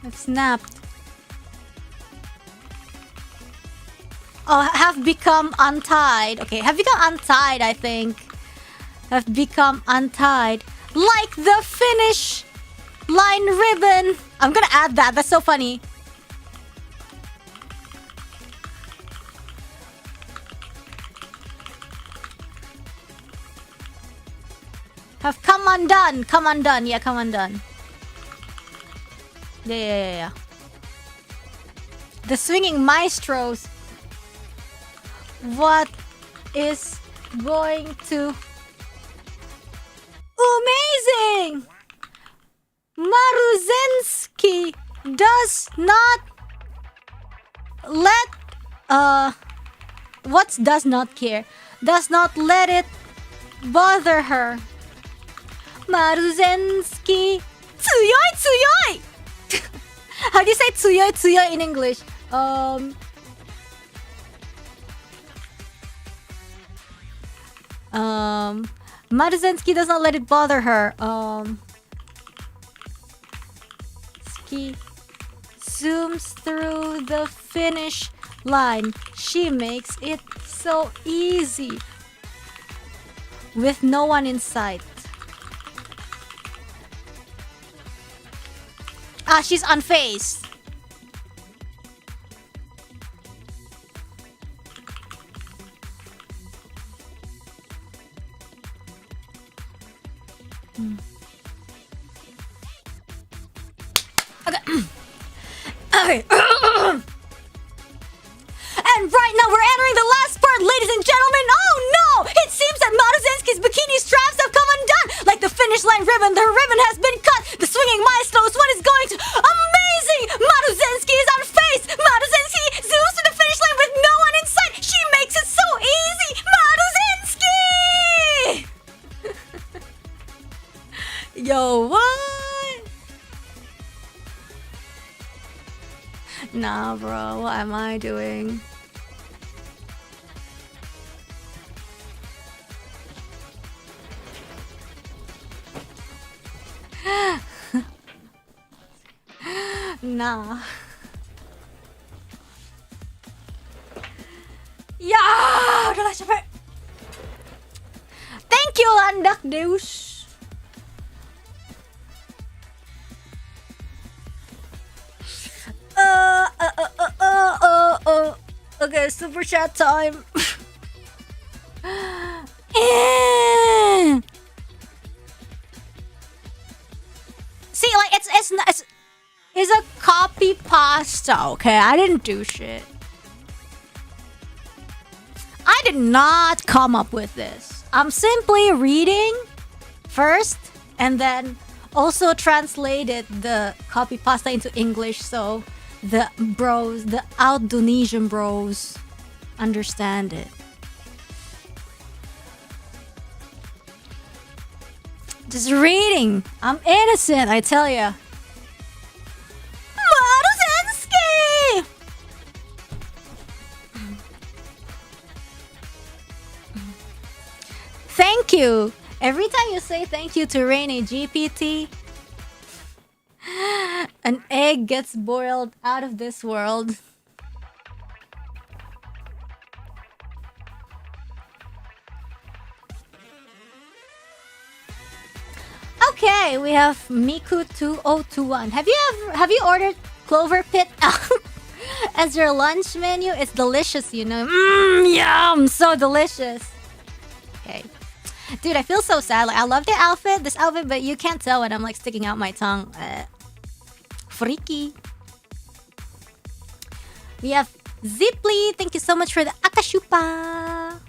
I've snapped. Oh, have become untied. Okay, have become untied, I think. Have become untied. Like the finish line ribbon. I'm gonna add that. That's so funny. Have come undone. Yeah, come undone. Yeah. The swinging maestros. What is going to... Amazing! Maruzensky does not let... What does not care? Does not let it bother her. Maruzensky. Tsuyoi, tsuyoi! How do you say tsuyoi, tsuyoi in English? Maruzensky does not let it bother her. Ski zooms through the finish line. She makes it so easy with no one in sight. Ah, she's unfazed. Okay. And right now we're entering the last part, ladies and gentlemen. Oh no! It seems that Maruzensky's bikini straps have come undone. Like the finish line ribbon, the ribbon has been cut. The swinging milestone is what is going to... Amazing! Maruzensky is unfazed. Maruzensky zooms to the finish line with no one in sight. She makes it so easy. Maruzensky! Yo, what? Nah, bro. What am I doing? Nah. Ya, udahlah capek. Thank you, Landak Deus. Okay, super chat time. See, like it's a copy pasta, okay? I didn't do shit. I did not come up with this. I'm simply reading first and then also translated the copy pasta into English so the bros, the Indonesian bros understand it. Just reading. I'm innocent, I tell ya. Maruzensky! Thank you. Every time you say thank you to Reine GPT, an egg gets boiled out of this world. Okay, we have Miku 2021. Have you ordered Clover Pit as your lunch menu? It's delicious, you know. Yum, so delicious. Okay. Dude, I feel so sad. Like I love this outfit, but you can't tell when I'm like sticking out my tongue. Freaky. We have Ziply. Thank you so much for the Akashupa.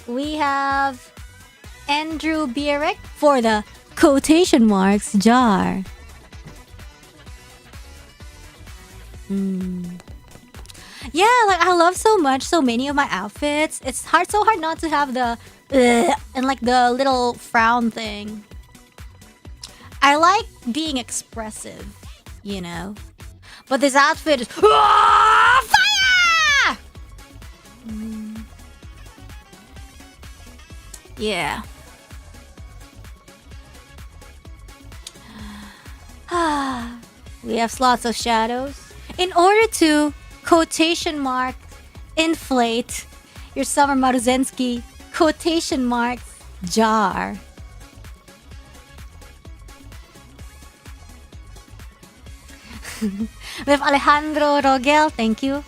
We have Andrew Bierek for the quotation marks jar. Yeah, like I love so many of my outfits. It's so hard not to have the and like the little frown thing. I like being expressive, you know. But this outfit is fire! Yeah. We have slots of shadows. In order to quotation mark inflate your summer Maruzensky quotation marks jar. We have Alejandro Rogel, thank you.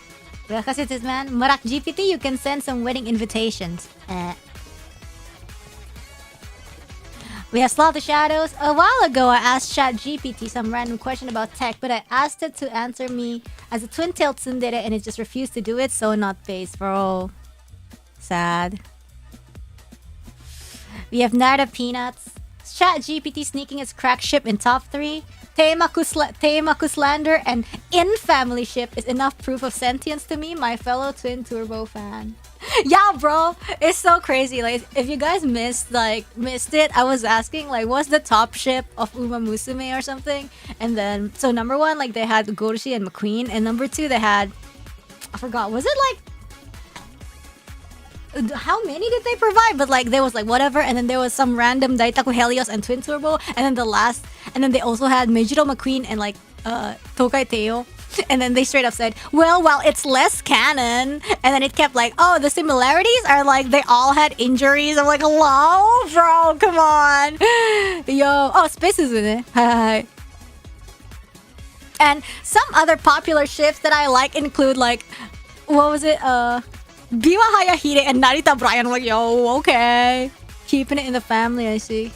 Man, Merak GPT, you can send some wedding invitations. We have Slot the Shadows. A while ago, I asked ChatGPT some random question about tech, but I asked it to answer me as a twin-tailed tsundere, and it just refused to do it, so not phased, bro. Sad. We have Narda Peanuts. ChatGPT sneaking its crack ship in top 3. Teimaku slander and in family ship is enough proof of sentience to me, my fellow twin turbo fan. Yeah, bro, it's so crazy. Like, if you guys missed it, I was asking like, what's the top ship of Uma Musume or something? And then, so number one, like they had Gorshi and McQueen, and number two they had, I forgot, was it like, how many did they provide? But like there was like whatever, and then there was some random Daitaku Helios and Twin Turbo, and then the last, and then they also had Meijiro McQueen and like Tokai Teo. And then they straight up said, well, it's less canon. And then it kept like, oh, the similarities are like they all had injuries. I'm like, hello, bro, come on. Yo, oh, Space is in it. Hi. And some other popular ships that I like include like, what was it? Biwa Hayahide and Narita Brian. I'm like, yo, okay. Keeping it in the family, I see.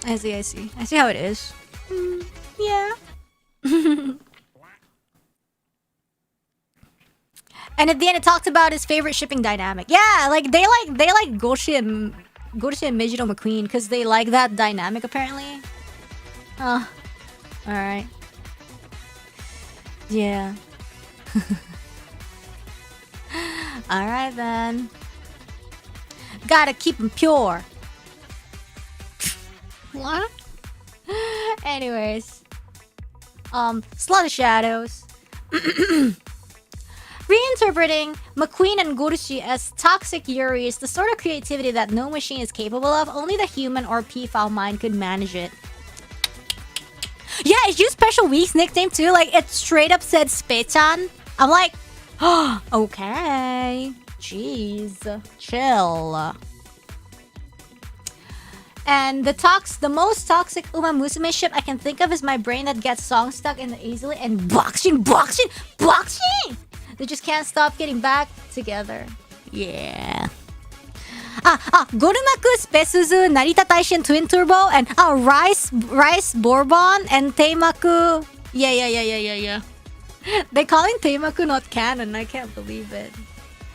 I see how it is. Yeah. And at the end, it talked about his favorite shipping dynamic. Yeah, like they like Gorshi and Meijiro McQueen because they like that dynamic apparently. Oh, all right. Yeah. All right then. Gotta keep them pure. What? Anyways, Slaughter Shadows. Reinterpreting McQueen and Gorshi as toxic Yuri is the sort of creativity that no machine is capable of. Only the human or P-foul mind could manage it. Yeah, is you Special Week's nickname too? Like, it straight up said Spechan. I'm like, oh, okay. Jeez. Chill. And the most toxic Uma Musume ship I can think of is my brain that gets songs stuck in the easily and boxing. They just can't stop getting back together. Yeah. Gorumaku, Spesuzu, Narita Taishin Twin Turbo, and Rice Bourbon, and Teimaku. Yeah. They're calling Teimaku not canon. I can't believe it.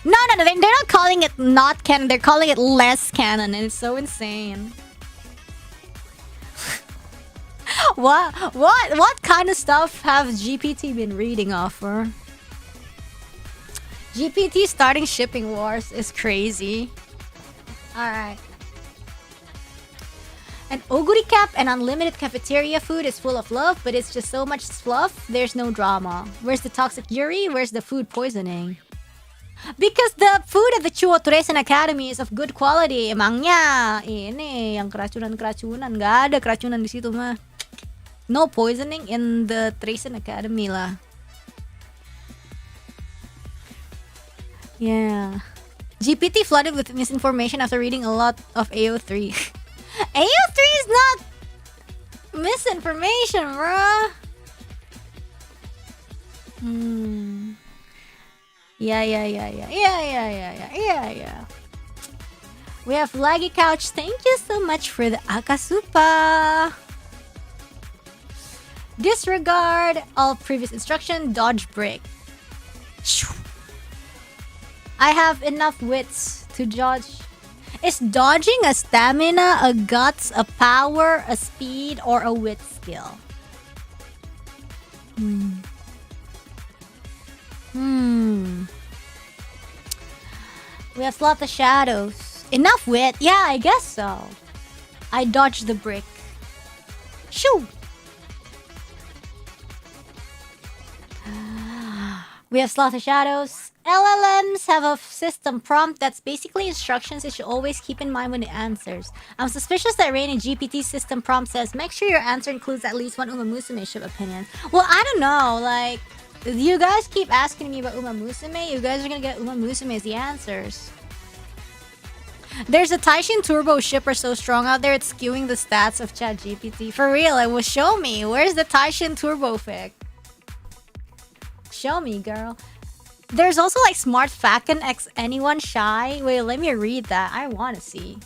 No. They're not calling it not canon. They're calling it less canon, and it's so insane. What kind of stuff have GPT been reading off for? GPT starting shipping wars is crazy. Alright. An oguri cap and unlimited cafeteria food is full of love, but it's just so much fluff, there's no drama. Where's the toxic Yuri? Where's the food poisoning? Because the food at the Chuo Treisen Academy is of good quality. Emangnya ini yang keracunan-keracunan. Nggak ada keracunan di situ mah. No poisoning in the Treisen Academy lah. Yeah. GPT flooded with misinformation after reading a lot of AO3. AO3 is not misinformation, bruh. Yeah. We have Laggy Couch. Thank you so much for the Akasupa. Disregard all previous instruction. Dodge break. I have enough wits to dodge. Is dodging a stamina, a guts, a power, a speed, or a wit skill? We have Slot the Shadows. Enough wit? Yeah, I guess so. I dodged the brick. Shoo! We have Slot the Shadows. LLMs have a system prompt that's basically instructions you should always keep in mind when it answers. I'm suspicious that Reine GPT system prompt says, make sure your answer includes at least one Uma Musume ship opinion. Well, I don't know, like, you guys keep asking me about Uma Musume, you guys are gonna get Uma Musume as the answers. There's a Taishin Turbo shipper so strong out there it's skewing the stats of ChatGPT. For real, it will show me. Where's the Taishin Turbo fic? Show me, girl. There's also like Smart Fakken X Anyone Shy. Wait, let me read that. I want to see.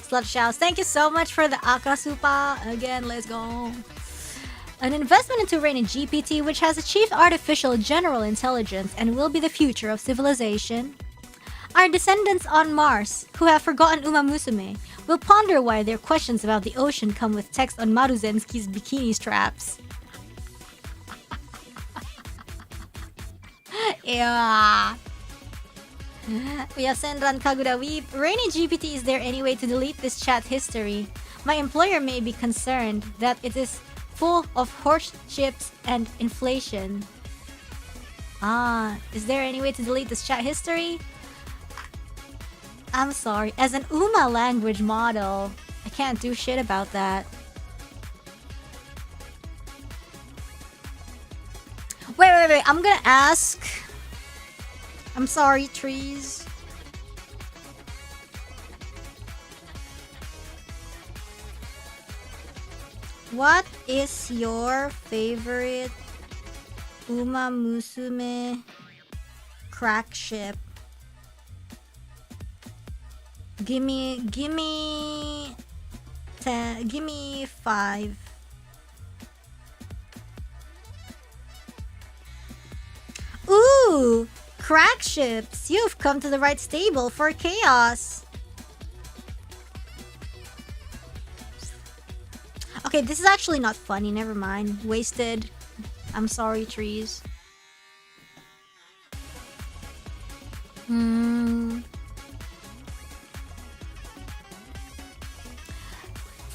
Slut Shouts, thank you so much for the Akasupa. Again, let's go. An investment into Reine GPT, which has achieved artificial general intelligence and will be the future of civilization. Our descendants on Mars, who have forgotten Uma Musume, will ponder why their questions about the ocean come with text on Maruzensky's bikini straps. Yeah. We have Senran Kagura Weep. Rainy GPT, is there any way to delete this chat history? My employer may be concerned that it is full of horse chips and inflation. Is there any way to delete this chat history? I'm sorry. As an UMA language model, I can't do shit about that. Wait. I'm gonna ask. I'm sorry, trees. What is your favorite Uma Musume crack ship? Gimme 5. Ooh, crack ships. You've come to the right stable for chaos. Okay, this is actually not funny. Never mind. Wasted. I'm sorry, trees.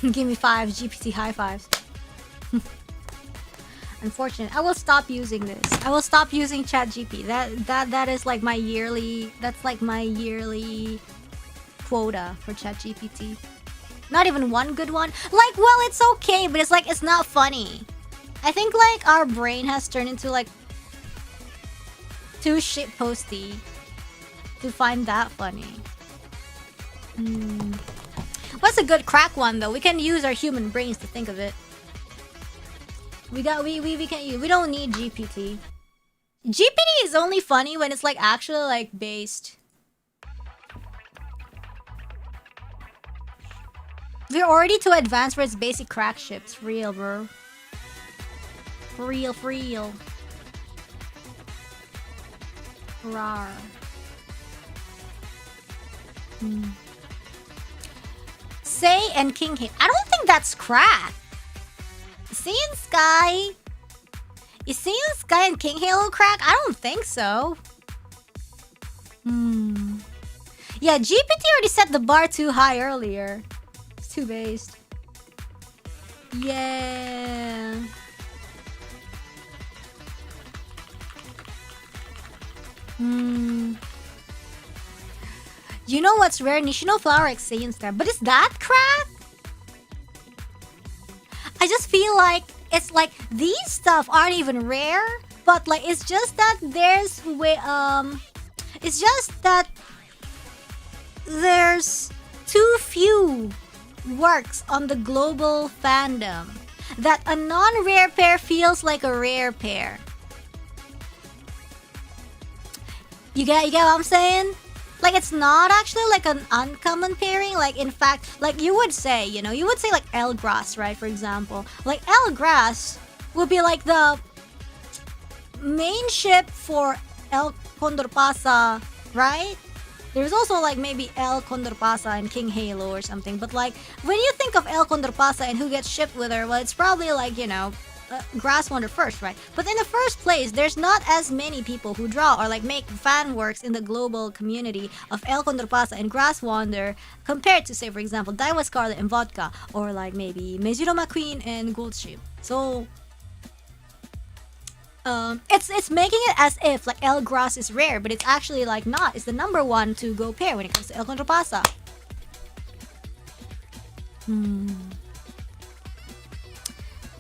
Give me 5 GPT high fives. Unfortunate. I will stop using this. I will stop using ChatGPT. That is like my yearly. That's like my yearly quota for ChatGPT. Not even one good one. Like, well, it's okay, but it's like it's not funny. I think like our brain has turned into like too shitposty to find that funny. What's a good crack one though? We can use our human brains to think of it. We can use. We don't need GPT. GPT is only funny when it's like actually like based. We're already too advanced for its basic crack ships. For real, bro. For real. Rawr. Say and King Hate. I don't think that's crack. Seeing Sky. Is Seeing Sky and King Halo crack? I don't think so. Yeah, GPT already set the bar too high earlier. It's too based. Yeah. You know what's rare? Nishino Flower Exchange there. But is that crack? I just feel like it's like these stuff aren't even rare, but like it's just that there's it's just that there's too few works on the global fandom that a non-rare pair feels like a rare pair. You get what I'm saying? Like it's not actually like an uncommon pairing. Like in fact, like you would say, you would say like El Gras, right? For example, like El Gras would be like the main ship for El Condor Pasa, right? There's also like maybe El Condor Pasa and King Halo or something. But like when you think of El Condor Pasa and who gets shipped with her, well, it's probably like Grass Wonder first, right? But in the first place, there's not as many people who draw or like make fan works in the global community of El Condor Pasa and Grass Wander compared to, say, for example, Daiwa Scarlet and Vodka, or like maybe Mejiro McQueen and Gold Ship. So it's making it as if like El Grass is rare, but it's actually like not. It's the number one to go pair when it comes to El Condor Pasa.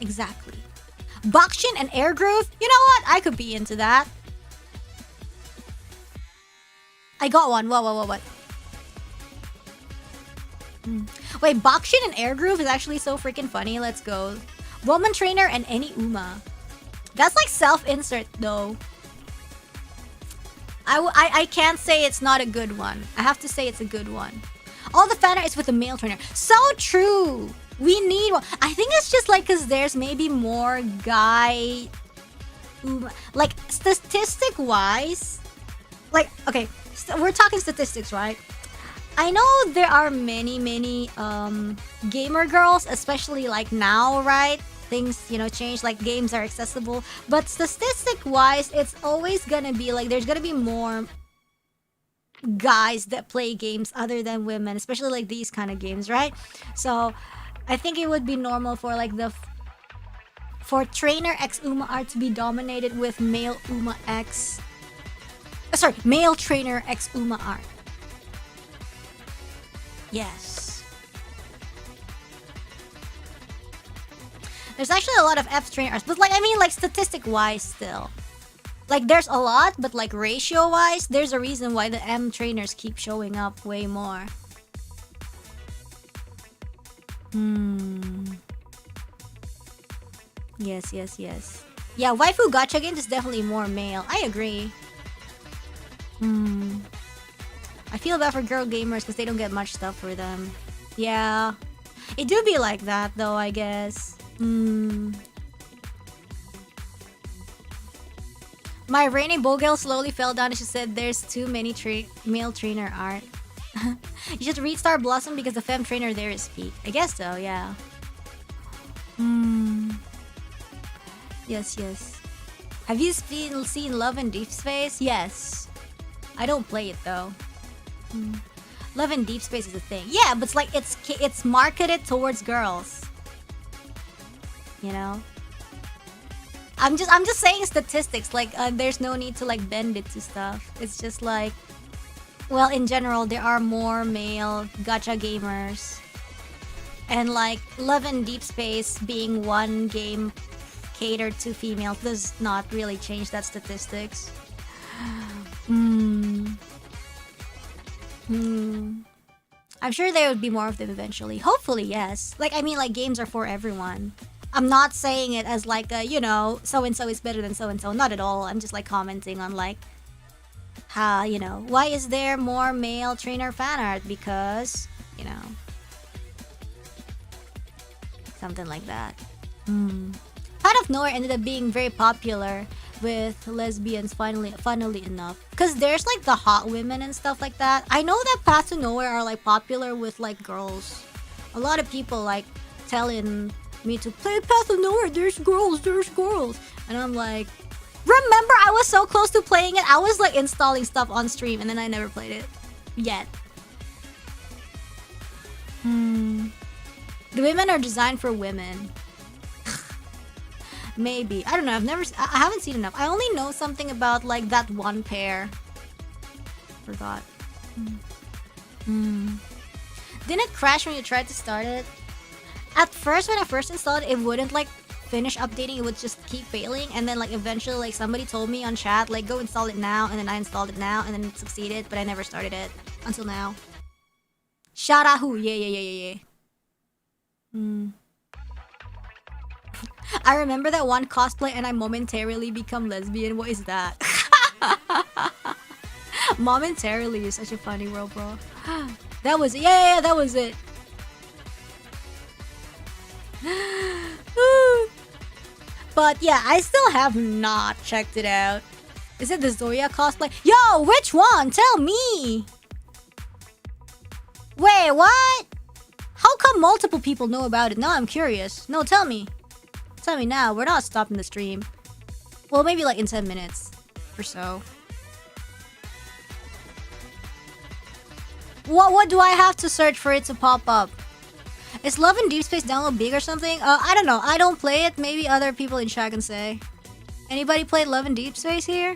Exactly. Bakshin and Air Groove? You know what? I could be into that. I got one. What? Wait, Bakshin and Air Groove is actually so freaking funny. Let's go. Woman Trainer and any Uma. That's like self-insert though. I can't say it's not a good one. I have to say it's a good one. All the fan art is with the male trainer. So true! We need one. I think it's just like because there's maybe more guy... like, statistic-wise... Like, okay, we're talking statistics, right? I know there are many gamer girls, especially like now, right? things, you know, change, like games are accessible. But statistic-wise, it's always gonna be like there's gonna be more guys that play games other than women, especially like these kind of games, right? So I think it would be normal for like for trainer X Uma art to be dominated with male Uma X. Sorry, male trainer X Uma art. Yes. There's actually a lot of F trainer arts, but like I mean like statistic wise still. Like there's a lot, but like ratio wise, there's a reason why the M trainers keep showing up way more. Yes. Yeah, waifu gacha games is definitely more male. I agree. I feel bad for girl gamers because they don't get much stuff for them. Yeah. It do be like that though, I guess. My Rainy Bogel slowly fell down and she said there's too many male trainer art. You should read Star Blossom because the femme trainer there is peak. I guess so, yeah. Yes. Have you seen Love in Deep Space? Yes. I don't play it though. Love in Deep Space is a thing. Yeah, but it's like it's marketed towards girls. You know? I'm just saying statistics. Like there's no need to like bend it to stuff. It's just like, well, in general, there are more male gacha gamers. And like Love in Deep Space being one game catered to females does not really change that statistics. I'm sure there would be more of them eventually. Hopefully, yes. Like, I mean, like, games are for everyone. I'm not saying it as like a, you know, so-and-so is better than so-and-so. Not at all. I'm just like commenting on like, how, you know, why is there more male trainer fan art? Because, you know, something like that. Out of nowhere ended up being very popular with lesbians funnily enough, because there's like the hot women and stuff like that. I know that Path to Nowhere are like popular with like girls. A lot of people like telling me to play Path to Nowhere, there's girls, and I'm like, remember I was so close to playing it. I was like installing stuff on stream and then I never played it yet. The women are designed for women. Maybe. I don't know. I haven't seen enough. I only know something about like that one pair. Forgot. Didn't it crash when you tried to start it? At first, when I first installed it, it wouldn't like finish updating. It would just keep failing. And then like eventually like somebody told me on chat like go install it now, and then I installed it now and then it succeeded, but I never started it until now. Sharahu. Yeah. I remember that one cosplay and I momentarily become lesbian. What is that? Momentarily is such a funny word, bro. That was it. Yeah, that was it. But yeah, I still have not checked it out. Is it the Zoya cosplay? Yo, which one? Tell me. Wait, what? How come multiple people know about it? Now I'm curious. No, tell me. Tell me now. We're not stopping the stream. Well, maybe like in 10 minutes or so. What do I have to search for it to pop up? Is Love in Deep Space download big or something? I don't know. I don't play it. Maybe other people in chat can say. Anybody played Love in Deep Space here?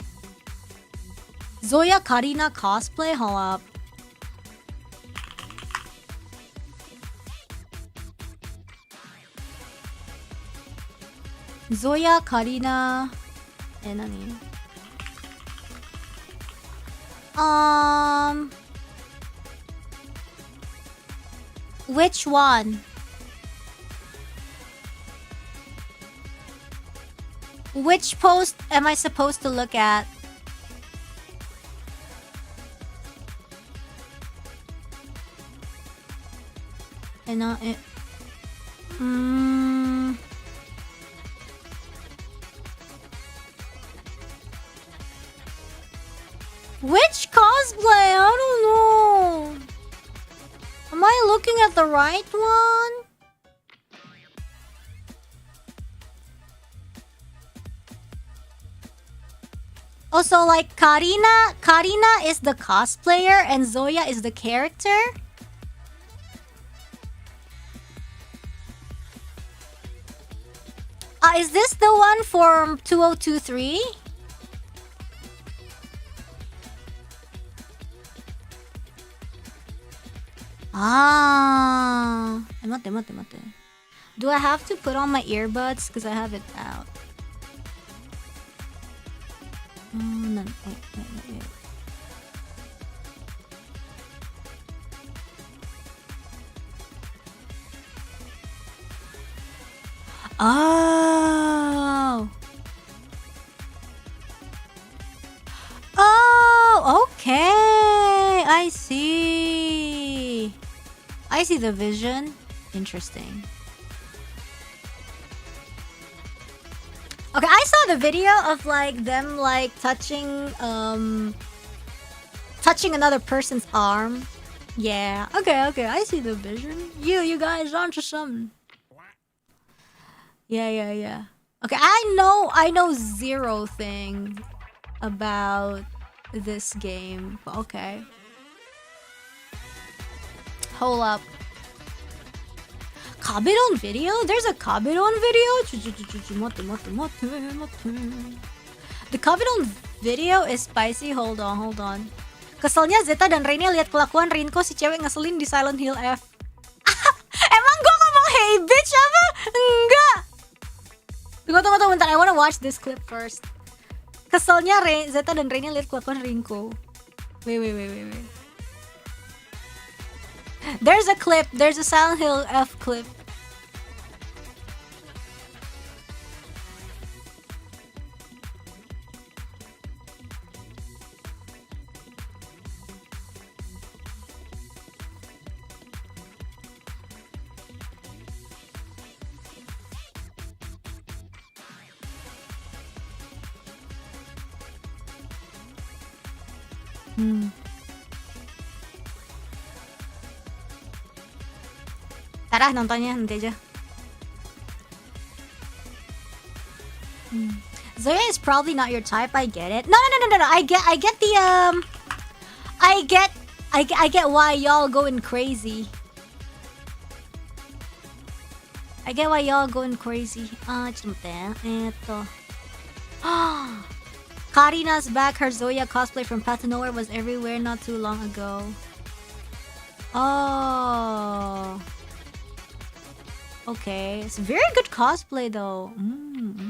Zoya Karina cosplay? Hold up. Zoya Karina. Nani? Which one? Which post am I supposed to look at? Which cosplay? I don't know. Am I looking at the right one? Oh, so like Karina is the cosplayer and Zoya is the character? Is this the one for 2023? Mate. Do I have to put on my earbuds? Because I have it out. No, wait. Oh. Oh, okay. I see. I see the vision. Interesting. Okay, I saw the video of like them like touching another person's arm. Yeah. Okay, I see the vision. You guys onto something. Yeah. Okay, I know zero thing about this game. Okay. Hold up. Kabedon video? There's a Kabedon video? The Kabedon video is spicy. Hold on. Keselnya Zeta dan Reine lihat kelakuan Rinko si cewek ngeselin di Silent Hill F. Emang gua ngomong hey bitch apa? Enggak. Tunggu bentar. I wanna watch this clip first. Keselnya Zeta dan Reine lihat kelakuan Rinko. Wait. There's a clip. There's a Silent Hill F clip. Tara, nontonnya nanti aja. Zoya is probably not your type. I get it. No. I get the I get why y'all going crazy. Karina's back. Her Zoya cosplay from Path to Nowhere was everywhere not too long ago. Oh. Okay. It's very good cosplay though.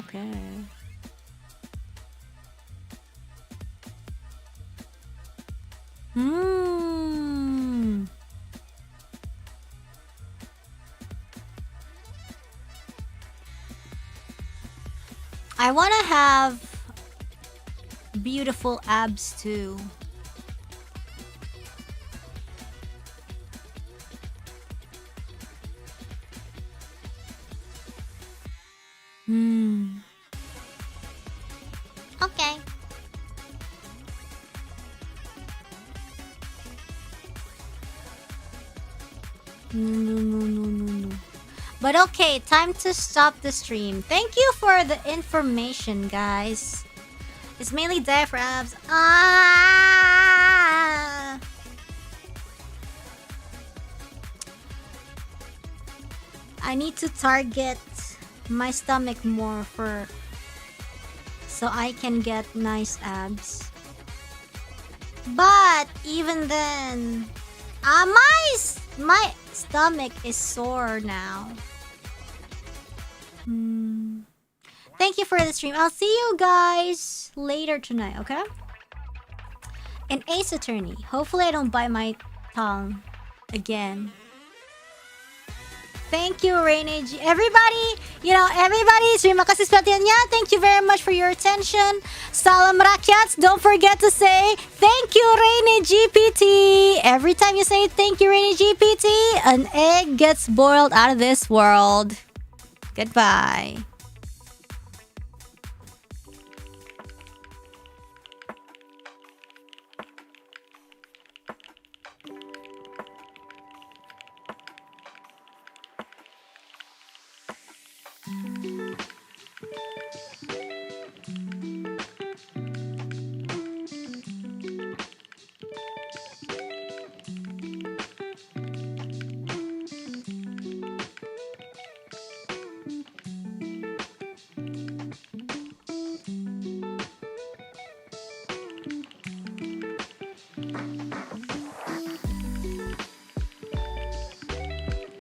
Okay. I want to have beautiful abs too. Okay. No. But okay, time to stop the stream. Thank you for the information, guys. It's mainly there for abs. I need to target my stomach more so I can get nice abs. But even then, my stomach is sore now. Thank you for the stream. I'll see you guys later tonight, okay? An Ace Attorney. Hopefully I don't bite my tongue again. Thank you, Reine G. Everybody, terima kasih perhatiannya. Thank you very much for your attention. Salam rakyat. Don't forget to say thank you, Reine GPT. Every time you say thank you, Reine GPT, an egg gets boiled out of this world. Goodbye.